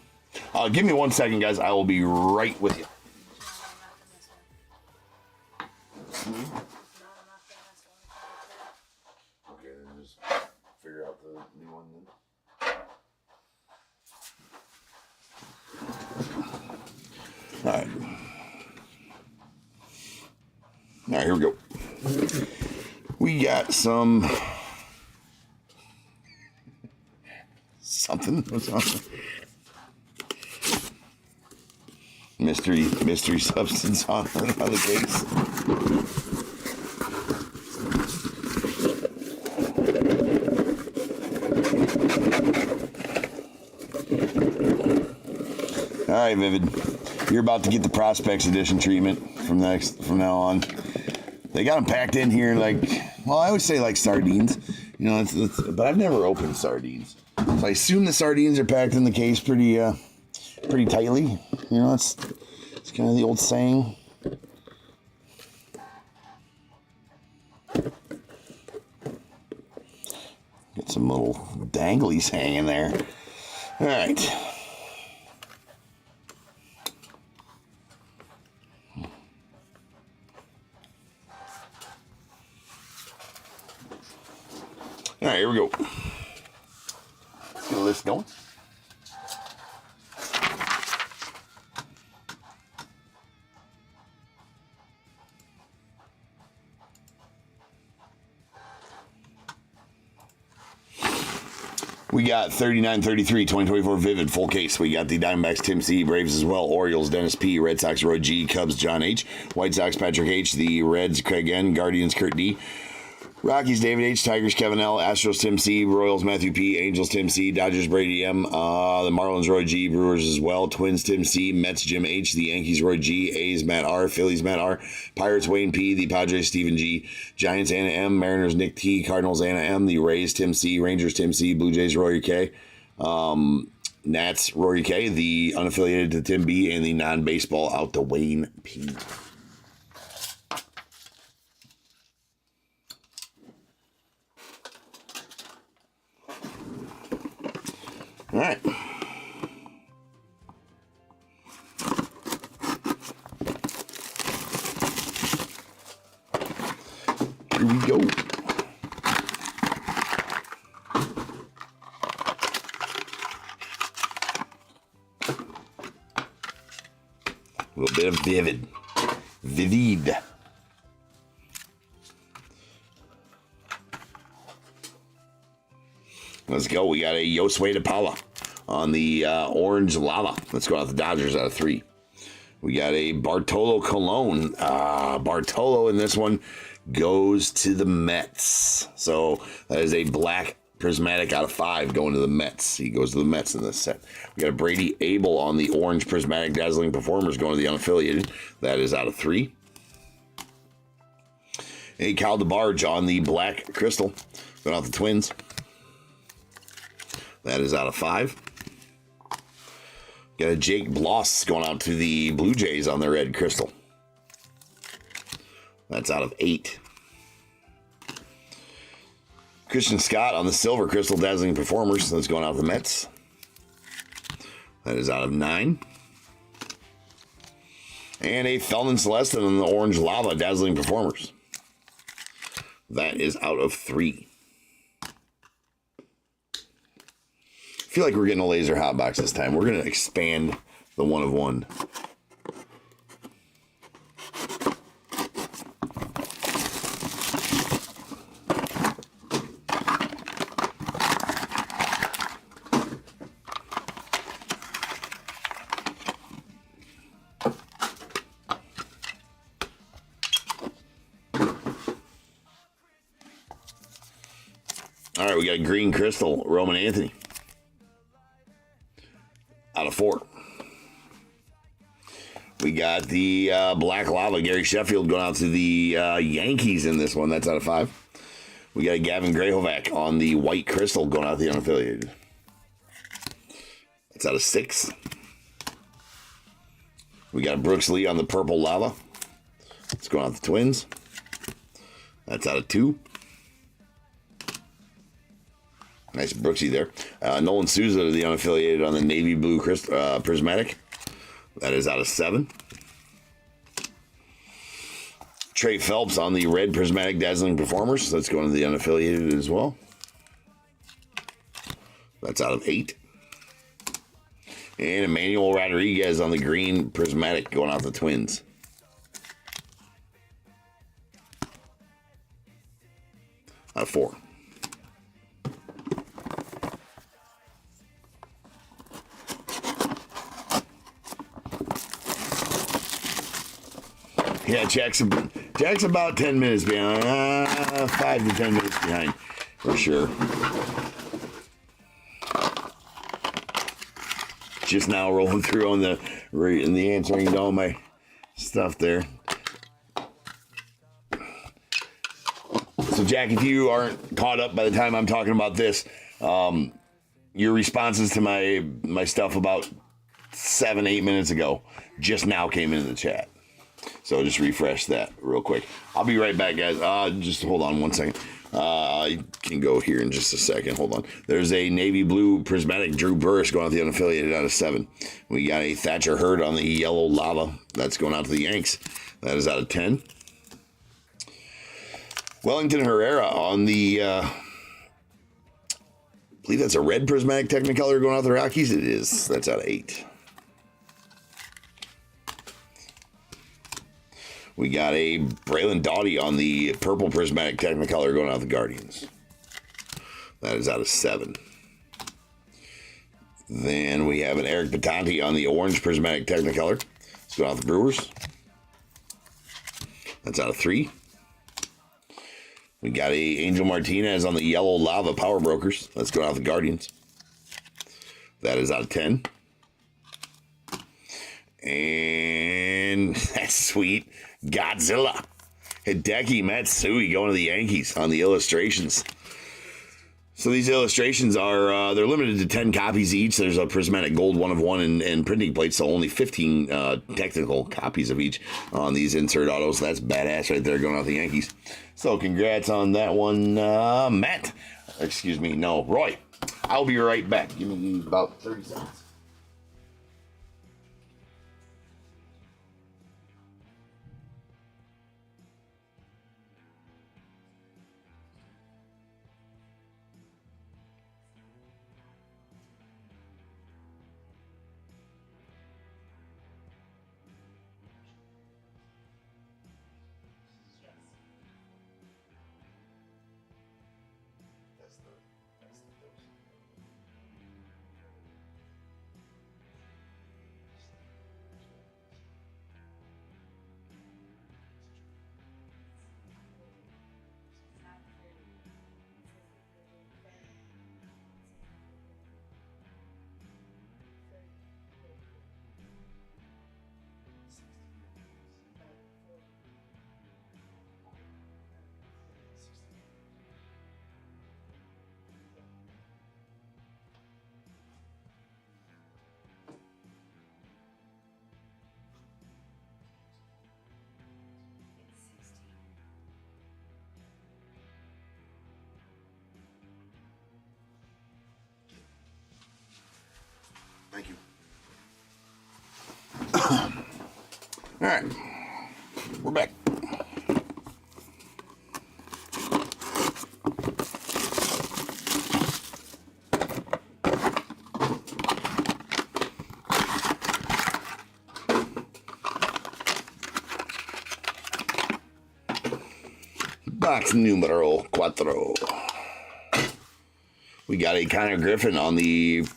give me 1 second, guys. I will be right with you. Okay, then just figure out the new one then. All right, here we go. We got something. What's on? Mystery substance on the case. All right, Vivid. You're about to get the Prospects Edition treatment from now on. They got them packed in here like, well, I always say like sardines, but I've never opened sardines. So I assume the sardines are packed in the case pretty tightly. It's kind of the old saying. Get some little danglies hanging there. All right. All right, here we go. Let's get the list going. We got 39-33, 2024 Vivid, full case. We got the Diamondbacks, Tim C., Braves as well, Orioles, Dennis P., Red Sox, Roy G., Cubs, John H., White Sox, Patrick H., the Reds, Craig N., Guardians, Kurt D., Rockies, David H., Tigers, Kevin L., Astros, Tim C., Royals, Matthew P., Angels, Tim C., Dodgers, Brady M., the Marlins, Roy G., Brewers as well, Twins, Tim C., Mets, Jim H., the Yankees, Roy G., A's, Matt R., Phillies, Matt R., Pirates, Wayne P., the Padres, Stephen G., Giants, Anna M., Mariners, Nick T., Cardinals, Anna M., the Rays, Tim C., Rangers, Tim C., Blue Jays, Rory K., Nats, Rory K., the unaffiliated to Tim B., and the non-baseball out to Wayne P. All right. Here we go. A little bit of Vivid. Let's go. We got a Yosway de Paula on the Orange Lava. Let's go out the Dodgers out of 3. We got a Bartolo Colon. Bartolo in this one goes to the Mets. So that is a black prismatic out of 5 going to the Mets. He goes to the Mets in this set. We got a Brady Abel on the orange prismatic dazzling performers going to the unaffiliated. That is out of 3. A Cal DeBarge on the black crystal. Going out the Twins. That is out of 5. Got a Jake Bloss going out to the Blue Jays on the red crystal. That's out of 8. Christian Scott on the silver crystal dazzling performers. That's going out to the Mets. That is out of 9. And a Felton Celestin on the orange lava dazzling performers. That is out of 3. I feel like we're getting a laser hot box this time. We're going to expand the 1 of 1. All right, we got a green crystal, Roman Anthony. Out of 4. We got the black lava, Gary Sheffield, going out to the Yankees in this one. That's out of 5. We got a Gavin Grahovac on the white crystal, going out to the unaffiliated. That's out of 6. We got a Brooks Lee on the purple lava. It's going out to the Twins. That's out of 2. Nice Brooksy there. Nolan Souza, the unaffiliated on the navy blue prismatic. That is out of 7. Trey Phelps on the red prismatic dazzling performers. That's going to the unaffiliated as well. That's out of 8. And Emmanuel Rodriguez on the green prismatic going out the Twins. Out of 4. Yeah, Jack's about 10 minutes behind. 5 to 10 minutes behind, for sure. Just now rolling through on the answering to all my stuff there. So, Jack, if you aren't caught up by the time I'm talking about this, your responses to my stuff about 7-8 minutes ago just now came into the chat. So just refresh that real quick. I'll be right back, guys. Just hold on 1 second. I can go here in just a second. Hold on. There's a navy blue prismatic Drew Burris going out the unaffiliated out of 7. We got a Thatcher Hurd on the yellow lava. That's going out to the Yanks. That is out of 10. Wellington Herrera on the, I believe that's a red prismatic Technicolor going out to the Rockies. It is. That's out of 8. We got a Braylon Doughty on the purple prismatic Technicolor going out the Guardians. That is out of 7. Then we have an Eric Batanti on the orange prismatic Technicolor. It's going out the Brewers. That's out of 3. We got a Angel Martinez on the yellow lava Power Brokers. That's going out the Guardians. That is out of 10. And that's sweet. Godzilla. Hideki Matsui going to the Yankees on the illustrations. So these illustrations are, they're limited to 10 copies each. There's a prismatic gold 1 of 1 and printing plates, so only 15 technical copies of each on these insert autos. That's badass right there going out the Yankees. So congrats on that one, Matt. Excuse me, no, Roy. I'll be right back. Give me about 30 seconds. That's the dose. All right, we're back. Box numero 4. We got a Connor Griffin on the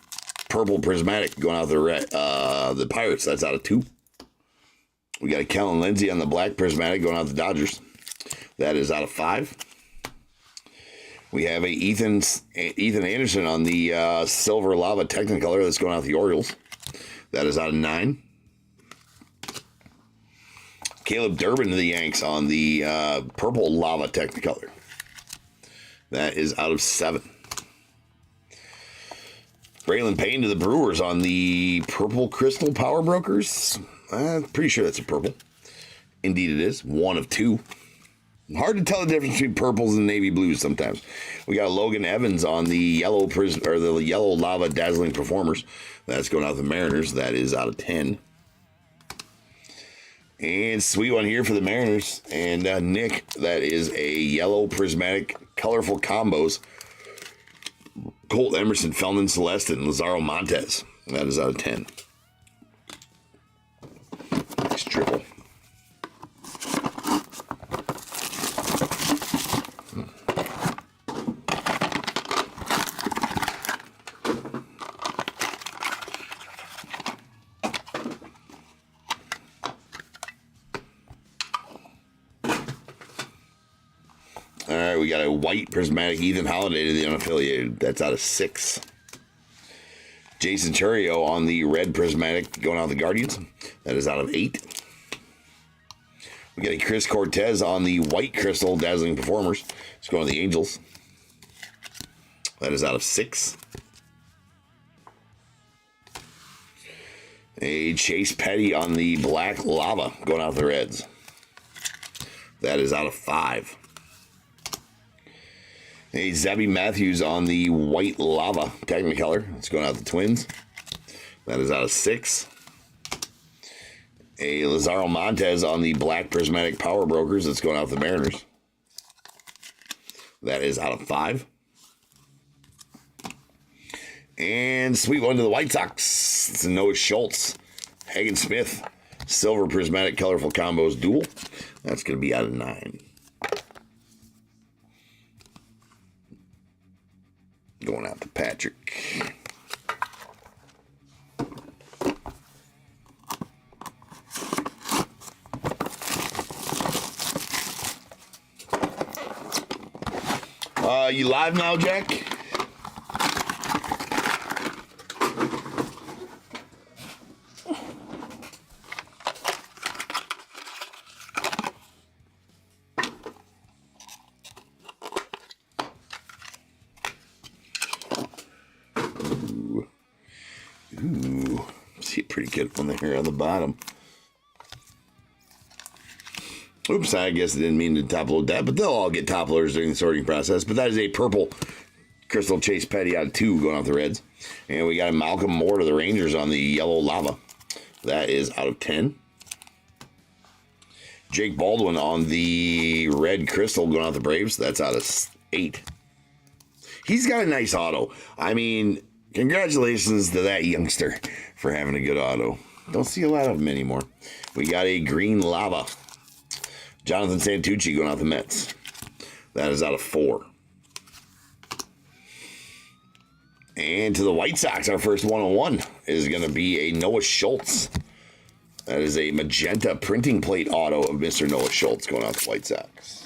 purple prismatic going out the Pirates. That's out of 2. We got a Kellen Lindsay on the black prismatic going out the Dodgers. That is out of 5. We have a Ethan Anderson on the silver lava Technicolor that's going out the Orioles. That is out of 9. Caleb Durbin to the Yanks on the purple lava Technicolor. That is out of 7. Braylon Payne to the Brewers on the purple crystal Power Brokers. I'm pretty sure that's a purple. Indeed it is. 1 of 2. Hard to tell the difference between purples and navy blues sometimes. We got Logan Evans on the yellow the yellow lava dazzling performers. That's going out the Mariners. That is out of 10. And sweet one here for the Mariners. And Nick, that is a yellow prismatic colorful combos. Colt Emerson, Feldman Celeste, and Lazaro Montes. That is out of 10. Nice triple. All right, we got a white prismatic Ethan Holiday to the unaffiliated. That's out of 6. Jason Churio on the red prismatic going out the Guardians. That is out of 8. We got a Chris Cortez on the white crystal dazzling performers. It's going to the Angels. That is out of 6. A Chase Petty on the black lava going out the Reds. That is out of 5. A Zebby Matthews on the white lava Technicolor. It's going out the Twins. That is out of 6. A Lazaro Montes on the black prismatic Power Brokers. That's going out the Mariners. That is out of 5. And sweet one to the White Sox. It's a Noah Schultz. Hagen Smith. Silver prismatic colorful combos duel. That's going to be out of 9. Going out to Patrick. You live now, Jack? Ooh, see a pretty good one there on the bottom. Oops, I guess I didn't mean to top load that, but they'll all get top loaders during the sorting process. But that is a purple Crystal Chase Petty out of 2 going off the Reds. And we got a Malcolm Moore to the Rangers on the yellow lava. That is out of 10. Jake Baldwin on the red crystal going off the Braves. That's out of 8. He's got a nice auto. I mean, congratulations to that youngster for having a good auto. Don't see a lot of them anymore. We got a green lava. Jonathan Santucci going out the Mets. That is out of 4. And to the White Sox, our first 101 is going to be a Noah Schultz. That is a magenta printing plate auto of Mr. Noah Schultz going out to White Sox.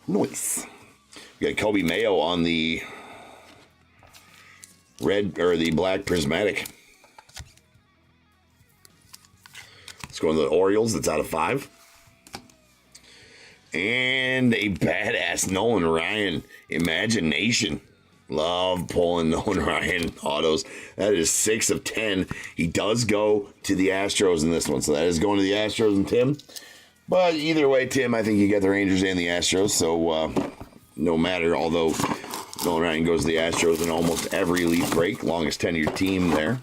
Nice. We got Kobe Mayo on the red or the black prismatic. Let's go to the Orioles. That's out of 5. And a badass Nolan Ryan Imagination. Love pulling Nolan Ryan autos. That is 6 of 10. He does go to the Astros in this one. So that is going to the Astros and Tim. But either way, Tim, I think you got the Rangers and the Astros. So no matter, although Nolan Ryan goes to the Astros in almost every Leaf break, longest tenured team there.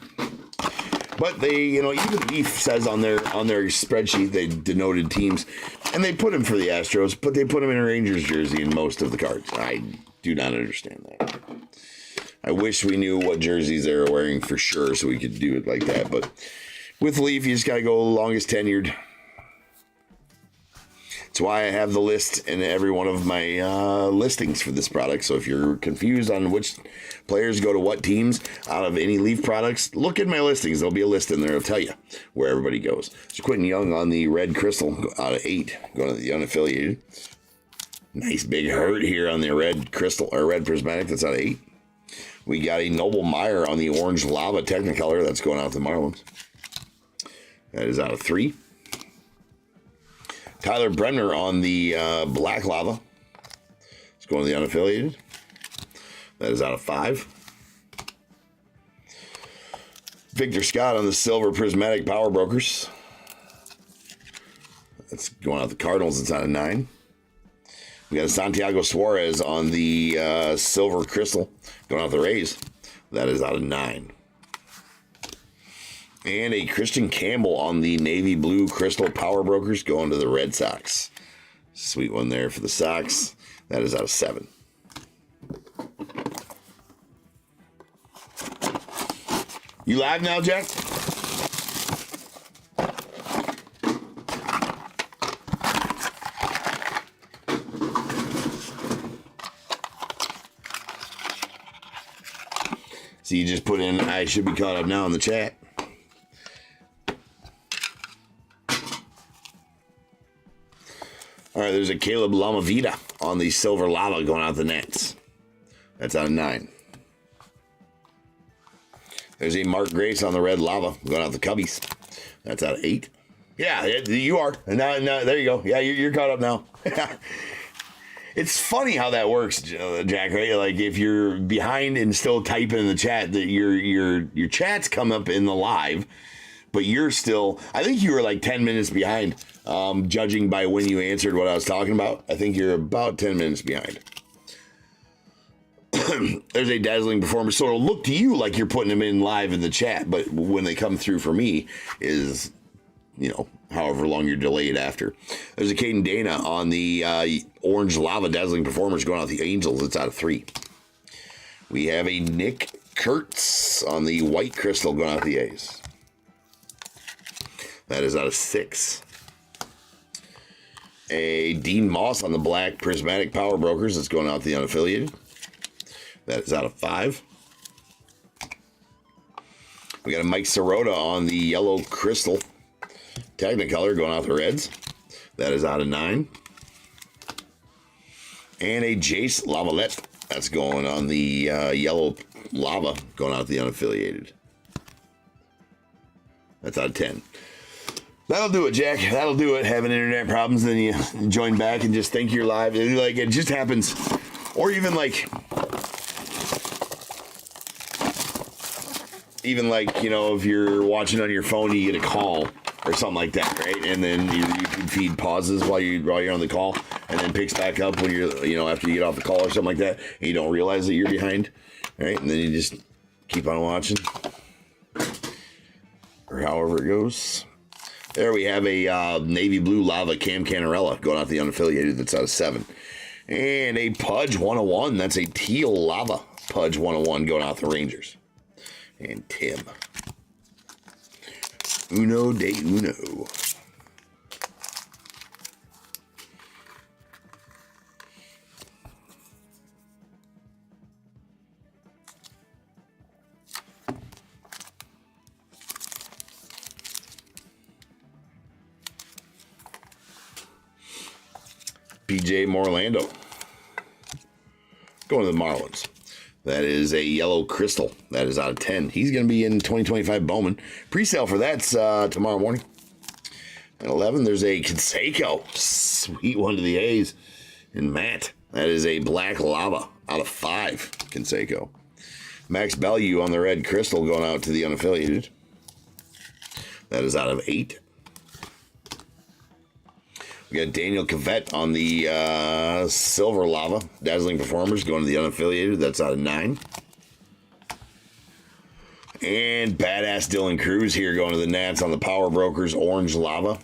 But they, even Leaf says on their spreadsheet they denoted teams, and they put him for the Astros, but they put him in a Rangers jersey in most of the cards. I do not understand that. I wish we knew what jerseys they were wearing for sure so we could do it like that. But with Leaf, you just got to go longest tenured. That's why I have the list in every one of my listings for this product. So if you're confused on which players go to what teams out of any Leaf products, look at my listings. There'll be a list in there. It'll tell you where everybody goes. So Quentin Young on the red crystal out of 8, going to the unaffiliated. Nice big hurt here on the red crystal or red prismatic. That's out of 8. We got a Noble Meyer on the orange lava Technicolor. That's going out to Marlins. That is out of 3. Tyler Bremner on the black lava. It's going to the unaffiliated. That is out of 5. Victor Scott on the silver prismatic power brokers. That's going out the Cardinals. It's out of 9. We got a Santiago Suarez on the silver crystal going out the Rays. That is out of 9. And a Christian Campbell on the navy blue crystal power brokers going to the Red Sox. Sweet one there for the Sox. That is out of 7. You live now, Jack? So you just put in, I should be caught up now in the chat. All right, there's a Caleb Lamavita on the silver lava going out the Nets. That's out of 9. There's a Mark Grace on the red lava going out the Cubbies. That's out of 8. Yeah, you are. Now, there you go. Yeah, you're caught up now. It's funny how that works, Jack, right? Like if you're behind and still typing in the chat, that your chats come up in the live, but you're still, I think you were like 10 minutes behind, judging by when you answered what I was talking about. I think you're about 10 minutes behind. There's a dazzling performer, so it'll look to you like you're putting them in live in the chat, but when they come through for me is, however long you're delayed after. There's a Caden Dana on the orange lava dazzling performers going out the Angels. It's out of 3. We have a Nick Kurtz on the white crystal going out the A's. That is out of 6. A Dean Moss on the black prismatic power brokers. That's going out the unaffiliated. That is out of 5. We got a Mike Sirota on the yellow crystal Technicolor going out the Reds. That is out of 9. And a Jace Lavalette. That's going on the yellow lava going out the unaffiliated. That's out of 10. That'll do it, Jack. That'll do it. Having internet problems, then you join back and just think you're live. Like it just happens. Or even like, if you're watching on your phone, you get a call or something like that, right? And then your YouTube feed pauses while you're on the call, and then picks back up when you're, after you get off the call or something like that, and you don't realize that you're behind, right? And then you just keep on watching, or however it goes. There we have a navy blue lava Cam Canarella going out the unaffiliated. That's out of 7. And a Pudge 101. That's a teal lava Pudge 101 going out the Rangers. And Tim. Uno de uno. PJ Morlando. Going to the Marlins. That is a yellow crystal. That is out of 10. He's going to be in 2025 Bowman. Pre-sale for that's tomorrow morning. At 11, there's a Canseco. Sweet one to the A's. And Matt. That is a black lava out of 5. Canseco. Max Bellew on the red crystal going out to the unaffiliated. That is out of 8. We got Daniel Cavett on the Silver Lava. Dazzling Performers going to the unaffiliated. That's out of 9. And Badass Dylan Cruz here going to the Nats on the Power Brokers Orange Lava.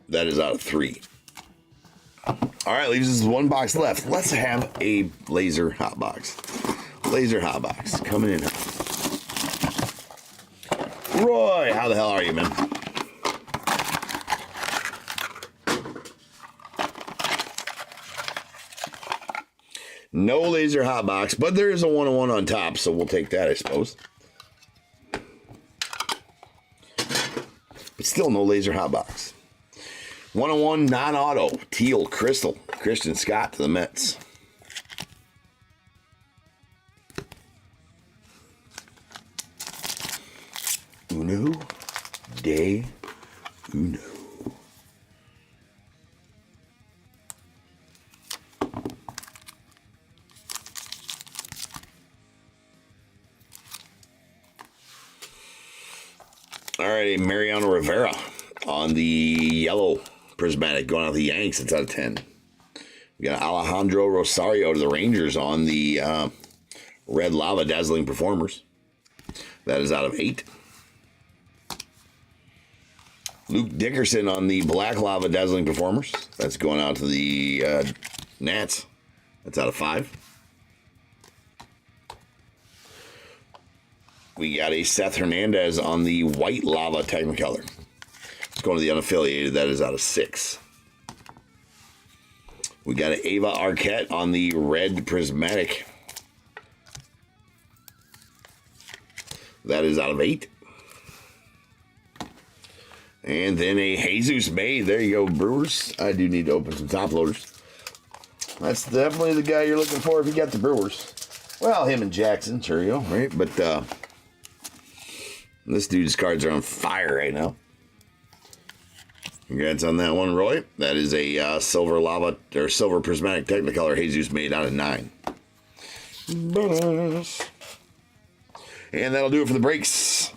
That is out of 3. All right, leaves us 1 box left. Let's have a laser hot box. Laser hot box coming in. Roy, how the hell are you, man? No laser hot box, but there is a 101 on top, so we'll take that, I suppose. But still no laser hot box. 101 non-auto, teal crystal, Christian Scott to the Mets. Uno de uno. All right, Mariano Rivera on the yellow prismatic going out the Yanks. It's out of 10. We got Alejandro Rosario to the Rangers on the red lava dazzling performers. That is out of 8. Luke Dickerson on the black lava dazzling performers. That's going out to the Nats. That's out of 5. We got a Seth Hernandez on the white lava Technicolor. It's going to the unaffiliated. That is out of 6. We got an Ava Arquette on the red prismatic. That is out of 8. And then a Jesus May. There you go, Brewers. I do need to open some top loaders. That's definitely the guy you're looking for if you got the Brewers. Well, him and Jackson, sure you go, right? But this dude's cards are on fire right now. Congrats on that one, Roy. That is a silver lava or silver prismatic Technicolor Jesus made out of 9. Bonus. And that'll do it for the breaks.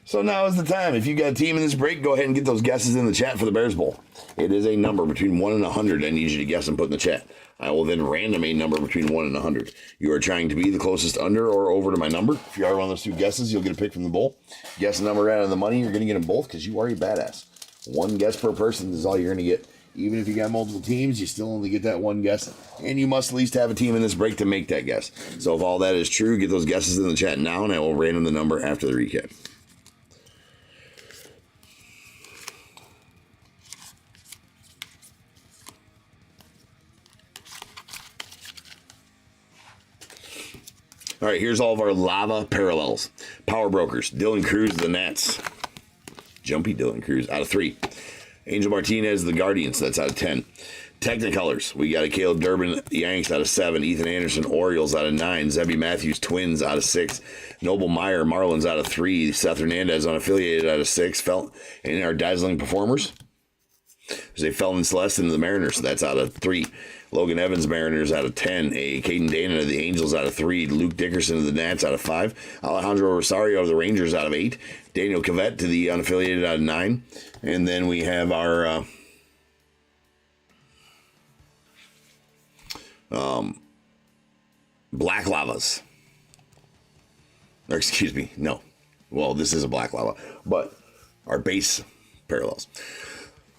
So now is the time. If you got a team in this break, go ahead and get those guesses in the chat for the Bears Bowl. It is a number between 1 and 100 I need you to guess and put in the chat. I will then random a number between 1 and 100. You are trying to be the closest under or over to my number. If you are one of those 2 guesses, you'll get a pick from the bowl. Guess a number out of the money, you're going to get them both because you are a badass. 1 guess per person is all you're going to get. Even if you got multiple teams, you still only get that 1 guess. And you must at least have a team in this break to make that guess. So if all that is true, get those guesses in the chat now, and I will random the number after the recap. All right, here's all of our lava parallels. Power Brokers, Dylan Cruz, the Nats. Jumpy Dylan Cruz, out of 3. Angel Martinez, the Guardians, that's out of 10. Technicolors, we got a Caleb Durbin, Yanks, out of 7. Ethan Anderson, Orioles, out of 9. Zebby Matthews, Twins, out of 6. Noble Meyer, Marlins, out of 3. Seth Hernandez, unaffiliated, out of 6. And our dazzling performers, there's a Felton Celestin of the Mariners, that's out of 3. Logan Evans, Mariners, out of 10. A Caden Dana of the Angels, out of 3. Luke Dickerson of the Nats, out of 5. Alejandro Rosario of the Rangers, out of 8. Daniel Cavett to the unaffiliated, out of 9. And then we have our black lavas. Or excuse me, no. Well, this is a black lava. But our base parallels.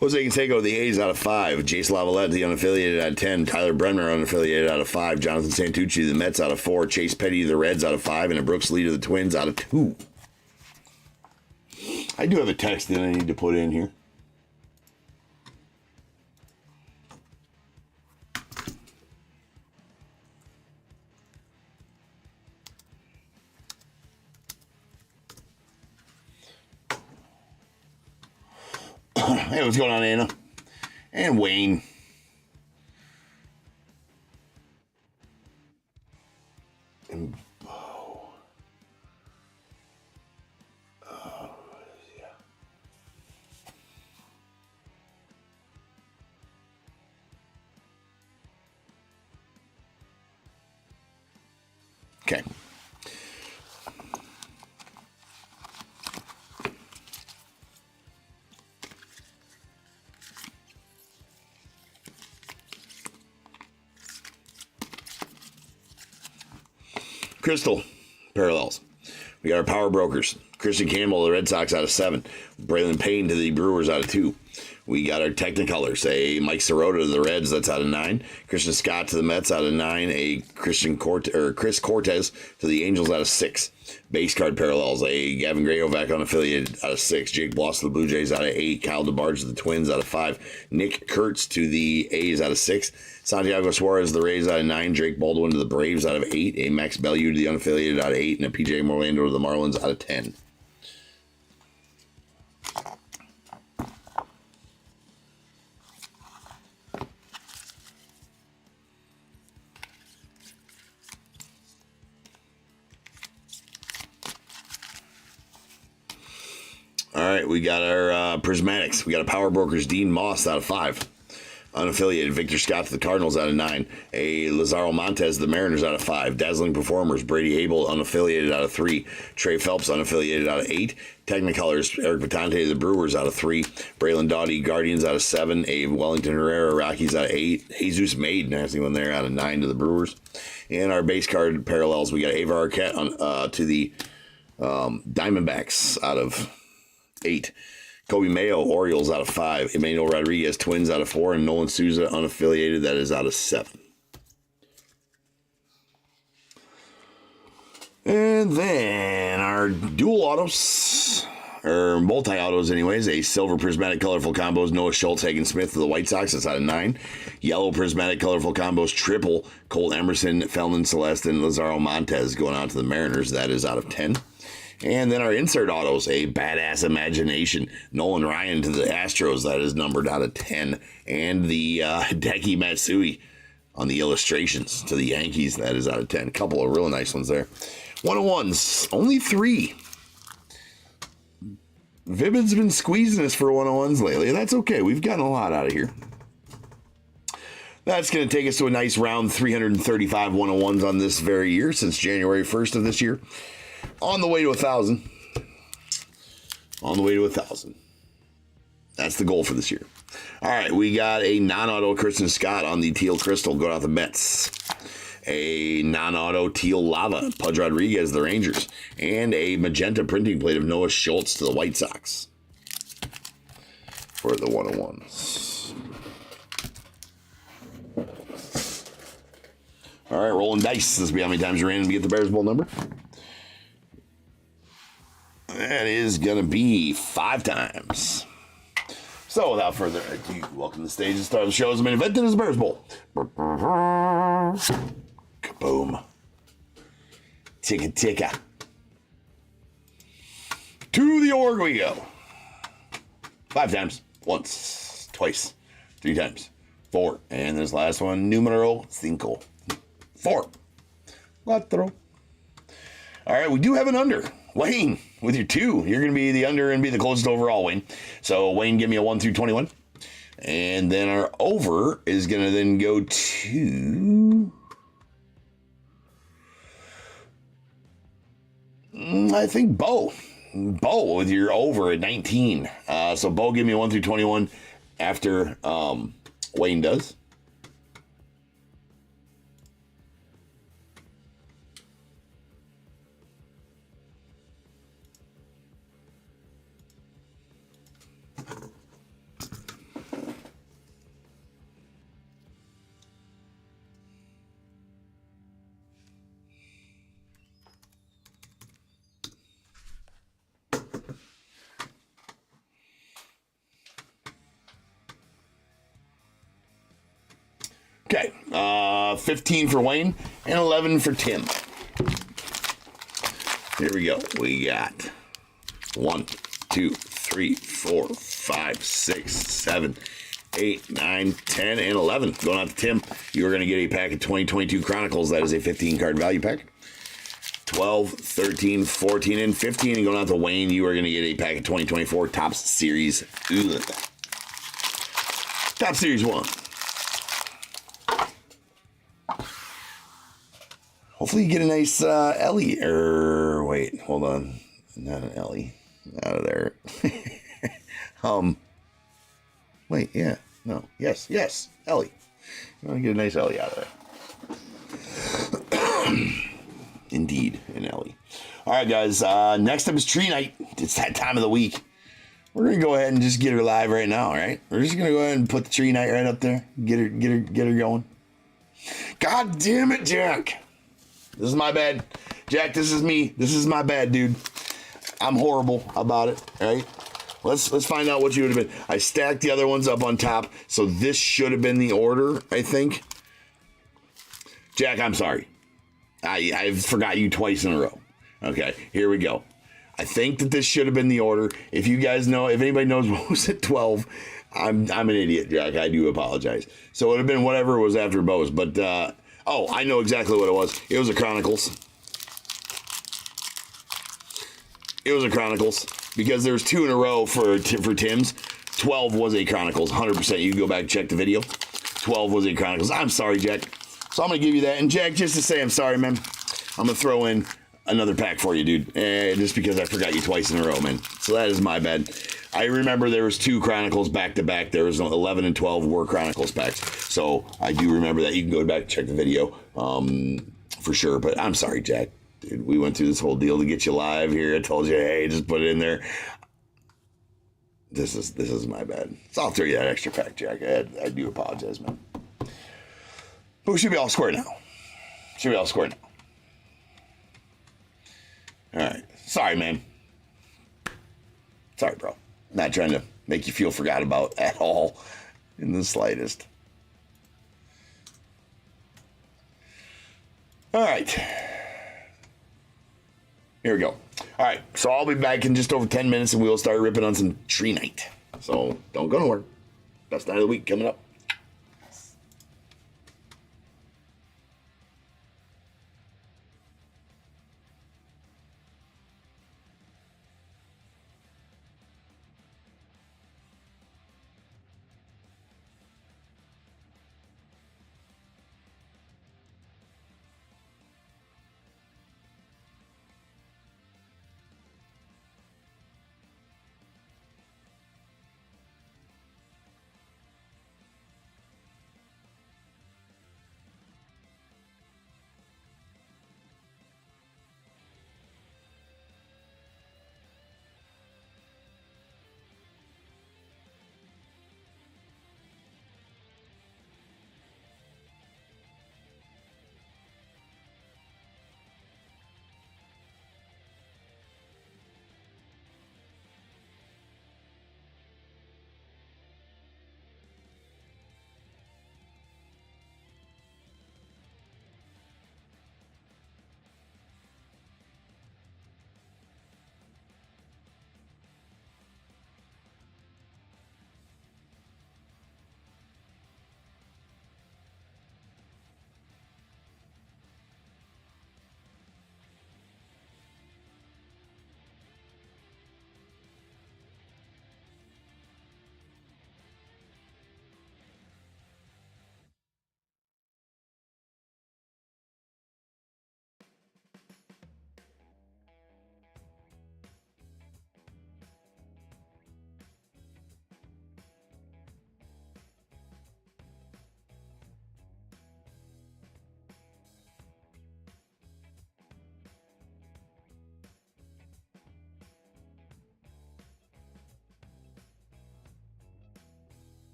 Jose Canseco, the A's, out of 5. Jace Lavalette, the unaffiliated, out of 10. Tyler Brenner, unaffiliated, out of 5. Jonathan Santucci, the Mets, out of 4. Chase Petty, the Reds, out of 5. And a Brooks Lee to the Twins, out of 2. I do have a text that I need to put in here. Hey, what's going on, Anna? And Wayne. And Bo. Oh, yeah. Okay. Crystal parallels. We got our power brokers. Christian Campbell, the Red Sox, out of 7. Braylon Payne to the Brewers, out of 2. We got our Technicolors. A Mike Sirota to the Reds, that's out of 9. Christian Scott to the Mets, out of 9. A Chris Cortez to the Angels, out of 6. Base card parallels. A Gavin Grayovac unaffiliated, out of 6. Jake Bloss to the Blue Jays, out of 8. Kyle DeBarge to the Twins, out of 5. Nick Kurtz to the A's, out of 6. Santiago Suarez to the Rays, out of 9. Drake Baldwin to the Braves, out of 8. A Max Bellew to the unaffiliated, out of 8. And a PJ Morlando to the Marlins, out of 10. All right, we got our Prismatics. We got a Power Brokers, Dean Moss, out of 5. Unaffiliated, Victor Scott to the Cardinals, out of 9. A Lazaro Montez to the Mariners, out of 5. Dazzling Performers, Brady Abel, unaffiliated, out of 3. Trey Phelps, unaffiliated, out of 8. Technicolors, Eric Patante to the Brewers, out of 3. Braylon Doughty, Guardians, out of 7. A Wellington Herrera, Rockies, out of 8. Jesus Maid, nasty one there, out of 9 to the Brewers. And our base card parallels, we got Avar Arquette to the Diamondbacks, out of 8. Kobe Mayo, Orioles, out of 5. Emmanuel Rodriguez, Twins, out of 4. And Nolan Souza, unaffiliated, that is out of 7. And then our dual autos, or multi-autos anyways, a silver prismatic colorful combos, Noah Schultz, Hagen Smith to the White Sox, that's out of 9. Yellow prismatic colorful combos, triple, Cole Emerson, Felton Celeste, and Lazaro Montez going out to the Mariners, that is out of 10. And then our insert autos, a Badass Imagination, Nolan Ryan to the Astros, that is numbered out of 10. And the Hideki Matsui on the illustrations to the Yankees, that is out of 10. A couple of really nice ones there. 101s, only 3. Vivid's been squeezing us for 101s lately. That's okay. We've gotten a lot out of here. That's going to take us to a nice round 335 101s on this very year since January 1st of this year. On the way to 1,000. On the way to 1,000. That's the goal for this year. All right, we got a non-auto Kristen Scott on the Teal Crystal going out the Mets. A non-auto Teal Lava, Pudge Rodriguez, the Rangers. And a magenta printing plate of Noah Schultz to the White Sox for the 101s. All right, rolling dice. Let's see how many times you ran to get the Bears Bowl number. That is going to be 5 times. So, without further ado, welcome to the stage and start the show as the main event. It is the Bears Bowl. Kaboom. Ticka ticka. To the org we go. 5 times. Once. Twice. 3 times. 4. And this last one, numero 5. 4. Cuatro. All right, we do have an under. Wayne, with your 2, you're going to be the under and be the closest overall, Wayne. So, Wayne, give me a 1 through 21. And then our over is going to then go to... I think Bo. Bo with your over at 19. So, Bo, give me a 1 through 21 after Wayne does. Okay, 15 for Wayne and 11 for Tim. Here we go. We got 1, 2, 3, 4, 5, 6, 7, 8, 9, 10, and 11. Going out to Tim, you are going to get a pack of 2022 Chronicles. That is a 15-card value pack. 12, 13, 14, and 15. And going out to Wayne, you are going to get a pack of 2024 Topps Series. Top Series 1. Hopefully you get a nice Ellie. Wait, hold on. Not an Ellie. Out of there. Wait, yeah. No. Yes. Ellie. You want to get a nice Ellie out of there. Indeed, and Ellie. All right, guys. Next up is tree night. It's that time of the week. We're gonna go ahead and just get her live right now. All right. We're just gonna go ahead and put the tree night right up there. Get her going. God damn it, Jack. This is my bad, Jack. This is me. This is my bad, dude. I'm horrible about it. All right. Let's find out what you would have been. I stacked the other ones up on top, so this should have been the order, I think. Jack, I'm sorry. I forgot you twice in a row. Okay, here we go. I think that this should have been the order. If you guys know, if anybody knows what was at 12, I'm an idiot, Jack. I do apologize. So it would have been whatever was after Bose. But, oh, I know exactly what it was. It was a Chronicles. It was a Chronicles. Because there was 2 in a row for Tim's. 12 was a Chronicles. 100%. You can go back and check the video. 12 was a Chronicles. I'm sorry, Jack. So I'm going to give you that. And Jack, just to say I'm sorry, man, I'm going to throw in another pack for you, dude. Just because I forgot you twice in a row, man. So that is my bad. I remember there was 2 Chronicles back to back. There was 11 and 12 were Chronicles packs. So I do remember that. You can go back and check the video for sure. But I'm sorry, Jack. Dude, we went through this whole deal to get you live here. I told you, hey, just put it in there. This is my bad. So I'll throw you that extra pack, Jack. I do apologize, man. But we should be all square now. Should be all square now. All right. Sorry, man. Sorry, bro. Not trying to make you feel forgot about at all in the slightest. All right. Here we go. All right. So I'll be back in just over 10 minutes and we'll start ripping on some tree night. So don't go nowhere. Best night of the week coming up.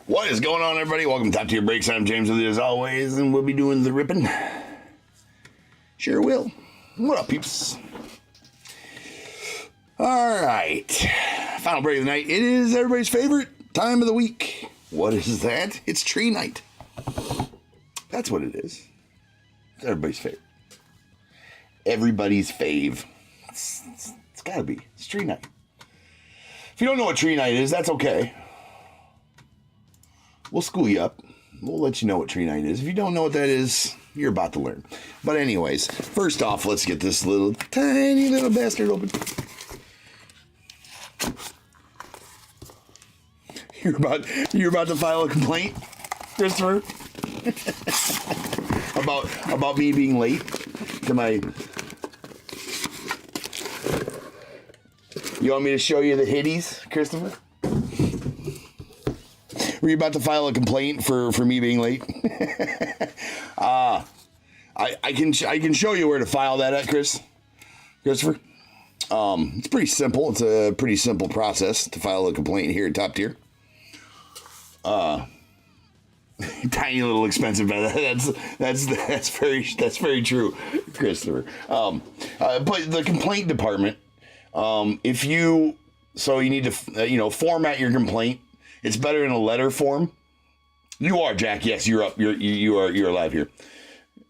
What is going on, everybody? Welcome to Top Tier Breaks. I'm James with you as always, and we'll be doing the ripping. Sure will. What up, peeps? All right. Final break of the night. It is everybody's favorite time of the week. What is that? It's tree night. That's what it is. It's everybody's favorite. Everybody's fave. It's gotta be. It's tree night. If you don't know what tree night is, that's okay. We'll school you up. We'll let you know what tree night is. If you don't know what that is, you're about to learn. But anyways, first off, let's get this little tiny little bastard open. You're about to file a complaint, Christopher? about me being late to my... You want me to show you the hitties, Christopher? Were you about to file a complaint for me being late? I can show you where to file that at, Christopher. It's pretty simple. It's a pretty simple process to file a complaint here at Top Tier. Tiny little expensive, but that's very true, Christopher. But the complaint department, if you need to format your complaint. It's better in a letter form. You are, Jack. Yes, you're up. You're alive here.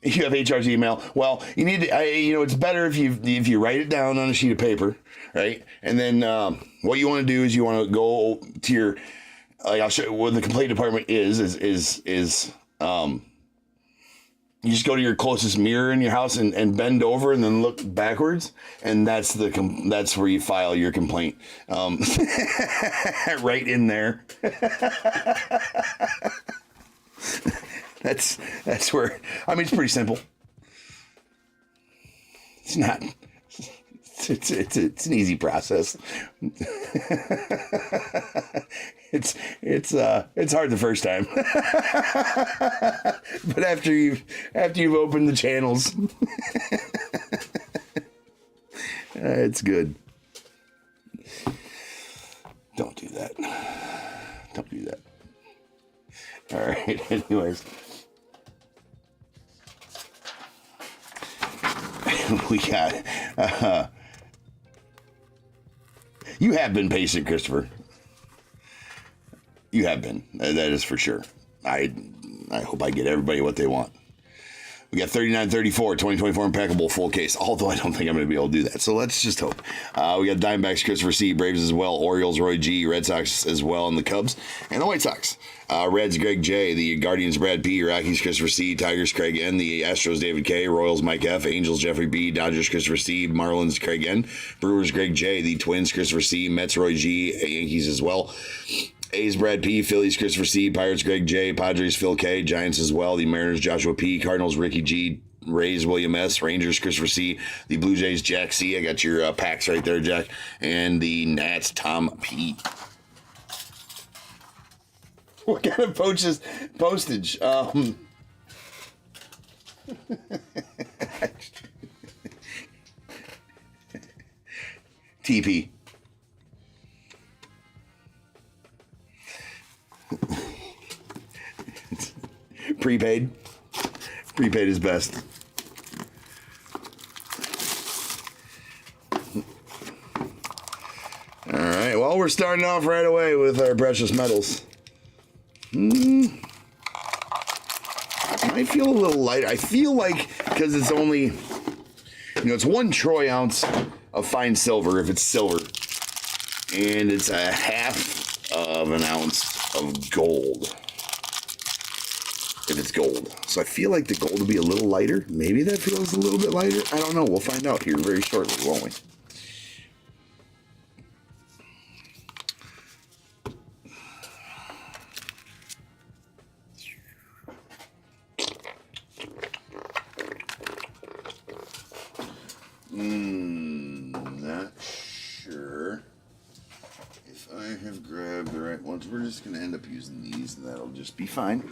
You have HR's email. Well, you need to. It's better if you write it down on a sheet of paper, right? And then what you want to do is you want to go to your. I'll show you what the complaint department is. You just go to your closest mirror in your house and bend over and then look backwards, and that's where you file your complaint. Right in there. That's where. I mean, it's pretty simple. It's not. It's an easy process. It's hard the first time, but after you've opened the channels, it's good. Don't do that. Don't do that. All right. Anyways, we got. You have been patient, Christopher. You have been. That is for sure. I hope I get everybody what they want. We got 39-34, 2024 Impeccable full case, although I don't think I'm going to be able to do that. So let's just hope. We got Diamondbacks, Christopher C., Braves as well, Orioles, Roy G., Red Sox as well, and the Cubs, and the White Sox. Reds, Greg J., the Guardians, Brad P., Rockies, Christopher C., Tigers, Craig N., the Astros, David K., Royals, Mike F., Angels, Jeffrey B., Dodgers, Christopher C., Marlins, Craig N., Brewers, Greg J., the Twins, Christopher C., Mets, Roy G., Yankees as well. A's, Brad P., Phillies, Christopher C., Pirates, Greg J., Padres, Phil K., Giants as well, the Mariners, Joshua P., Cardinals, Ricky G., Rays, William S., Rangers, Christopher C., the Blue Jays, Jack C. I got your packs right there, Jack. And the Nats, Tom P. What kind of postage? TP. Prepaid. Prepaid is best. All right. Well, we're starting off right away with our precious metals. I feel a little light. I feel like because it's only, it's 1 troy ounce of fine silver if it's silver, and it's a half of an ounce of gold if it's gold. So I feel like the gold will be a little lighter. Maybe that feels a little bit lighter. I don't know. We'll find out here very shortly, won't we? Not sure if I have grabbed the right ones. We're just going to end up using these, and that'll just be fine.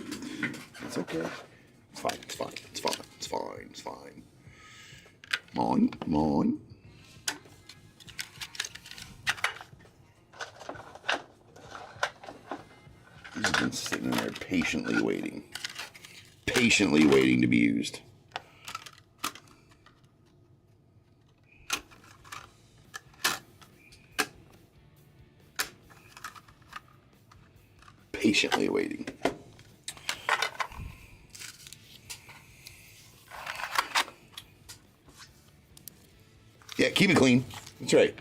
It's okay. It's fine. It's fine. It's fine. It's fine. It's fine. Mine. Mine. He's been sitting in there patiently waiting. Patiently waiting to be used. Patiently waiting. Yeah, keep it clean. That's right.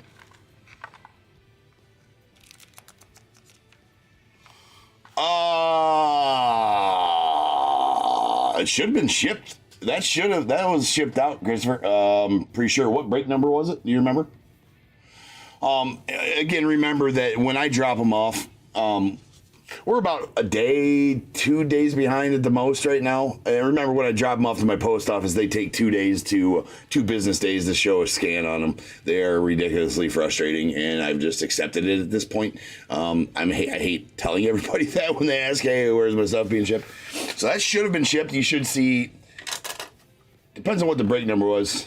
It should have been shipped. That was shipped out, Christopher. Pretty sure. What break number was it? Do you remember? Again, remember that when I drop them off, we're about a day, 2 days behind at the most right now. And remember, when I drop them off to my post office, they take 2 days to 2 business days to show a scan on them. They are ridiculously frustrating, and I've just accepted it at this point. I hate telling everybody that when they ask, hey, where's my stuff being shipped? So that should have been shipped. You should see, depends on what the break number was.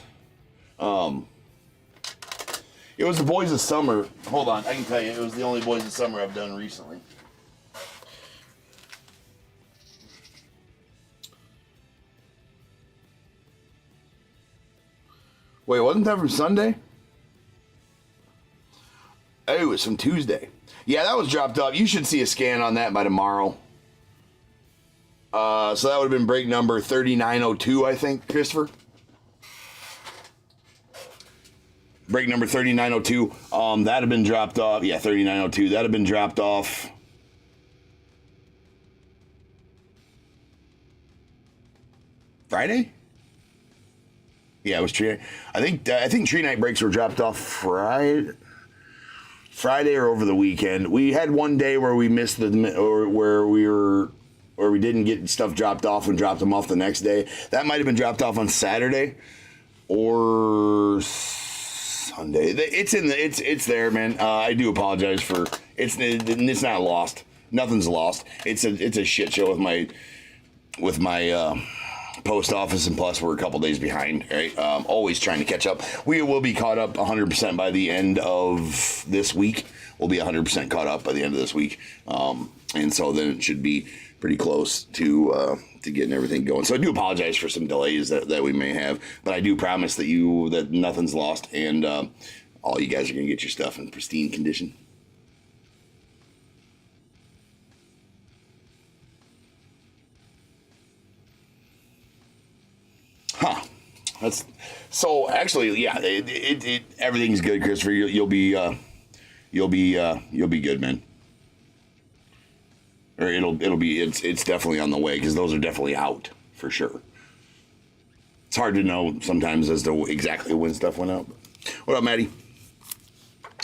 It was the Boys of Summer. Hold on, I can tell you, it was the only Boys of Summer I've done recently. Wait, wasn't that from Sunday? Oh, it was from Tuesday. Yeah, that was dropped off. You should see a scan on that by tomorrow. So that would have been break number 3902, I think, Christopher. Break number 3902. That'd have been dropped off. Yeah, 3902. That'd have been dropped off. Friday? Yeah, it was tree. I think tree night breaks were dropped off Friday or over the weekend. We had one day where we missed where we didn't get stuff dropped off and dropped them off the next day. That might have been dropped off on Saturday or Sunday. It's there, man. I do apologize for it's not lost. Nothing's lost. It's a shit show with my post office, and plus we're a couple days behind, right? Always trying to catch up. We will be caught up 100% by the end of this week. We'll be 100% caught up by the end of this week, and so then it should be pretty close to getting everything going. So I do apologize for some delays that we may have, but I do promise that nothing's lost, and all you guys are gonna get your stuff in pristine condition. Huh. That's so. Actually, yeah. Everything's good, Christopher. You'll be good, man. Or it's definitely on the way, because those are definitely out for sure. It's hard to know sometimes as to exactly when stuff went out. What up, Maddie?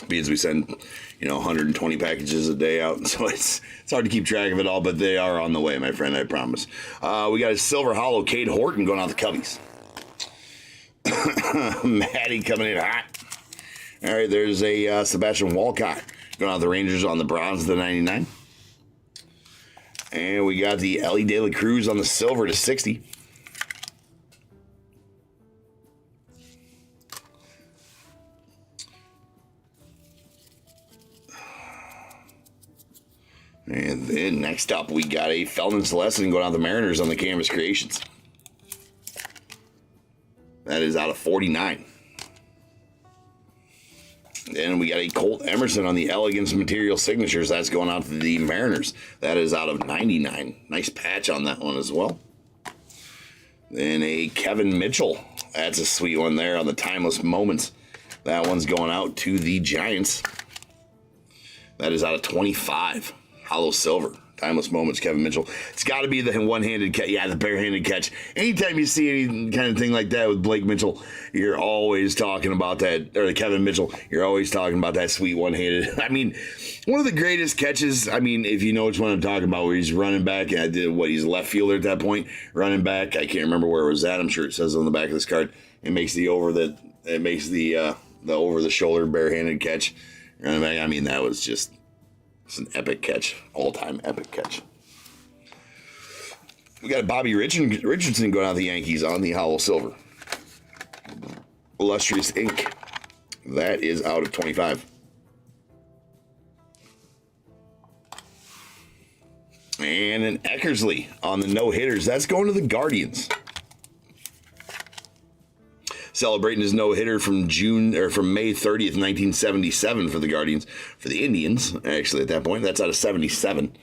Because we send 120 packages a day out, so it's hard to keep track of it all, but they are on the way, my friend, I promise. We got a Silver Hollow Cade Horton going out the Cubbies. Maddie coming in hot. All right, there's a Sebastian Walcott going out the Rangers on the bronze, the 99. And we got the Ellie De La Cruz on the silver to 60. And then next up, we got a Felton Celestin going out the Mariners on the Canvas Creations. That is out of 49. Then we got a Colt Emerson on the Elegance Material Signatures. That's going out to the Mariners. That is out of 99. Nice patch on that one as well. Then a Kevin Mitchell. That's a sweet one there on the Timeless Moments. That one's going out to the Giants. That is out of 25. Hollow Silver. Timeless Moments, Kevin Mitchell. It's got to be the one-handed catch. Yeah, the barehanded catch. Anytime you see any kind of thing like that with Blake Mitchell, you're always talking about that, or Kevin Mitchell, you're always talking about that sweet one-handed. I mean, one of the greatest catches, I mean, if you know which one I'm talking about, where he's running back, and he's a left fielder at that point, running back. I can't remember where it was at. I'm sure it says on the back of this card. It makes the over the shoulder barehanded catch. Running back. I mean, that was just. It's an epic catch. All-time epic catch. We got a Bobby Richardson going out of the Yankees on the Hollow Silver. Illustrious Ink. That is out of 25. And an Eckersley on the no-hitters. That's going to the Guardians. Celebrating his no-hitter from May 30th, 1977 for the Guardians. For the Indians, actually, at that point. That's out of 77.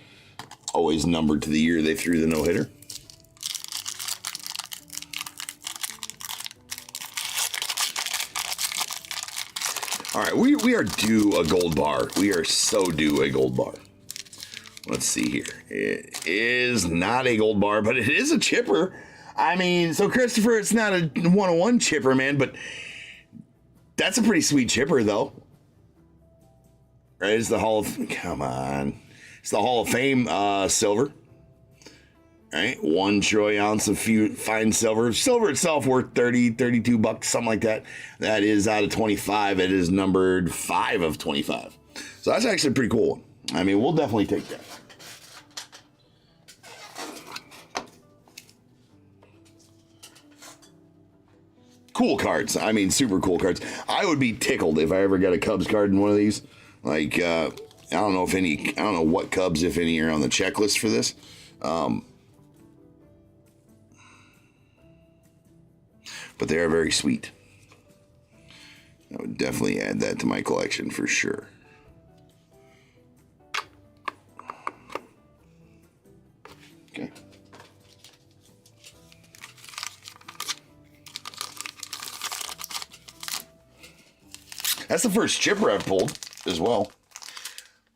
Always numbered to the year they threw the no-hitter. All right, we are due a gold bar. We are so due a gold bar. Let's see here. It is not a gold bar, but it is a chipper. I mean, so Christopher, it's not a 101 chipper, man, but that's a pretty sweet chipper, though. Right? It's the come on. It's the Hall of Fame silver. Right? 1 troy ounce of fine silver. Silver itself worth 30, 32 bucks, something like that. That is out of 25. It is numbered 5 of 25. So that's actually a pretty cool one. I mean, we'll definitely take that. Cool cards. I mean, super cool cards. I would be tickled if I ever got a Cubs card in one of these. Like, I don't know what Cubs, if any, are on the checklist for this. But they are very sweet. I would definitely add that to my collection for sure. Okay. That's the first chipper I've pulled as well.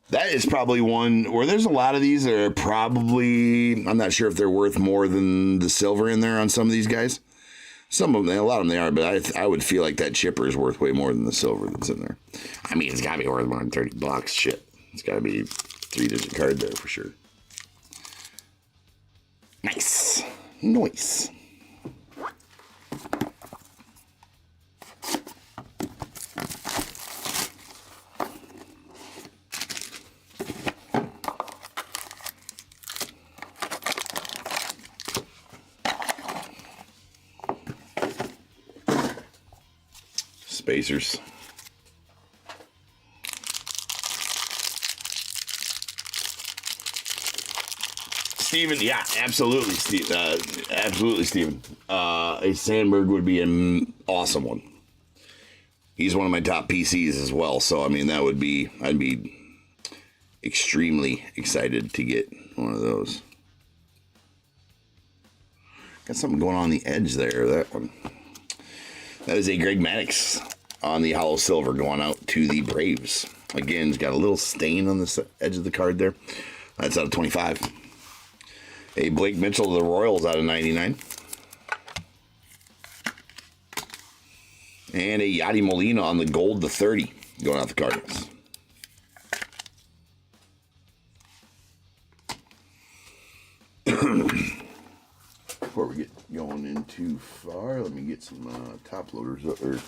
That is probably one where there's a lot of these that are probably, I'm not sure if they're worth more than the silver in there on some of these guys. Some of them, a lot of them they are, but I would feel like that chipper is worth way more than the silver that's in there. I mean, it's got to be worth more than 30 bucks. Shit. It's got to be 3-digit card there for sure. Nice. Nice. Spacers. Steven, yeah, absolutely, Steve. Absolutely, Steven. A Sandberg would be an awesome one. He's one of my top PCs as well, so I mean I'd be extremely excited to get one of those. Got something going on the edge there. That one. That is a Greg Maddux on the hollow silver going out to the Braves. Again, it's got a little stain on the edge of the card there. That's out of 25. A Blake Mitchell to the Royals out of 99. And a Yadi Molina on the gold to 30 going out the Cardinals. Before we get going in too far, let me get some top loaders up there.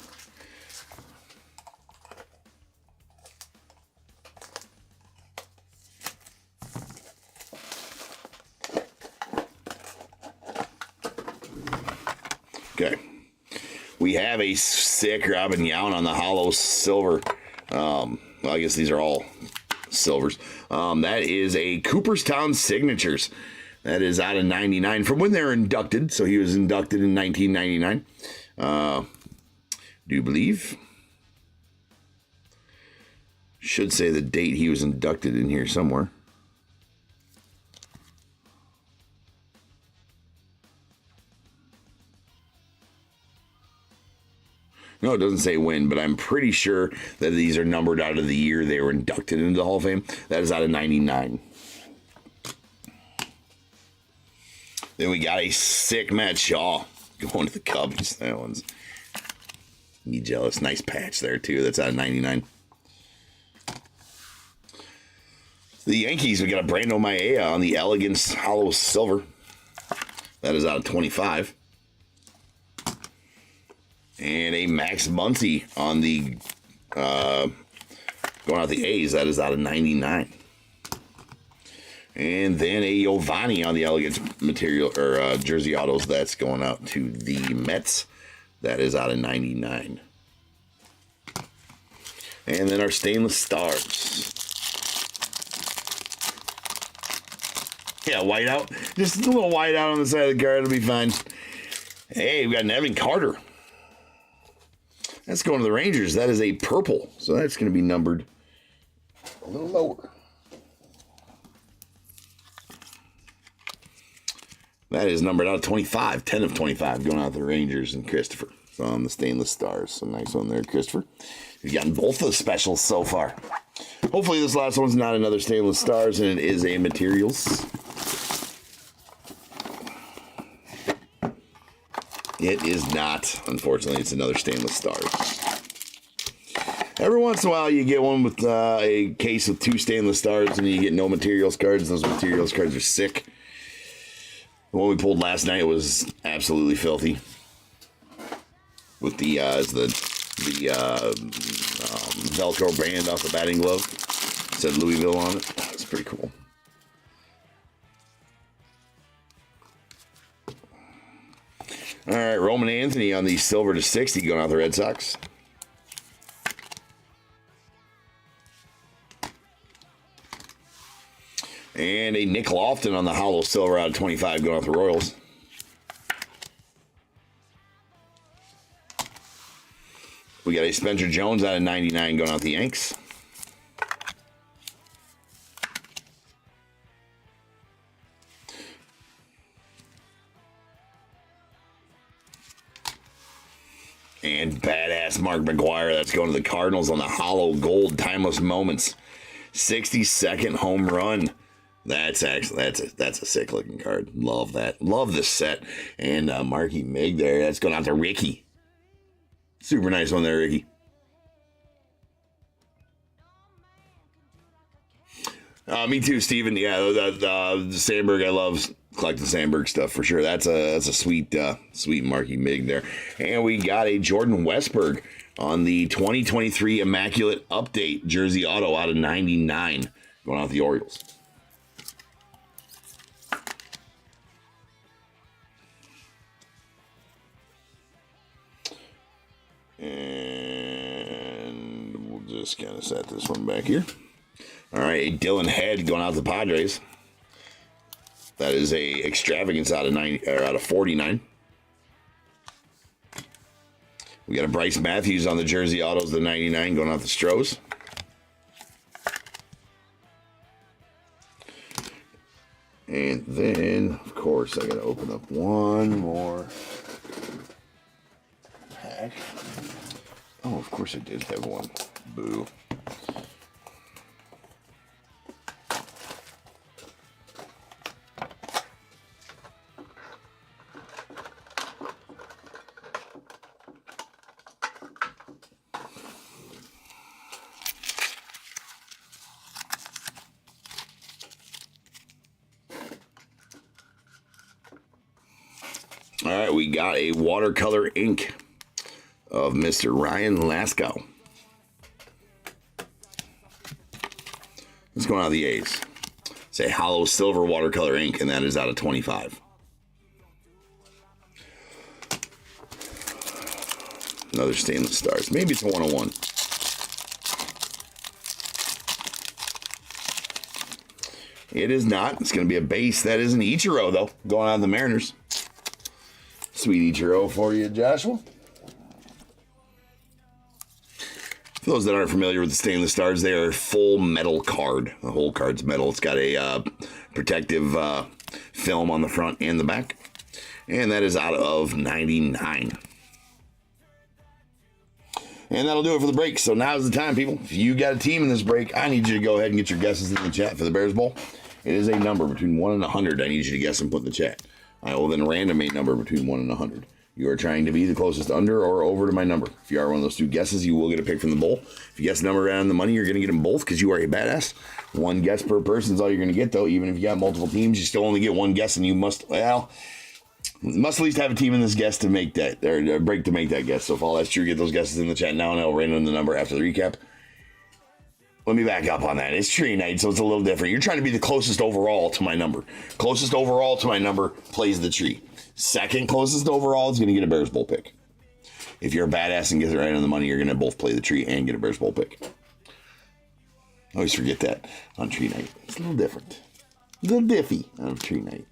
Okay. We have a sick Robin Yount on the hollow silver. Well, I guess these are all silvers. That is a Cooperstown Signatures. That is out of 99 from when they were inducted. So he was inducted in 1999. Do you believe? Should say the date he was inducted in here somewhere. No, it doesn't say when, but I'm pretty sure that these are numbered out of the year they were inducted into the Hall of Fame. That is out of 99. Then we got a sick Matt Shaw going to the Cubs. That one's me jealous. Nice patch there, too. That's out of 99. The Yankees, we got a Brando Maeda on the Elegance Hollow Silver. That is out of 25. And a Max Muncy on the going out the A's. That is out of 99. And then a Giovanni on the Elegance material or jersey autos. That's going out to the Mets. That is out of 99. And then our Stainless Stars. Yeah, whiteout. Just a little whiteout on the side of the card. It'll be fine. Hey, we got an Evan Carter. That's going to the Rangers. That is a purple. So that's going to be numbered a little lower. That is numbered out of 25. 10 of 25 going out to the Rangers and Christopher. So on the stainless stars. So nice one there, Christopher. We've gotten both the specials so far. Hopefully this last one's not another stainless stars and it is a materials. It is not. Unfortunately, it's another stainless stars. Every once in a while, you get one with a case with 2 stainless stars, and you get no materials cards. Those materials cards are sick. The one we pulled last night was absolutely filthy. With the Velcro band off the batting glove. It said Louisville on it. That's pretty cool. All right, Roman Anthony on the silver to 60 going out the Red Sox. And a Nick Lofton on the hollow silver out of 25 going out the Royals. We got a Spencer Jones out of 99 going out the Yanks. And badass Mark McGwire, that's going to the Cardinals on the hollow gold timeless moments. 62nd home run. That's a sick looking card. Love that. Love this set. And Marky Mig there. That's going out to Ricky. Super nice one there, Ricky. Me too, Steven. Yeah, the Sandberg, I love collecting Sandberg stuff for sure. That's a sweet Marky Mig there. And we got a Jordan Westberg on the 2023 Immaculate Update jersey auto out of 99 going out the Orioles. And we'll just kind of set this one back here. All right, a Dylan Head going out to the Padres. That is a extravagance out of 49. We got a Bryce Matthews on the jersey autos, the 99 going out the Stros. And then, of course, I got to open up one more pack. Oh, of course I did have one. Boo. All right, we got a watercolor ink of Mr. Ryan Laskow. It's going out of the A's. It's a hollow silver watercolor ink, and that is out of 25. Another stainless stars. Maybe it's a 101. It is not. It's going to be a base. That is an Ichiro, though, going out of the Mariners. Sweet Ichiro for you, Joshua. For those that aren't familiar with the stainless stars, they are a full metal card. The whole card's metal. It's got a protective film on the front and the back. And that is out of 99. And that'll do it for the break. So now's the time, people. If you got a team in this break, I need you to go ahead and get your guesses in the chat for the Bears Bowl. It is a number between 1 and 100. I need you to guess and put in the chat. I will then random a number between 1 and 100. You are trying to be the closest under or over to my number. If you are one of those two guesses, you will get a pick from the bowl. If you guess the number around the money, you're going to get them both because you are a badass. One guess per person is all you're going to get, though. Even if you got multiple teams, you still only get one guess, and you must at least have a team in this guess to make that, or a break to make that guess. So if all that's true, get those guesses in the chat now, and I'll random the number after the recap. Let me back up on that. It's tree night, so it's a little different. You're trying to be the closest overall to my number. Closest overall to my number plays the tree. Second closest overall is going to get a Bears Bowl pick. If you're a badass and get it right on the money, you're going to both play the tree and get a Bears Bowl pick. I always forget that on tree night. It's a little different. little diffy of tree night.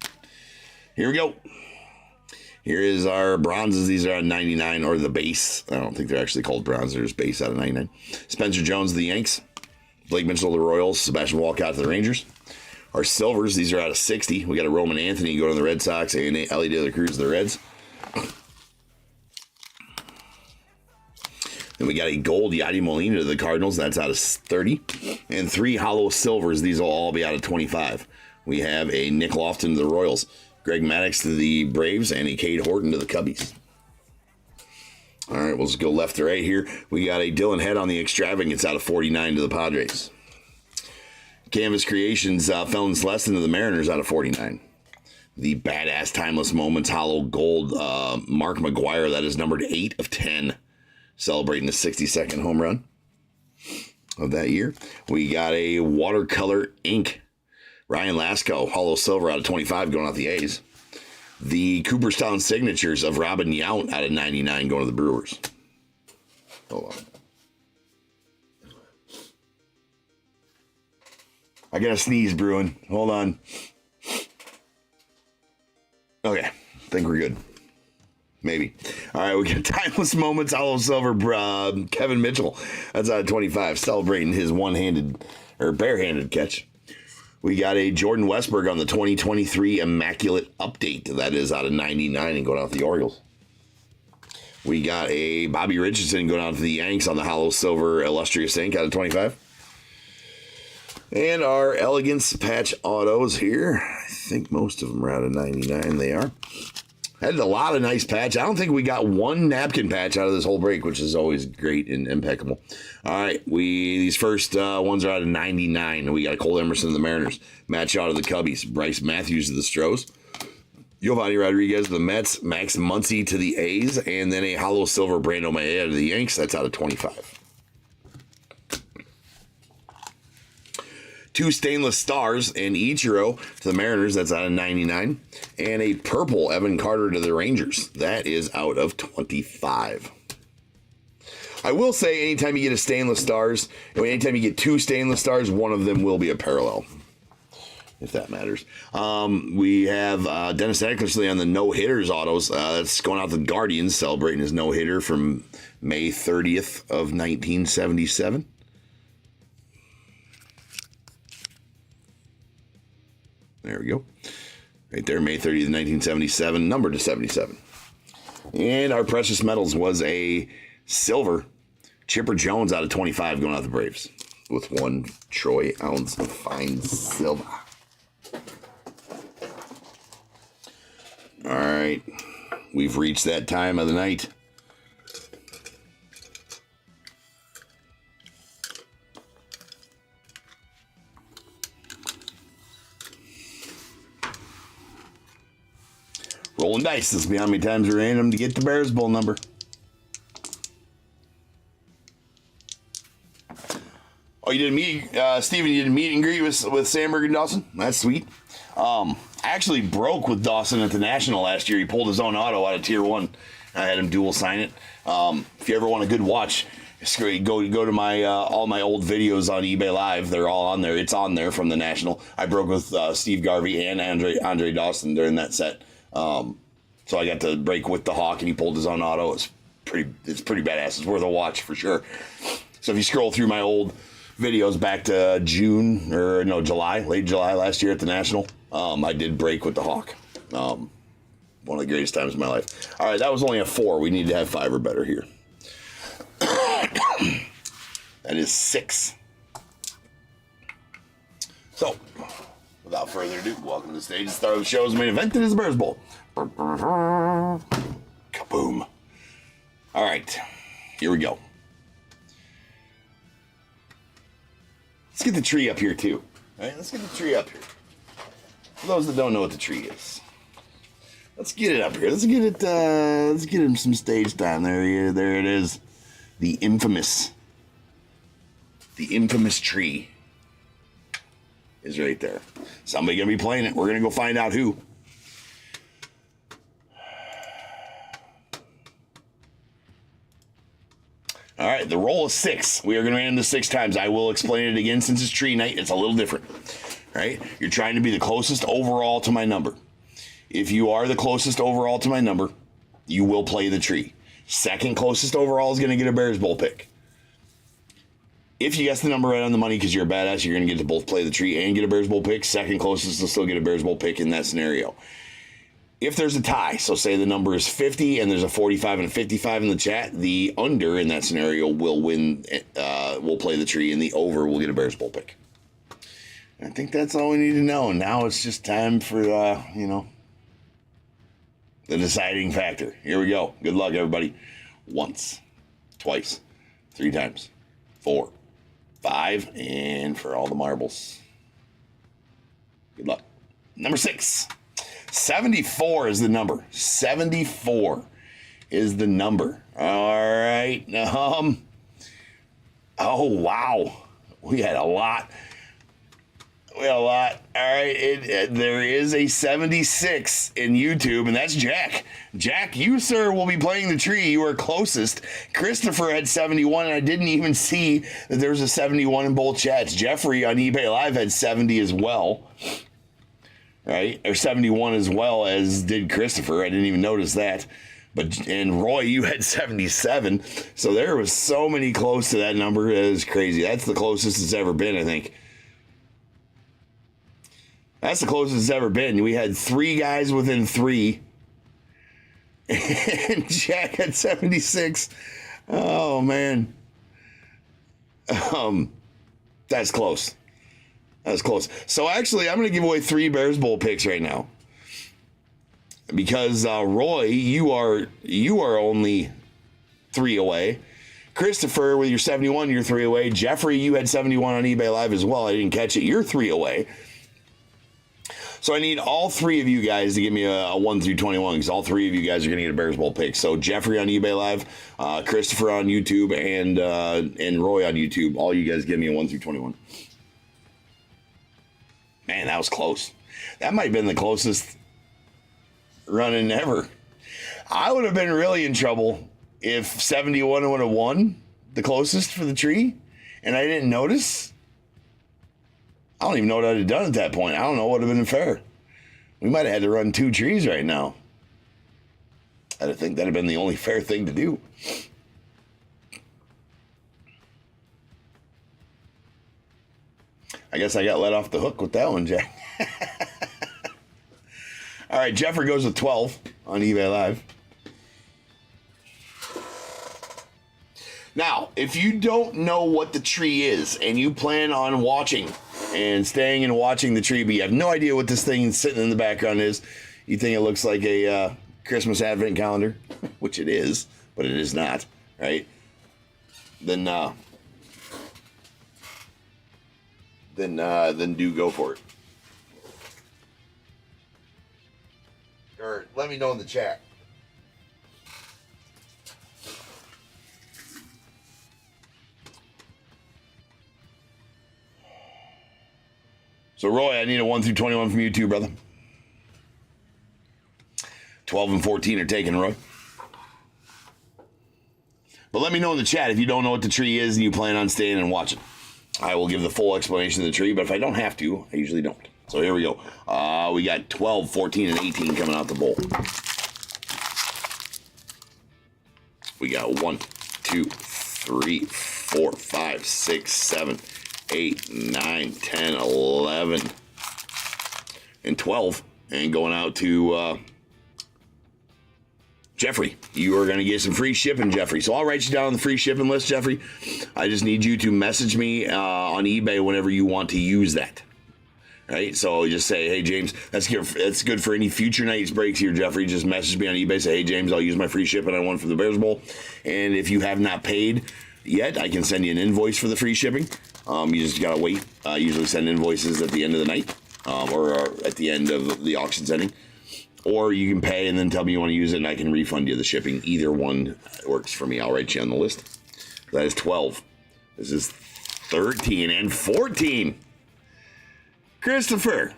Here we go. Here is our bronzes. These are at 99, or the base. I don't think they're actually called bronze. They're just base out of 99. Spencer Jones of the Yanks. Blake Mitchell of the Royals. Sebastian Walcott of the Rangers. Our silvers, these are out of 60. We got a Roman Anthony going to the Red Sox and a Ellie De La Cruz of the Reds. Then we got a gold Yadi Molina to the Cardinals. That's out of 30. And 3 hollow silvers. These will all be out of 25. We have a Nick Lofton to the Royals, Greg Maddux to the Braves, and a Cade Horton to the Cubbies. All right, we'll just go left to right here. We got a Dylan Head on the Extravagance out of 49 to the Padres. Canvas Creations, Felon Celestin to the Mariners out of 49. The Badass Timeless Moments Hollow Gold, Mark McGuire, that is numbered 8 of 10. Celebrating the 62nd home run of that year. We got a Watercolor Ink, Ryan Lasko, Hollow Silver out of 25 going out the A's. The Cooperstown Signatures of Robin Yount out of 99 going to the Brewers. Hold on. I got a sneeze brewing. Hold on. Okay, I think we're good. Maybe. All right, we got Timeless Moments, Hollow Silver, Kevin Mitchell. That's out of 25, celebrating his one-handed or barehanded catch. We got a Jordan Westberg on the 2023 Immaculate Update. That is out of 99 and going out to the Orioles. We got a Bobby Richardson going out to the Yanks on the Hollow Silver Illustrious Ink out of 25. And our Elegance patch autos here. I think most of them are out of 99. They are. Had a lot of nice patch. I don't think we got one napkin patch out of this whole break, which is always great and impeccable. All right, these first ones are out of 99. We got a Cole Emerson of the Mariners, Matt Shaw of the Cubbies, Bryce Matthews of the Stros, Giovanni Rodriguez of the Mets, Max Muncy to the A's, and then a hollow silver Brando Mayea to the Yanks. That's out of 25. 2 stainless stars and Ichiro to the Mariners. That's out of 99. And a purple Evan Carter to the Rangers. That is out of 25. I will say anytime you get a stainless stars, anytime you get 2 stainless stars, one of them will be a parallel, if that matters. We have Dennis Eckersley on the no-hitters autos. That's going out to the Guardians, celebrating his no-hitter from May 30th of 1977. There we go. Right there, May 30th, 1977, numbered to 77. And our precious metals was a silver Chipper Jones out of 25 going out the Braves with 1 troy ounce of fine silver. All right. We've reached that time of the night. Rolling dice. This will be how many times we're random to get the Bears Bowl number. Oh, you did a meet, Steven, you did a meet and greet with Sandberg and Dawson? That's sweet. I actually broke with Dawson at the National last year. He pulled his own auto out of Tier 1. I had him dual sign it. If you ever want a good watch, go to my all my old videos on eBay Live. They're all on there. It's on there from the National. I broke with Steve Garvey and Andre Dawson during that set. So I got to break with the Hawk, and he pulled his own auto. It's pretty badass. It's worth a watch for sure. So if you scroll through my old videos back to July, late July last year at the National, I did break with the Hawk. One of the greatest times of my life. All right, that was only a 4. We need to have 5 or better here. That is 6. So, without further ado, welcome to the stage. The start of the show's main event. It is the Bears Bowl. Kaboom. All right, here we go. Let's get the tree up here, too. All right, let's get the tree up here. For those that don't know what the tree is, let's get it up here. Let's get him some stage time. There it is. The infamous tree is right there. Somebody gonna be playing it. We're gonna go find out who. All right, the roll is 6. We are going to random this 6 times. I will explain it again since it's tree night. It's a little different. right? You're trying to be the closest overall to my number. If you are the closest overall to my number, you will play the tree. Second closest overall is going to get a Bears Bowl pick. If you guess the number right on the money because you're a badass, you're going to get to both play the tree and get a Bears Bowl pick. Second closest will still get a Bears Bowl pick in that scenario. If there's a tie, so say the number is 50 and there's a 45 and a 55 in the chat, the under in that scenario will win, will play the tree, and the over will get a Bears Bowl pick. I think that's all we need to know. Now it's just time for, the deciding factor. Here we go. Good luck, everybody. Once, twice, 3 times, 4, 5, and for all the marbles. Good luck. Number 6. 74 is the number. 74 is the number. All right. Oh, wow. We had a lot. All right. There is a 76 in YouTube, and that's Jack. Jack, you, sir, will be playing the tree. You are closest. Christopher had 71, and I didn't even see that there was a 71 in both chats. Jeffrey on eBay Live had 70 as well. Right? Or 71 as well, as did Christopher. I didn't even notice that. And Roy, you had 77. So there was so many close to that number. It was crazy. That's the closest it's ever been, I think. That's the closest it's ever been. We had 3 guys within 3. And Jack had 76. Oh, man. That's close. That's close. So actually, I'm going to give away 3 Bears Bowl picks right now, because Roy, you are only 3 away. Christopher, with your 71, you're 3 away. Jeffrey, you had 71 on eBay Live as well. I didn't catch it. You're 3 away. So I need all 3 of you guys to give me a 1 through 21, because all 3 of you guys are going to get a Bears Bowl pick. So Jeffrey on eBay Live, Christopher on YouTube, and Roy on YouTube. All you guys give me a 1 through 21. Man, that was close. That might have been the closest running ever. I would have been really in trouble if 71 would have won the closest for the tree, and I didn't notice. I don't even know what I'd have done at that point. I don't know what would have been fair. We might have had to run 2 trees right now. I think that'd have been the only fair thing to do. I guess I got let off the hook with that one, Jack. All right, Jeffrey goes with 12 on eBay Live. Now, if you don't know what the tree is and you plan on watching and staying and watching the tree, but you have no idea what this thing sitting in the background is, you think it looks like a Christmas advent calendar, which it is, but it is not, right? Then do go for it. Or let me know in the chat. So Roy, I need a 1 through 21 from you too, brother. 12 and 14 are taken, Roy. But let me know in the chat if you don't know what the tree is and you plan on staying and watching. I will give the full explanation of the tree, but if I don't have to, I usually don't. So here we go. We got 12, 14, and 18 coming out the bowl. We got 1, 2, 3, 4, 5, 6, 7, 8, 9, 10, 11, and 12. And going out to Jeffrey. You are going to get some free shipping, Jeffrey. So I'll write you down on the free shipping list, Jeffrey. I just need you to message me on eBay whenever you want to use that. Right? So just say, hey, James, that's good for any future night's breaks here, Jeffrey. Just message me on eBay. Say, hey, James, I'll use my free shipping on one for the Bears Bowl. And if you have not paid yet, I can send you an invoice for the free shipping. You just got to wait. I usually send invoices at the end of the night or at the end of the auction's ending. Or you can pay and then tell me you want to use it, and I can refund you the shipping. Either one works for me. I'll write you on the list. That is 12. This is 13 and 14. Christopher,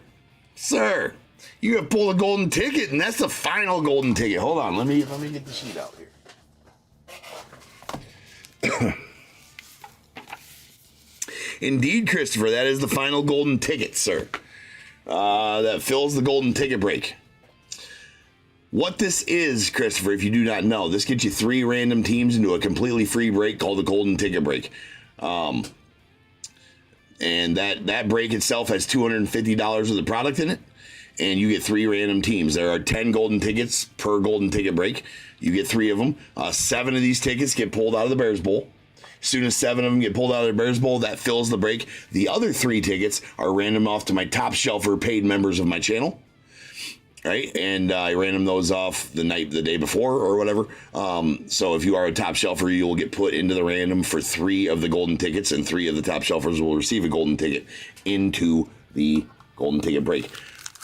sir, you have pulled a golden ticket, and that's the final golden ticket. Hold on. Let me get the sheet out here. Indeed, Christopher, that is the final golden ticket, sir. that fills the golden ticket break. What this is, Christopher, if you do not know, this gets you 3 random teams into a completely free break called the golden ticket break. And that break itself has $250 of the product in it. And you get 3 random teams. There are 10 golden tickets per golden ticket break. You get 3 of them. 7 of these tickets get pulled out of the Bears Bowl. As soon as 7 of them get pulled out of the Bears Bowl, that fills the break. The other 3 tickets are random off to my top shelfer paid members of my channel. Right? And I random those off the day before or whatever. So if you are a top shelfer, you will get put into the random for 3 of the golden tickets, and 3 of the top shelfers will receive a golden ticket into the golden ticket break.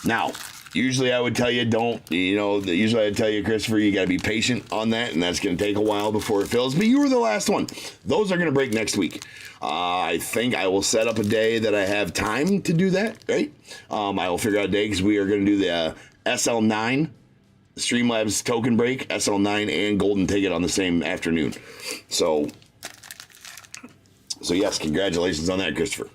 Now, usually I would tell you usually I'd tell you, Christopher, you got to be patient on that, and that's going to take a while before it fills. But you were the last one. Those are going to break next week. I think I will set up a day that I have time to do that, right? I will figure out a day because we are going to do the SL9, Streamlabs token break, SL9 and golden ticket on the same afternoon. So yes, congratulations on that, Christopher.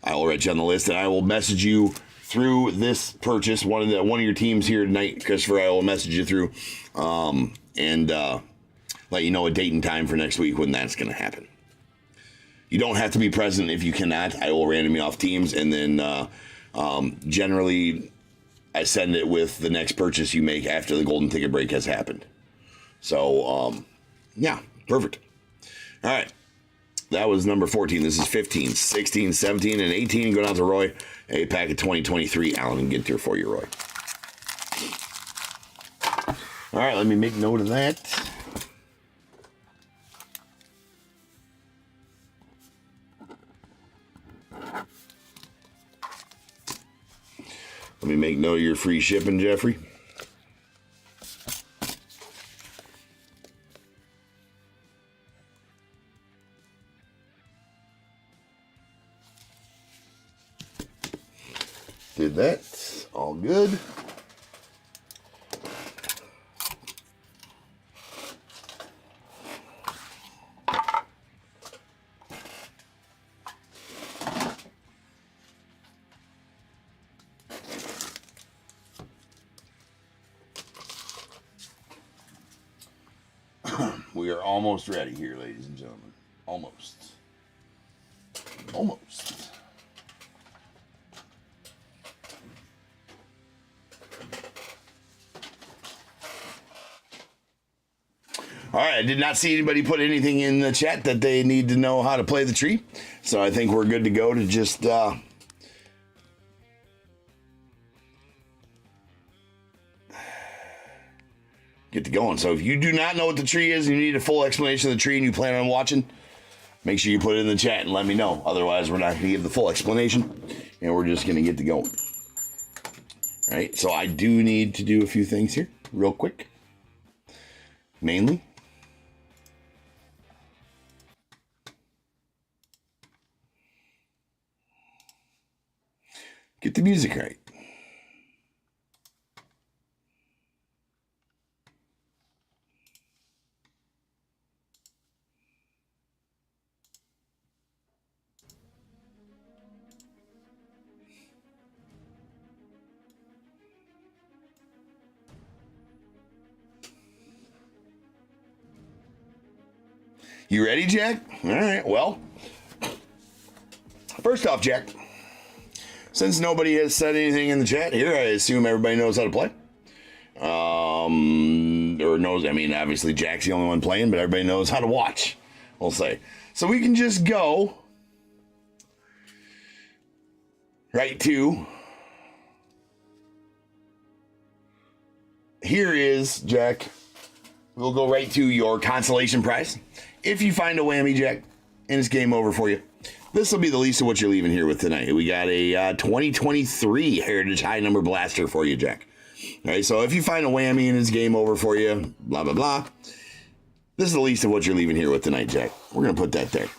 I will write you on the list, and I will message you through this purchase, one of your teams here tonight, Christopher. I will message you through and let you know a date and time for next week when that's going to happen. You don't have to be present if you cannot. I will random you off teams, and then generally I send it with the next purchase you make after the golden ticket break has happened. So yeah, perfect. All right. That was number 14. This is 15, 16, 17, and 18. Going out to Roy. A pack of 2023 Allen and Ginter for you, Roy. All right, let me make note of that. Let me make note of your free shipping, Jeffrey. Did that. All good. We are almost ready here, ladies and gentlemen. Almost. Almost. All right, I did not see anybody put anything in the chat that they need to know how to play the tree. So I think we're good to go to just get to going. So if you do not know what the tree is and you need a full explanation of the tree and you plan on watching, make sure you put it in the chat and let me know. Otherwise, we're not going to give the full explanation and we're just going to get to going. All right, so I do need to do a few things here real quick. Mainly, get the music right. You ready, Jack? All right, well, first off, Jack, since nobody has said anything in the chat here, I assume everybody knows how to play. Or knows, I mean, obviously Jack's the only one playing, but everybody knows how to watch, we'll say. So we can just go right to, here is, Jack, we'll go right to your consolation prize. If you find a whammy, Jack, and it's game over for you, this will be the least of what you're leaving here with tonight. We got a 2023 Heritage High Number Blaster for you, Jack. All right, so if you find a whammy and it's game over for you, blah, blah, blah, this is the least of what you're leaving here with tonight, Jack. We're going to put that there.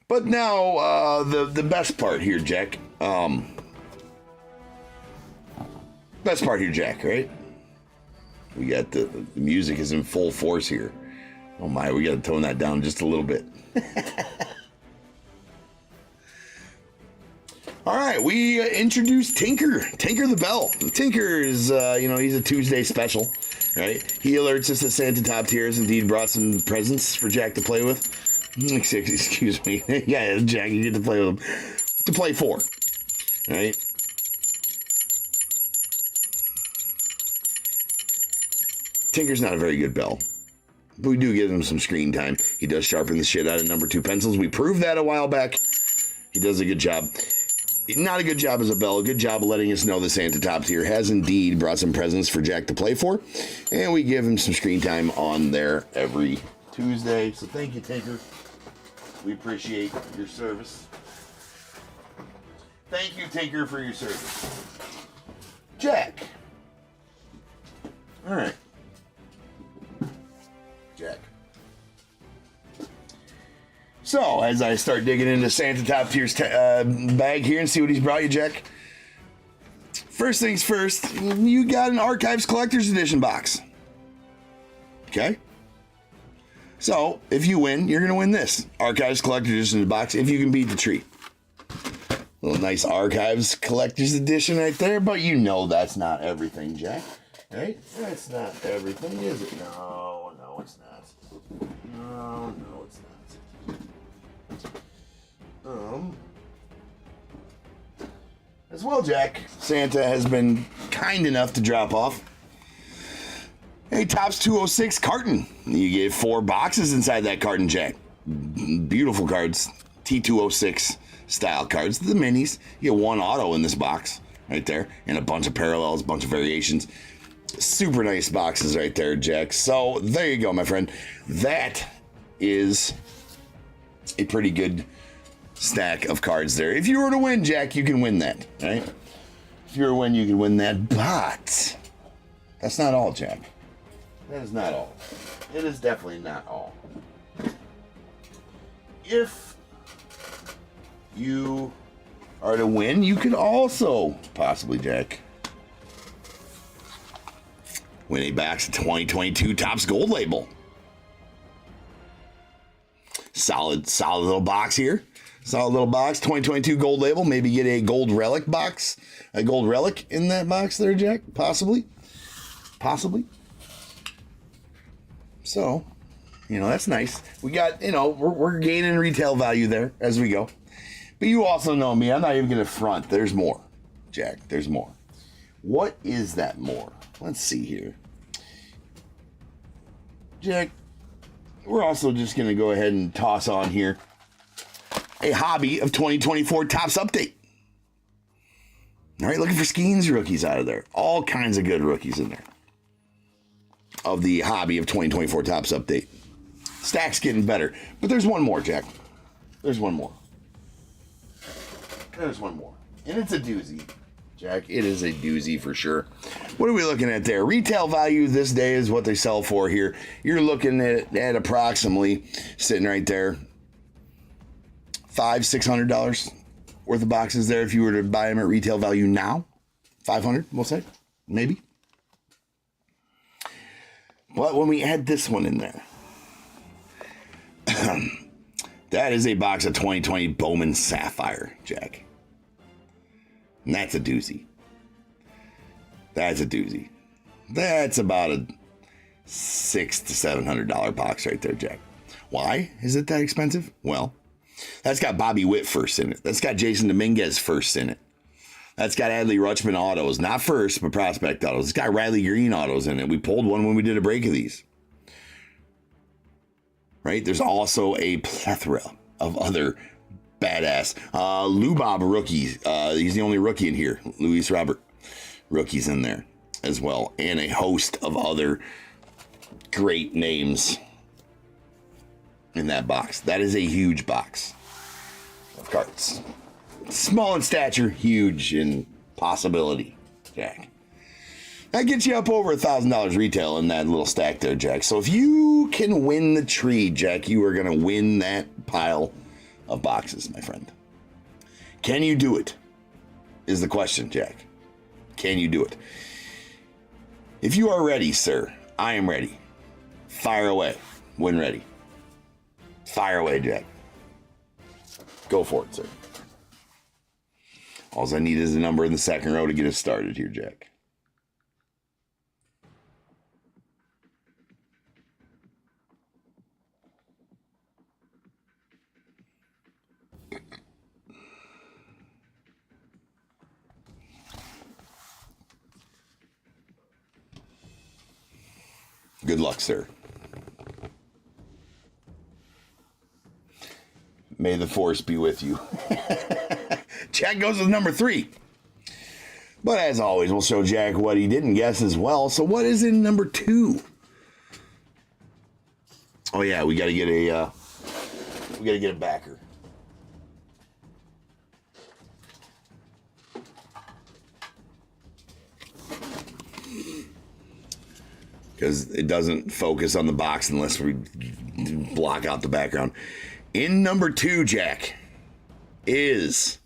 But now, the best part here, Jack. Best part here, Jack, right? We got the music is in full force here. Oh my, we got to tone that down just a little bit. All right, we introduced Tinker the Bell. Tinker is, he's a Tuesday special, right? He alerts us that Santa Top Tier has indeed brought some presents for Jack to play with. Excuse me. Yeah, Jack, you get to play with him. To play for, right? Tinker's not a very good bell, but we do give him some screen time. He does sharpen the shit out of number 2 pencils. We proved that a while back. He does a good job. Not a good job as a bell, a good job of letting us know the Santa Top Tier has indeed brought some presents for Jack to play for. And we give him some screen time on there every Tuesday. So thank you, Tinker. We appreciate your service. Thank you, Tinker, for your service. Jack. All right. Jack. So, as I start digging into Santa Top Tier's bag here and see what he's brought you, Jack. First things first, you got an Archives Collector's Edition box. Okay? So, if you win, you're going to win this Archives Collector's Edition box if you can beat the tree. Little nice Archives Collector's Edition right there, but you know that's not everything, Jack. Right? That's not everything, is it? No, it's not. No, it's not. As well, Jack, Santa has been kind enough to drop off a Topps 206 carton. You get 4 boxes inside that carton, Jack. Beautiful cards, T206 style cards, the minis. You get 1 auto in this box right there, and a bunch of parallels, a bunch of variations. Super nice boxes right there, Jack. So there you go, my friend. That is a pretty good stack of cards there. If you were to win, Jack, you can win that, right? If you were to win, you can win that. But that's not all, Jack. That is not all. It is definitely not all. If you are to win, you could also possibly, Jack, win a box of 2022 Topps Gold Label. Solid little box here. Solid little box, 2022 Gold Label. Maybe get a Gold Relic box. A Gold Relic in that box there, Jack. Possibly. So, that's nice. We got, we're gaining retail value there as we go. But you also know me. I'm not even going to front. There's more, Jack. There's more. What is that more? Let's see here. Jack, we're also just going to go ahead and toss on here a hobby of 2024 Topps update. All right, looking for Skeens rookies out of there. All kinds of good rookies in there. Of the hobby of 2024 Topps update. Stack's getting better. But there's one more, Jack. There's one more. And it's a doozy, Jack. It is a doozy for sure. What are we looking at there? Retail value this day is what they sell for here. You're looking at approximately, sitting right there, $500-$600 worth of boxes there if you were to buy them at retail value now. $500, we'll say, maybe. But when we add this one in there, that is a box of 2020 Bowman Sapphire, Jack. And that's a doozy. That's about a $600 to $700 box right there, Jack. Why is it that expensive? Well, that's got Bobby Witt first in it. That's got Jason Dominguez first in it. That's got Adley Rutschman autos. Not first, but prospect autos. It's got Riley Green autos in it. We pulled one when we did a break of these. Right? There's also a plethora of other badass. Lou Bob rookies. He's the only rookie in here. Luis Robert rookies in there as well. And a host of other great names in that box. That is a huge box of cards. Small in stature, huge in possibility, Jack. That gets you up over $1,000 retail in that little stack there, Jack. So if you can win the tree, Jack, you are going to win that pile of boxes, my friend. Can you do it? Is the question, Jack. Can you do it? If you are ready, sir, I am ready. Fire away. When ready. Fire away, Jack. Go for it, sir. All I need is a number in the second row to get us started here, Jack. Good luck, sir. May the force be with you. Jack goes with number 3. But as always, we'll show Jack what he didn't guess as well. So what is in number 2? Oh yeah, we gotta get a backer. Because it doesn't focus on the box unless we block out the background. In number 2, Jack, is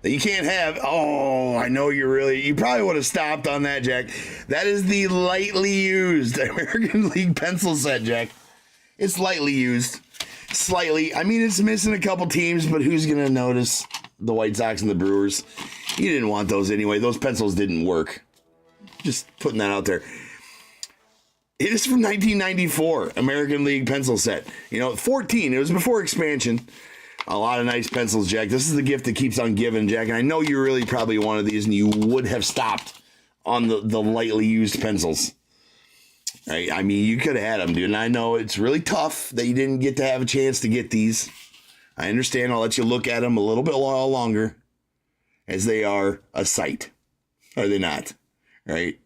that you can't have. Oh, I know you probably would have stopped on that, Jack. That is the lightly used American League pencil set, Jack. It's lightly used. Slightly. I mean, it's missing a couple teams, but who's going to notice? The White Sox and the Brewers. You didn't want those anyway. Those pencils didn't work. Just putting that out there. It is from 1994, American League pencil set. 14. It was before expansion. A lot of nice pencils, Jack. This is the gift that keeps on giving, Jack. And I know you really probably wanted these, and you would have stopped on the lightly used pencils. Right? I mean, you could have had them, dude. And I know it's really tough that you didn't get to have a chance to get these. I understand. I'll let you look at them a little bit longer, as they are a sight. Are they not? Right?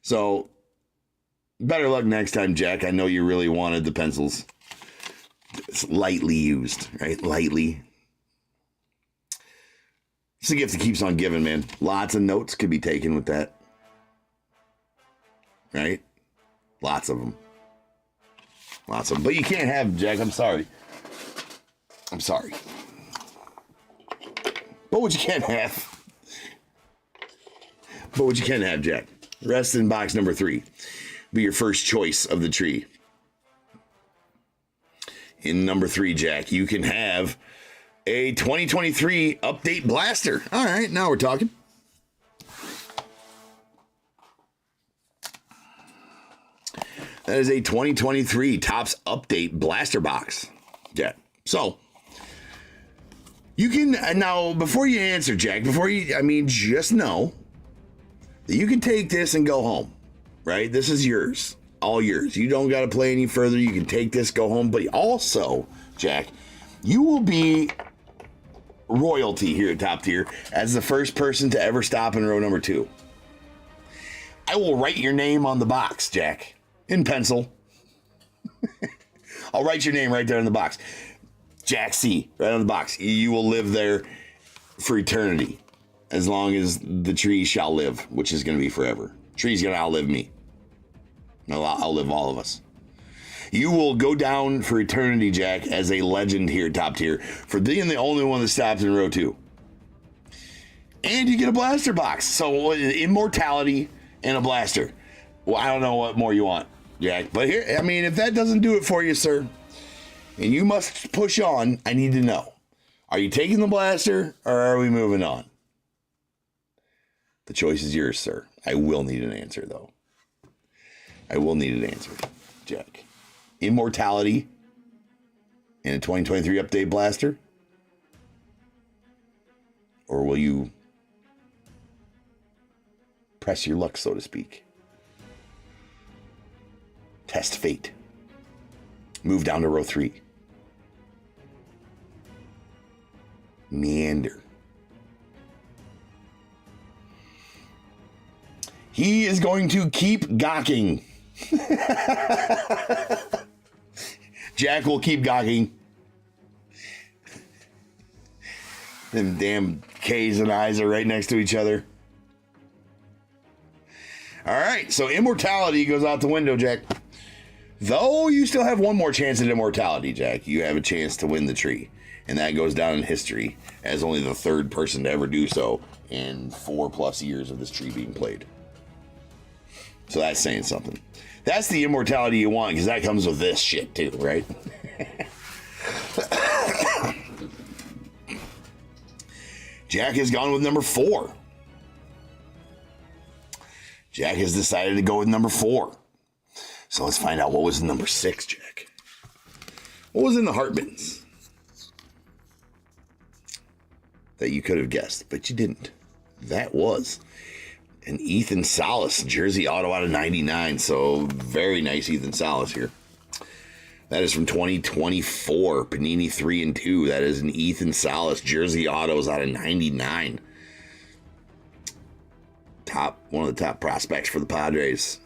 So, better luck next time, Jack. I know you really wanted the pencils. It's lightly used, right? Lightly. It's a gift that keeps on giving, man. Lots of notes could be taken with that. Right? Lots of them. Lots of them. But you can't have them, Jack. I'm sorry. I'm sorry. But what you can't have. But what you can have, Jack. Rest in box number 3. Be your first choice of the tree. In number 3, Jack, you can have a 2023 update blaster. All right, now we're talking. That is a 2023 Topps update blaster box, Jack. So you can now, before you answer, Jack, just know that you can take this and go home. Right? This is yours. All yours. You don't got to play any further. You can take this, go home. But also, Jack, you will be royalty here at Top Tier as the first person to ever stop in row number 2. I will write your name on the box, Jack, in pencil. I'll write your name right there in the box. Jack C, right on the box. You will live there for eternity as long as the tree shall live, which is going to be forever. Tree's going to outlive me. I'll outlive all of us. You will go down for eternity, Jack, as a legend here at Top Tier for being the only one that stopped in row 2. And you get a blaster box. So immortality and a blaster. Well, I don't know what more you want, Jack. But here, if that doesn't do it for you, sir, and you must push on, I need to know. Are you taking the blaster or are we moving on? The choice is yours, sir. I will need an answer, though. I will need an answer, Jack. Immortality and a 2023 update blaster? Or will you press your luck, so to speak? Test fate. Move down to row 3. Meander. He is going to keep gawking. Jack will keep gawking. Them damn K's and I's are right next to each other. All right, so immortality goes out the window, Jack. Though you still have one more chance at immortality, Jack. You have a chance to win the tree. And that goes down in history as only the third person to ever do so in 4+ years of this tree being played. So that's saying something. That's the immortality you want, because that comes with this shit too, right? Jack has gone with number 4. Jack has decided to go with number 4. So let's find out what was number 6, Jack. What was in the heart bins that you could have guessed, but you didn't? That was an Ethan Salas jersey auto out of 99. So very nice Ethan Salas here. That is from 2024, Panini 3 and 2. That is an Ethan Salas jersey autos out of 99. One of the top prospects for the Padres.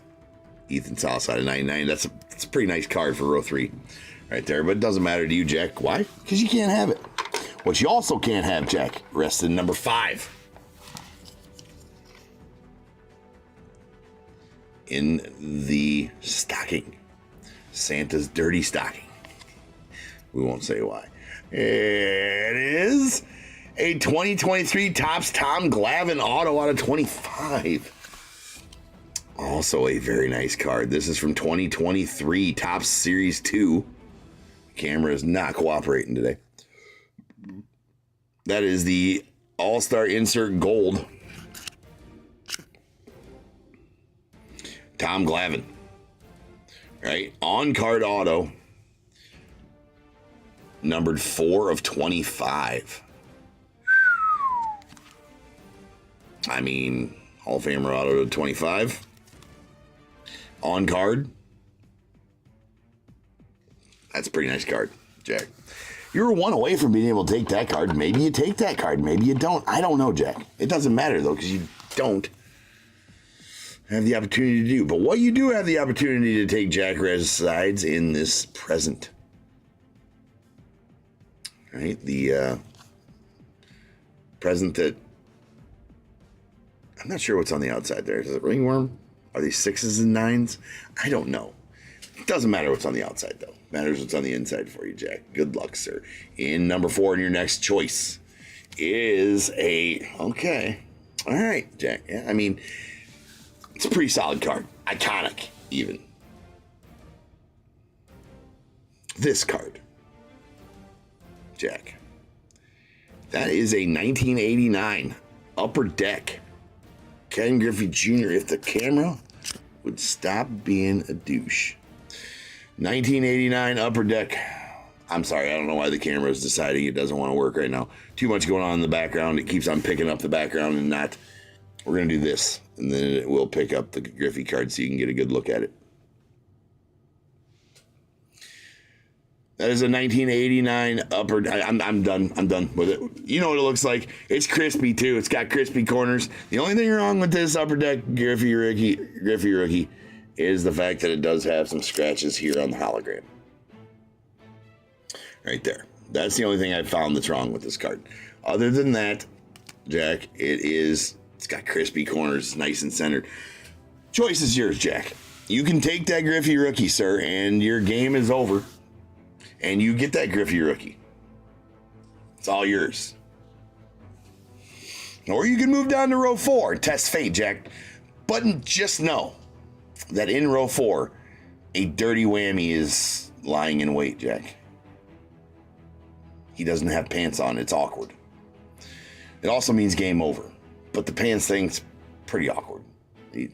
Ethan Salas out of 99. That's a pretty nice card for row 3 right there. But it doesn't matter to you, Jack. Why? Because you can't have it. What you also can't have, Jack, rests in number 5. In the stocking. Santa's dirty stocking. We won't say why. It is a 2023 Topps Tom Glavine auto out of 25. Also a very nice card. This is from 2023 Topps Series 2. Camera is not cooperating today. That is the All-Star Insert Gold. Tom Glavine. Right? On-card auto. Numbered 4 of 25. I mean, Hall of Famer auto to 25. On-card. That's a pretty nice card, Jack. You're 1 away from being able to take that card. Maybe you take that card. Maybe you don't. I don't know, Jack. It doesn't matter, though, because you don't have the opportunity to do. But what you do have the opportunity to take, Jack, resides in this present. Right? The present that... I'm not sure what's on the outside there. Is it ringworm? Are these 6s and 9s? I don't know. It doesn't matter what's on the outside, though. It matters what's on the inside for you, Jack. Good luck, sir. In number 4, and your next choice is a... Okay. All right, Jack. Yeah, I mean... It's a pretty solid card. Iconic, even. This card. Jack. That is a 1989 Upper Deck. Ken Griffey Jr. If the camera would stop being a douche. 1989 Upper Deck. I'm sorry, I don't know why the camera is deciding it doesn't want to work right now. Too much going on in the background. It keeps on picking up the background and not... We're going to do this, and then it will pick up the Griffey card so you can get a good look at it. That is a 1989 upper... I'm done. I'm done with it. You know what it looks like. It's crispy, too. It's got crispy corners. The only thing wrong with this Upper Deck Griffey rookie is the fact that it does have some scratches here on the hologram. Right there. That's the only thing I've found that's wrong with this card. Other than that, Jack, it's got crispy corners, nice and centered. Choice is yours, Jack. You can take that Griffey rookie, sir, and your game is over. And you get that Griffey rookie. It's all yours. Or you can move down to row 4 and test fate, Jack. But just know that in row 4, a dirty whammy is lying in wait, Jack. He doesn't have pants on. It's awkward. It also means game over. But the pants thing's pretty awkward. It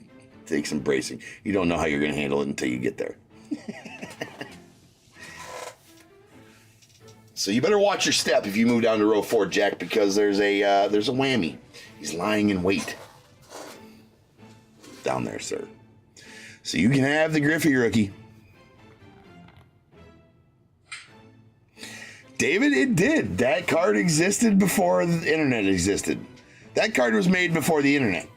takes some bracing. You don't know how you're going to handle it until you get there. So you better watch your step if you move down to row 4, Jack, because there's a whammy. He's lying in wait. Down there, sir. So you can have the Griffey rookie. David, it did. That card existed before the internet existed. That card was made before the internet.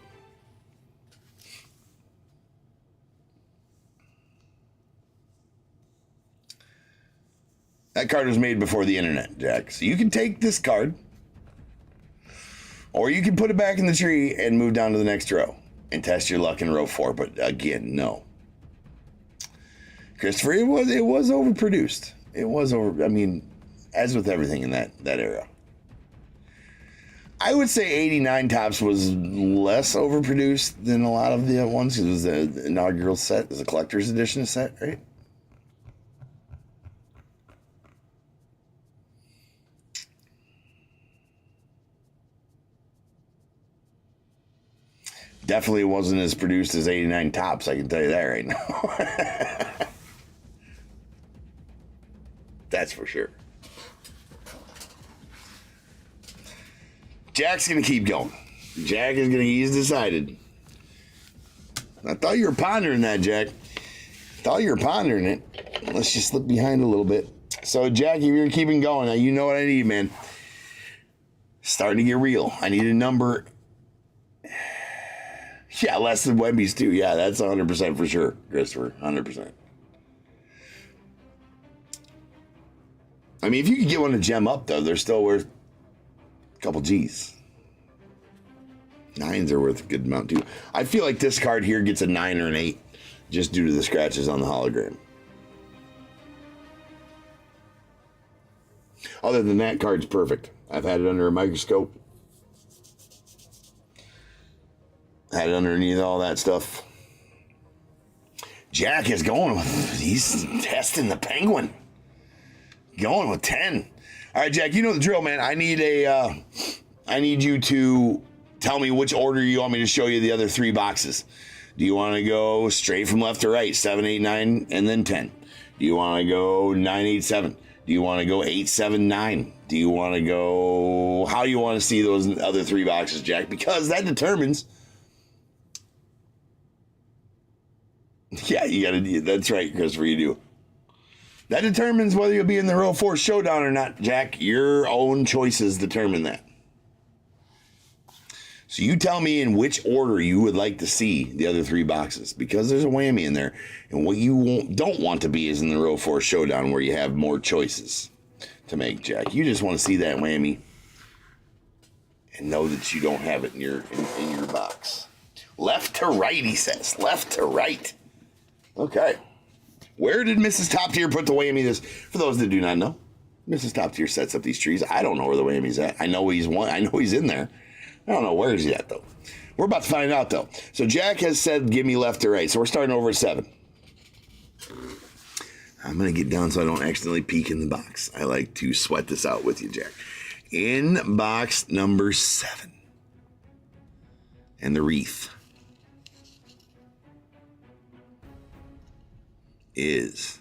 That card was made before the internet, Jack. So you can take this card, or you can put it back in the tree and move down to the next row and test your luck in row 4. But again, no. Christopher, it was overproduced. It was over. I mean, as with everything in that era. I would say 89 Topps was less overproduced than a lot of the other ones. It was the inaugural set. It was a collector's edition set, right? Definitely wasn't as produced as 89 Tops, I can tell you that right now. That's for sure. Jack's going to keep going. Jack is going to, he's decided. I thought you were pondering that, Jack. Thought you were pondering it. Let's just slip behind a little bit. So, Jack, if you're keeping going, now you know what I need, man. Starting to get real. I need a number. Yeah, less than Wemby's, too. Yeah, that's 100% for sure, Christopher. 100%. I mean, if you could get one to gem up, though, they're still worth a couple G's. 9s are worth a good amount, too. I feel like this card here gets a 9 or an 8 just due to the scratches on the hologram. Other than that, card's perfect. I've had it under a microscope. Had it underneath all that stuff. Jack is going with, he's testing the penguin. Going with 10. All right, Jack, you know the drill, man. I need you to tell me which order you want me to show you the other 3 boxes. Do you want to go straight from left to right, 7, 8, 9, and then 10? Do you want to go 9, 8, 7? Do you want to go 8, 7, 9? Do you want to go... How do you want to see those other 3 boxes, Jack? Because that determines... Yeah, you got to... That's right, Christopher, you do. That determines whether you'll be in the row 4 showdown or not, Jack. Your own choices determine that. So you tell me in which order you would like to see the other 3 boxes, because there's a whammy in there. And what you don't want to be is in the row 4 showdown where you have more choices to make, Jack. You just want to see that whammy and know that you don't have it in your box. Left to right, he says. Left to right. Okay. Where did Mrs. Top Tier put the whammy this? For those that do not know, Mrs. Top Tier sets up these trees. I don't know where the whammy's at. I know he's in there. I don't know where he's at, though. We're about to find out, though. So Jack has said, give me left to right. So we're starting over at 7. I'm going to get down so I don't accidentally peek in the box. I like to sweat this out with you, Jack. In box number 7. And the wreath is...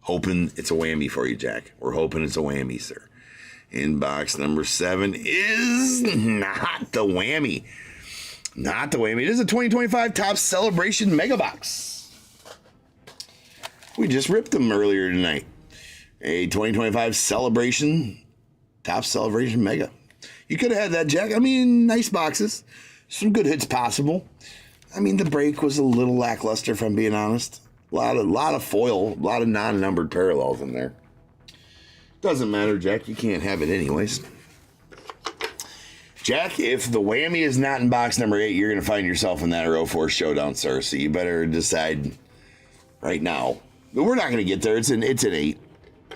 Hoping it's a whammy for you, Jack. We're hoping it's a whammy, sir. In box number 7 is not the whammy. Not the whammy. It is a 2025 Topps Celebration Mega Box. We just ripped them earlier tonight. A 2025 Celebration, Topps Celebration Mega. You could have had that, Jack. I mean, nice boxes. Some good hits possible. I mean, the break was a little lackluster, if I'm being honest. A lot of foil, a lot of non-numbered parallels in there. Doesn't matter, Jack. You can't have it anyways. Jack, if the whammy is not in box number 8, you're going to find yourself in that row 4 showdown, sir. So you better decide right now. But we're not going to get there. It's an 8. The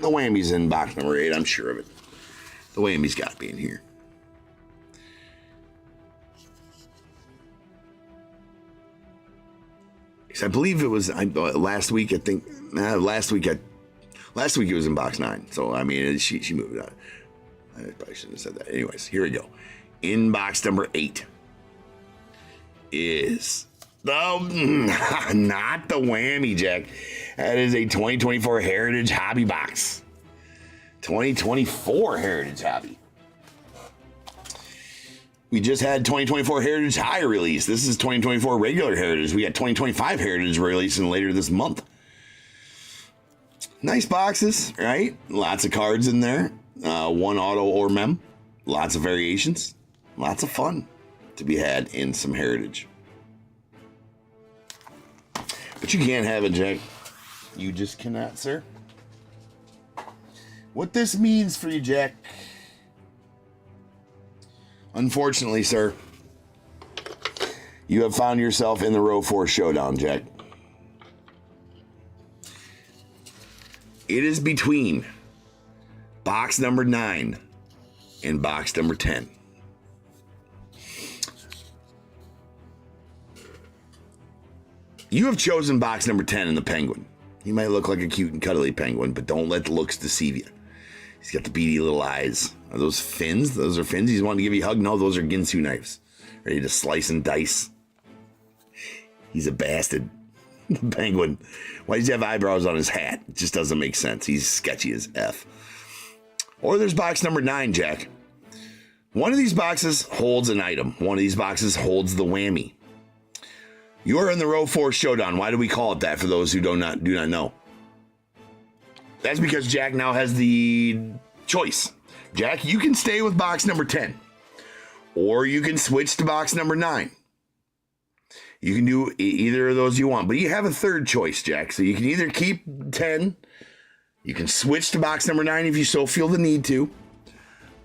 whammy's in box number 8. I'm sure of it. The whammy's got to be in here. Because I believe it was last week. I think last week it was in box 9. So I mean, she moved on. I probably shouldn't have said that. Anyways, here we go. In box number 8 is not the whammy, Jack. That is a 2024 Heritage Hobby box. 2024 Heritage Hobby. We just had 2024 Heritage High release. This is 2024 regular Heritage. We got 2025 Heritage releasing later this month. Nice boxes, right? Lots of cards in there. 1 auto or mem. Lots of variations. Lots of fun to be had in some Heritage. But you can't have it, Jack. You just cannot, sir. What this means for you, Jack... Unfortunately, sir, you have found yourself in the row 4 showdown, Jack. It is between box number 9 and box number 10. You have chosen box number 10 in the penguin. He might look like a cute and cuddly penguin, but don't let the looks deceive you. He's got the beady little eyes. Are those fins? Those are fins? He's wanting to give you a hug? No, those are Ginsu knives. ready to slice and dice. He's a bastard. Penguin. Why does he have eyebrows on his hat? It just doesn't make sense. He's sketchy as F. Or there's box number 9, Jack. One of these boxes holds an item. One of these boxes holds the whammy. You're in the row 4 showdown. Why do we call it that for those who do not know? That's because Jack now has the choice. Jack, you can stay with box number 10. Or you can switch to box number 9. You can do either of those you want. But you have a third choice, Jack. So you can either keep 10. You can switch to box number 9 if you so feel the need to.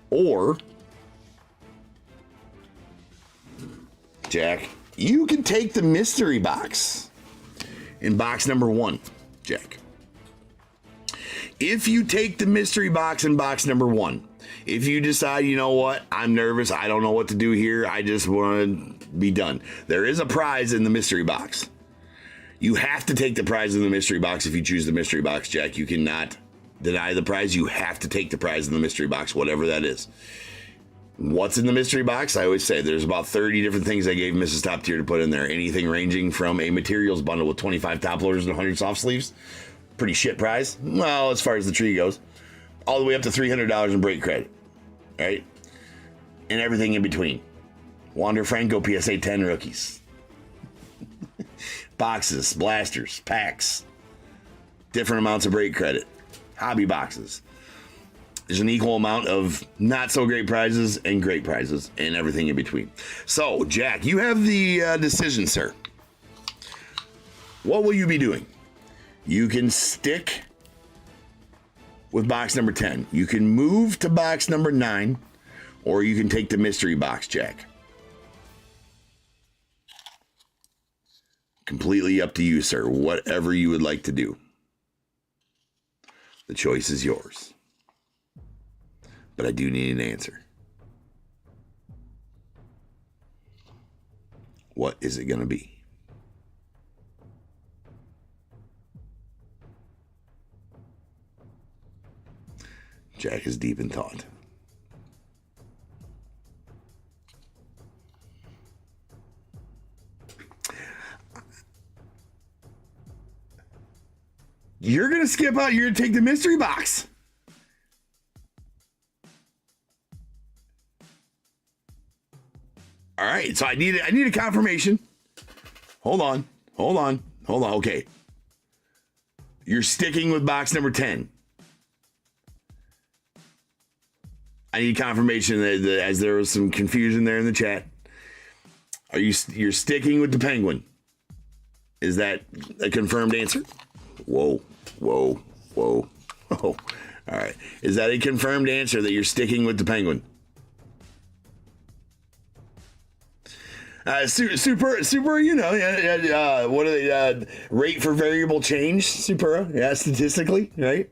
Or, Jack, you can take the mystery box in box number 1, Jack. If you take the mystery box in box number 1, if you decide, you know what, I'm nervous, I don't know what to do here, I just want to be done. There is a prize in the mystery box. You have to take the prize in the mystery box if you choose the mystery box, Jack. You cannot deny the prize. You have to take the prize in the mystery box, whatever that is. What's in the mystery box? I always say there's about 30 different things I gave Mrs. Top Tier to put in there. Anything ranging from a materials bundle with 25 top loaders and 100 soft sleeves. Pretty shit prize. Well, as far as the tree goes. All the way up to $300 in break credit. Right? And everything in between. Wander Franco PSA 10 rookies. Boxes, blasters, packs. Different amounts of break credit. Hobby boxes. There's an equal amount of not so great prizes and great prizes and everything in between. So, Jack, you have the decision, sir. What will you be doing? You can stick with box number 10. You can move to box number 9, or you can take the mystery box, Jack. Completely up to you, sir. Whatever you would like to do. The choice is yours. But I do need an answer. What is it going to be? Jack is deep in thought. You're going to skip out. You're going to take the mystery box. All right, so I need a confirmation. Hold on. Okay. You're sticking with box number 10. I need confirmation that as there was some confusion there in the chat. You're sticking with the Penguin? Is that a confirmed answer? Whoa. Oh, all right. Is that a confirmed answer that you're sticking with the Penguin? Super, you know, what are they, rate for variable change, Super? Yeah, statistically, right?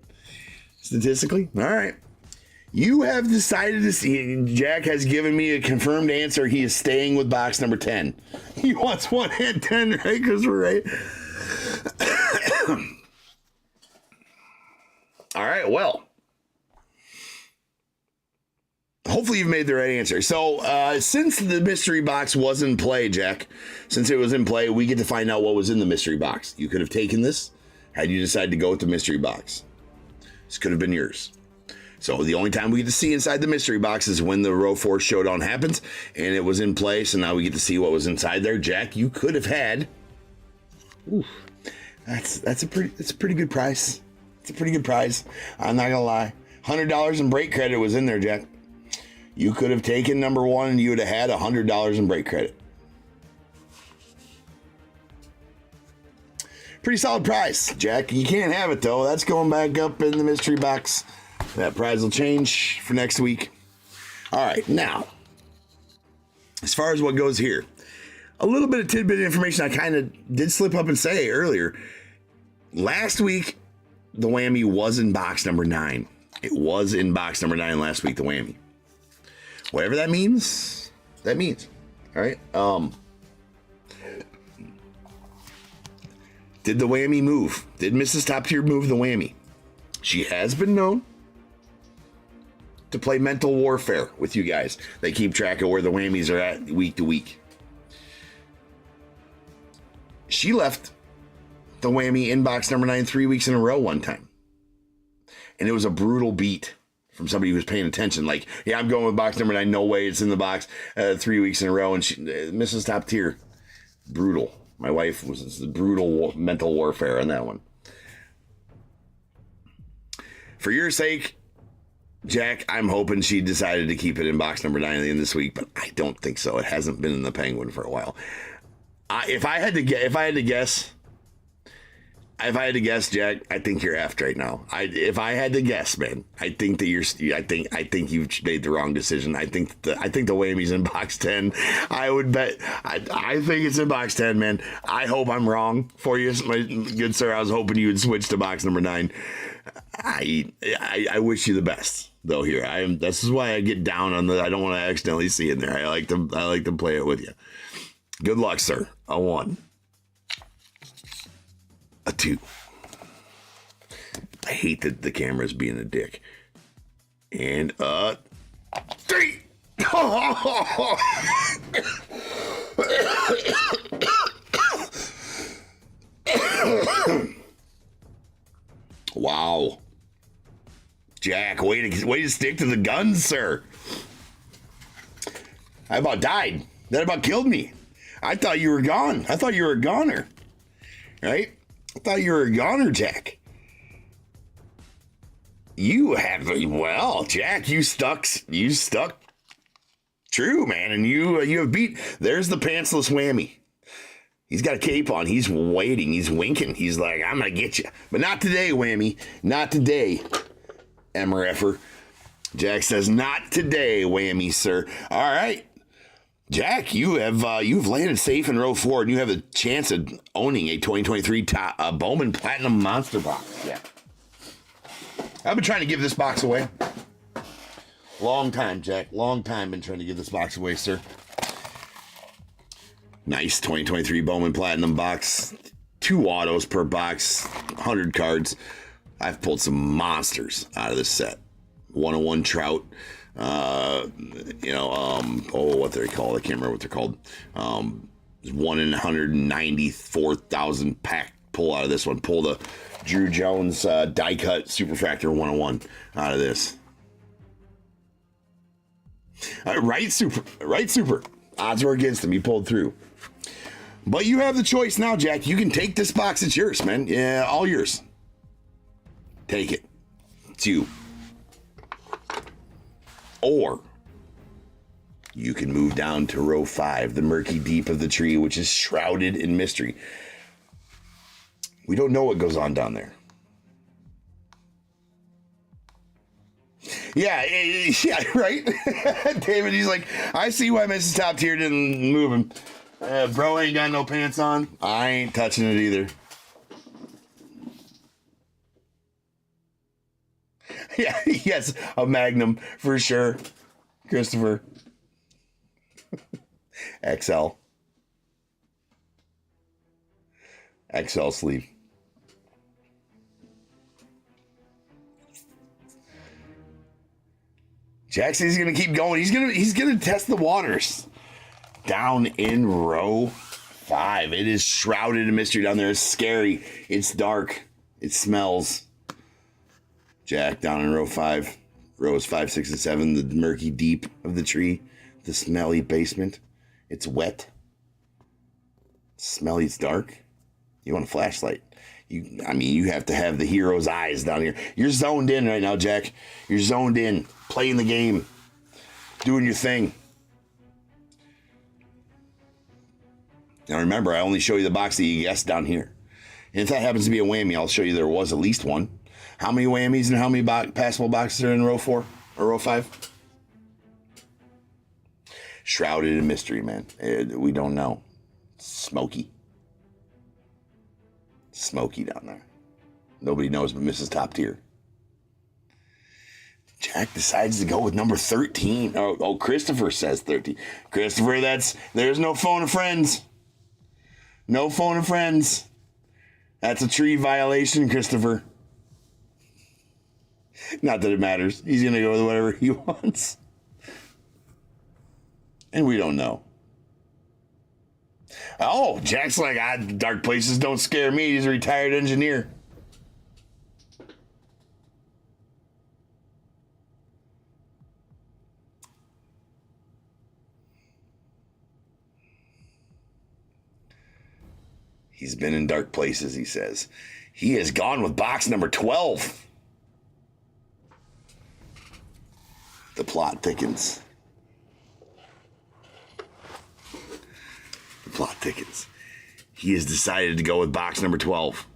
Statistically. All right. You have decided to see, Jack has given me a confirmed answer. He is staying with box number 10. He wants 1 and 10, right? Because we're right. All right, well. Hopefully you've made the right answer. So, since the mystery box was in play, Jack, since it was in play, we get to find out what was in the mystery box. You could have taken this had you decided to go with the mystery box. This could have been yours. So the only time we get to see inside the mystery box is when the row 4 showdown happens, and it was in play, so now we get to see what was inside there. Jack, you could have had. Ooh, that's a pretty good price. It's a pretty good prize. I'm not gonna lie. $100 in break credit was in there, Jack. You could have taken number 1 and you would have had $100 in break credit. Pretty solid price, Jack. You can't have it, though. That's going back up in the mystery box. That prize will change for next week. All right, now, as far as what goes here, a little bit of tidbit information I kind of did slip up and say earlier. Last week, the whammy was in box number 9. It was in box number 9 last week, the whammy. Whatever that means, that means. All right. Did the whammy move? Did Mrs. Top Tier move the whammy? She has been known to play mental warfare with you guys. They keep track of where the whammies are at week to week. She left the whammy in box number 9 3 weeks in a row one time. And it was a brutal beat from somebody who was paying attention. Like, yeah, I'm going with box number 9. No way it's in the box 3 weeks in a row. And she, Mrs. Top Tier, brutal. My wife was brutal mental warfare on that one. For your sake, Jack, I'm hoping she decided to keep it in box number 9 at the end of this week, but I don't think so. It hasn't been in the Penguin for a while. If I had to guess, Jack, I think you're effed right now. If I had to guess, man, I think that I think you've made the wrong decision. I think the whammy's in box 10. I would bet. I think it's in box 10, man. I hope I'm wrong for you, my good sir. I was hoping you would switch to box number 9. I wish you the best though. Here, this is why I get down on the. I don't want to accidentally see in there. I like to play it with you. Good luck, sir. A 1. A 2. I hate that the camera's being a dick. And 3. Wow. Jack, way to stick to the guns, sir. I about died. That about killed me. I thought you were gone. I thought you were a goner. Right? I thought you were a goner, Jack. You have, well, Jack, you stuck true, man. And you have beat, there's the pantsless whammy. He's got a cape on. He's waiting. He's winking. He's like, I'm going to get you. But not today, whammy. Not today, MRFer. Jack says, not today, whammy, sir. All right. Jack, you've landed safe in row 4, and you have a chance of owning a 2023 Bowman Platinum Monster Box. Yeah. I've been trying to give this box away. Long time, Jack. Long time been trying to give this box away, sir. Nice 2023 Bowman Platinum box. 2 autos per box. 100 cards. I've pulled some monsters out of this set. 101 Trout. What they call? I can't remember what they're called. 1 in 194,000 pack pull out of this one. Pull the Drew Jones die cut Superfractor 101 out of this. Right super. Odds were against him. He pulled through. But you have the choice now, Jack. You can take this box. It's yours, man. Yeah, all yours. Take it. It's you. Or you can move down to row 5, the murky deep of the tree, which is shrouded in mystery. We don't know what goes on down there. Yeah, right? David, he's like, I see why Mrs. Top Tier didn't move him. Bro ain't got no pants on. I ain't touching it either. Yeah, yes, a Magnum for sure. Christopher. XL. XL sleeve. Jackson, he's gonna keep going. He's gonna test the waters. Down in row 5. It is shrouded in mystery down there. It's scary. It's dark. It smells. Jack down in row 5. Rows 5, 6, and 7. The murky deep of the tree. The smelly basement. It's wet. It's smelly. It's dark. You want a flashlight. You have to have the hero's eyes down here. You're zoned in right now, Jack. You're zoned in. Playing the game. Doing your thing. Now remember, I only show you the box that you guessed down here. And if that happens to be a whammy, I'll show you there was at least one. How many whammies and how many passable boxes are in row 4 or row 5? Shrouded in mystery, man. We don't know. Smoky. Smoky down there. Nobody knows but Mrs. Top Tier. Jack decides to go with number 13. Oh, Christopher says 13. Christopher, there's no phone of friends. No phone of friends. That's a tree violation, Christopher. Not that it matters. He's going to go with whatever he wants. And we don't know. Oh, Jack's like, dark places don't scare me. He's a retired engineer. He's been in dark places, he says. He has gone with box number 12. The plot thickens. The plot thickens. He has decided to go with box number 12.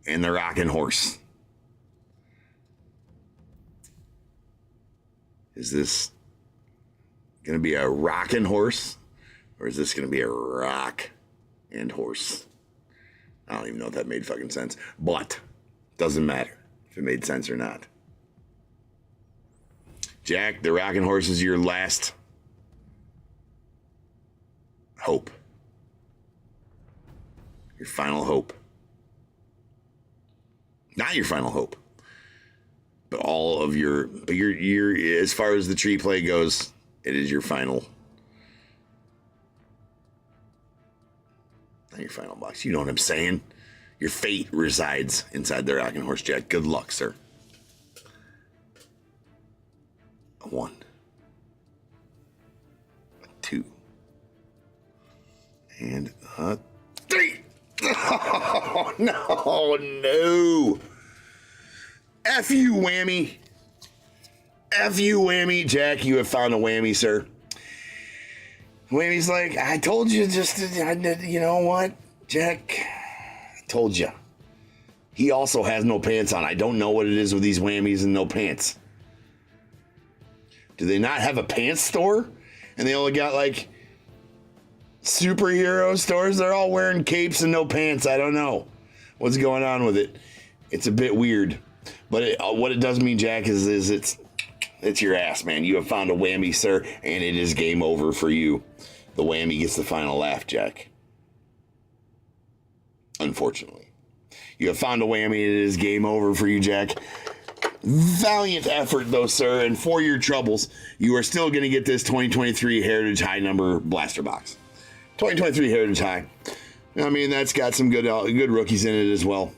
And the rocking horse. Is this going to be a rocking horse? Or is this going to be a rock and horse? I don't even know if that made fucking sense. But doesn't matter if it made sense or not. Jack, the rocking horse is your last hope. Your final hope. Not your final hope. But all of your as far as the tree play goes, it is your final. Not your final box. You know what I'm saying? Your fate resides inside the rocking horse, Jack. Good luck, sir. A 1. A 2. And a 3. Oh, no. F you, whammy. F you, whammy. Jack, you have found a whammy, sir. Whammy's like, I told you you know what, Jack? I told you. He also has no pants on. I don't know what it is with these whammies and no pants. Do they not have a pants store? And they only got like superhero stores? They're all wearing capes and no pants. I don't know what's going on with it. It's a bit weird. But what it does mean, Jack, is it's your ass, man. You have found a whammy, sir, and it is game over for you. The whammy gets the final laugh, Jack. Unfortunately. You have found a whammy, and it is game over for you, Jack. Valiant effort, though, sir, and for your troubles, you are still going to get this 2023 Heritage High number blaster box. 2023 Heritage High. I mean, that's got some good rookies in it as well.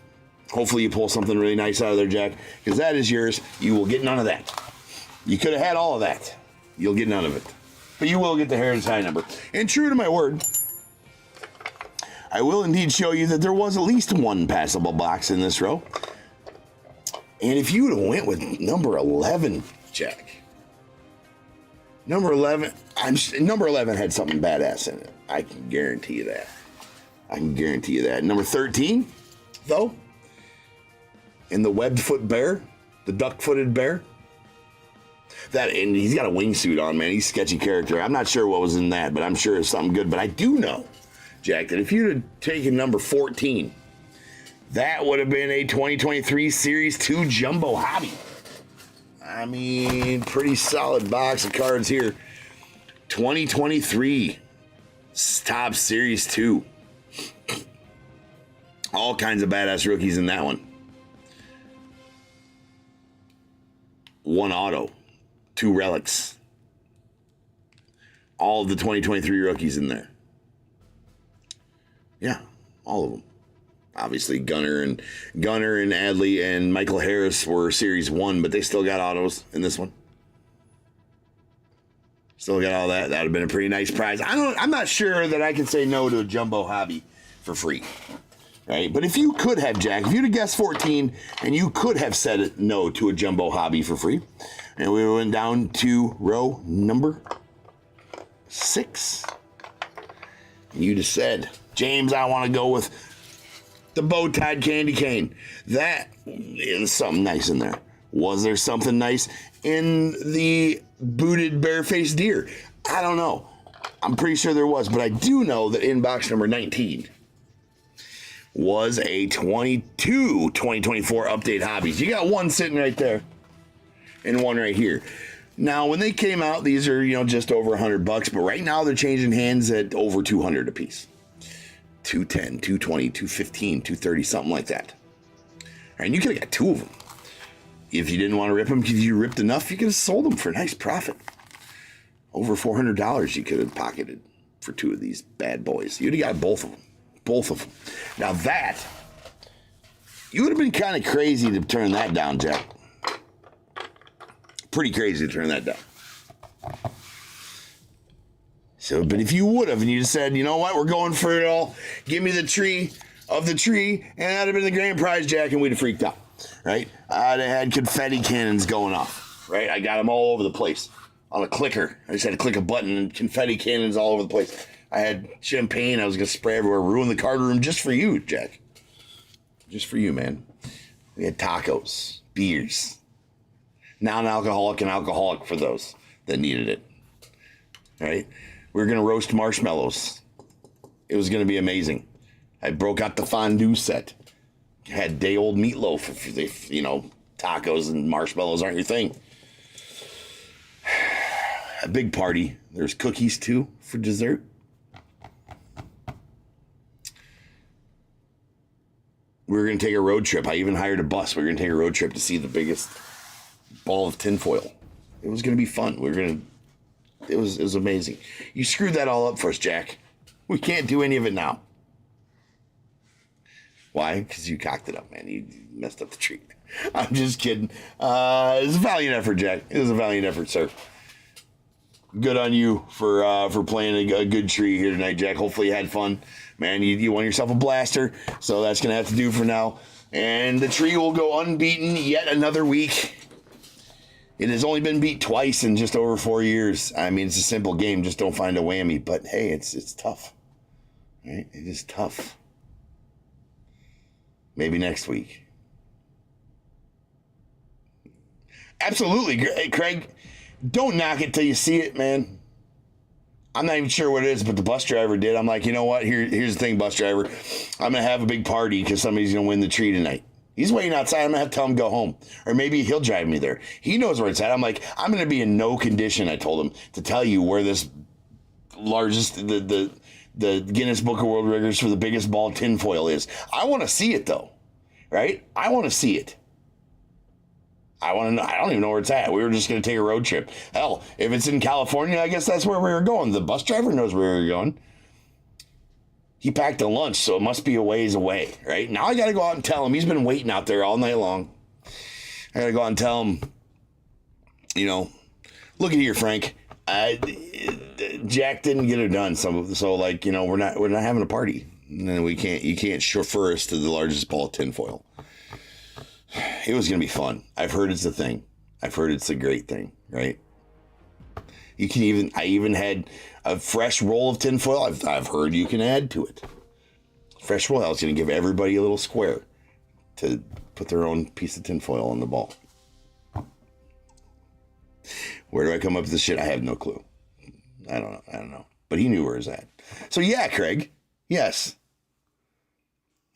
Hopefully you pull something really nice out of there, Jack, because that is yours. You will get none of that. You could have had all of that. You'll get none of it. But you will get the Heritage High number. And true to my word, I will indeed show you that there was at least one passable box in this row. And if you would have went with number 11, Jack. Number 11 had something badass in it. I can guarantee you that. I can guarantee you that. Number 13, though, in the webbed-foot bear, the duck-footed bear. That, and he's got a wingsuit on, man. He's a sketchy character. I'm not sure what was in that, but I'm sure it's something good. But I do know, Jack, that if you'd have taken number 14, that would have been a 2023 Series 2 Jumbo Hobby. I mean, pretty solid box of cards here. 2023 Top Series 2. All kinds of badass rookies in that one. 1 auto. 2 relics. All of the 2023 rookies in there. Yeah, all of them. Obviously, Gunnar and Adley and Michael Harris were Series 1, but they still got autos in this one. Still got all that. That would have been a pretty nice prize. I'm not sure that I can say no to a Jumbo Hobby for free. Right? But if you could have, Jack, if you'd have guessed 14 and you could have said no to a Jumbo Hobby for free, and we went down to row number 6, and you just said, James, I want to go with the bow-tied candy cane. That is something nice in there. Was there something nice in the booted barefaced deer? I don't know. I'm pretty sure there was, but I do know that in box number 19 was a 2024 update hobbies. You got one sitting right there and one right here. Now, when they came out, these are, just over $100, but right now they're changing hands at over 200 a piece. 210, 220, 215, 230, something like that. All right, and you could have got 2 of them. if you didn't want to rip them, if you ripped enough, you could have sold them for a nice profit. Over $400 you could have pocketed for 2 of these bad boys. You'd have got both of them. Both of them. Now that, you would have been kind of crazy to turn that down, Jack. Pretty crazy to turn that down. So, but if you would have, and you just said, you know what, we're going for it all, give me the tree of the tree, and that'd have been the grand prize, Jack, and we'd have freaked out, right? I'd have had confetti cannons going off, right? I got them all over the place on a clicker. I just had to click a button, and confetti cannons all over the place. I had champagne I was going to spray everywhere, ruin the card room just for you, Jack. Just for you, man. We had tacos, beers, non-alcoholic and alcoholic for those that needed it, right? We were going to roast marshmallows. It was going to be amazing. I broke out the fondue set. Had day-old meatloaf if you know, tacos and marshmallows aren't your thing. A big party. There's cookies, too, for dessert. We were going to take a road trip. I even hired a bus. We were going to take a road trip to see the biggest ball of tinfoil. It was going to be fun. It was amazing. You screwed that all up for us, Jack. We can't do any of it now. Why? Because you cocked it up, man. You messed up the tree. I'm just kidding. It was a valiant effort, Jack. It was a valiant effort, sir. Good on you for playing a good tree here tonight, Jack. Hopefully you had fun. Man, you won yourself a blaster, so that's going to have to do for now. And the tree will go unbeaten yet another week. It has only been beat twice in just over 4 years. I mean, it's a simple game. Just don't find a whammy. But, hey, it's tough. Right? It is tough. Maybe next week. Absolutely. Hey, Craig, don't knock it till you see it, man. I'm not even sure what it is, but the bus driver did. I'm like, you know what? Here's the thing, bus driver. I'm going to have a big party because somebody's going to win the tree tonight. He's waiting outside. I'm going to have to tell him to go home. Or maybe he'll drive me there. He knows where it's at. I'm like, I'm going to be in no condition, I told him, to tell you where this largest, the Guinness Book of World Records for the biggest ball of tinfoil is. I want to see it, though. Right? I want to see it. I want to know. I don't even know where it's at. We were just going to take a road trip. Hell, if it's in California, I guess that's where we were going. The bus driver knows where we were going. He packed a lunch, so it must be a ways away, right? Now I got to go out and tell him. He's been waiting out there all night long. I got to go out and tell him, you know, look at here, Frank. Jack didn't get it done. So like, you know, we're not having a party. And then you can't chauffeur us to the largest ball of tinfoil. It was going to be fun. I've heard it's a thing. I've heard it's a great thing, right? I even had a fresh roll of tinfoil. I've heard you can add to it. Fresh roll. I was going to give everybody a little square to put their own piece of tinfoil on the ball. Where do I come up with this shit? I have no clue. I don't know. But he knew where it was at. So yeah, Craig. Yes.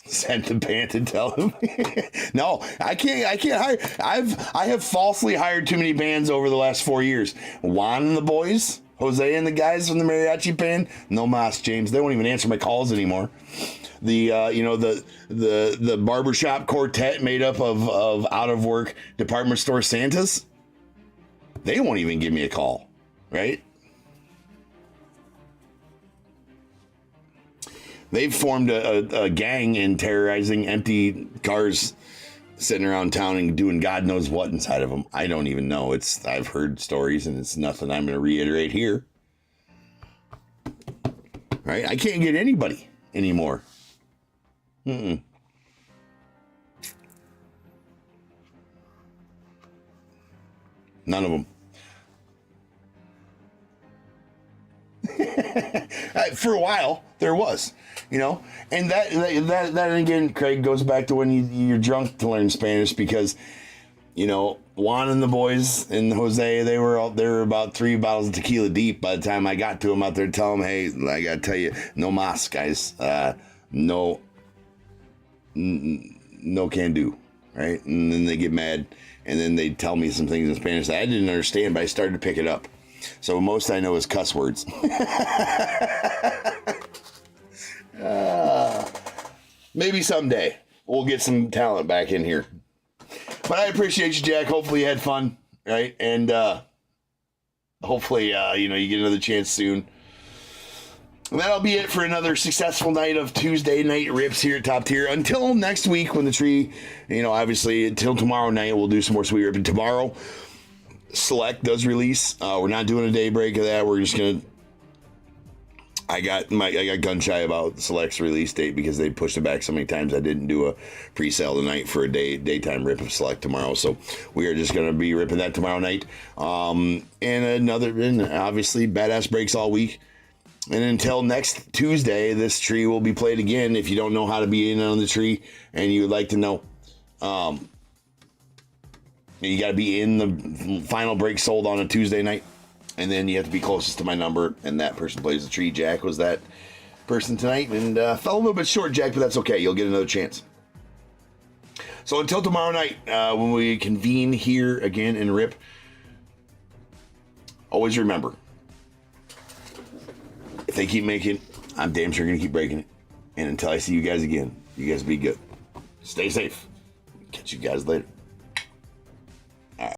Send the band to tell him. No, I can't hire. I have falsely hired too many bands over the last 4 years. Juan and the boys, Jose and the guys from the mariachi band. No mas, James. They won't even answer my calls anymore. The barbershop quartet made up of out of work department store Santas. They won't even give me a call, right? They've formed a gang in terrorizing empty cars sitting around town and doing God knows what inside of them. I don't even know. I've heard stories, and it's nothing I'm going to reiterate here. Right? I can't get anybody anymore. None of them. For a while, there was. You know, and that again, Craig, goes back to when you're drunk to learn Spanish because, you know, Juan and the boys and Jose, they were about 3 bottles of tequila deep by the time I got to them out there to tell them, hey, I got to tell you, no mas, guys. No can do, right? And then they get mad, and then they tell me some things in Spanish that I didn't understand, but I started to pick it up. So most I know is cuss words. Maybe someday we'll get some talent back in here. But I appreciate you, Jack. Hopefully you had fun, right? And hopefully, you get another chance soon. And that'll be it for another successful night of Tuesday night rips here at Top Tier. Until next week when the tree, obviously until tomorrow night, we'll do some more sweet ripping. Tomorrow, Select does release. We're not doing a day break of that. We're just going to... I got gun shy about Select's release date because they pushed it back so many times. I didn't do a pre-sale tonight for a daytime rip of Select tomorrow, so we are just going to be ripping that tomorrow night. And obviously badass breaks all week. And until next Tuesday, this tree will be played again. If you don't know how to be in on the tree and you would like to know, you got to be in the final break sold on a Tuesday night. And then you have to be closest to my number, and that person plays the tree. Jack was that person tonight, and fell a little bit short, Jack, but that's okay. You'll get another chance. So until tomorrow night, when we convene here again and rip, always remember, if they keep making it, I'm damn sure going to keep breaking it. And until I see you guys again, you guys be good. Stay safe. Catch you guys later.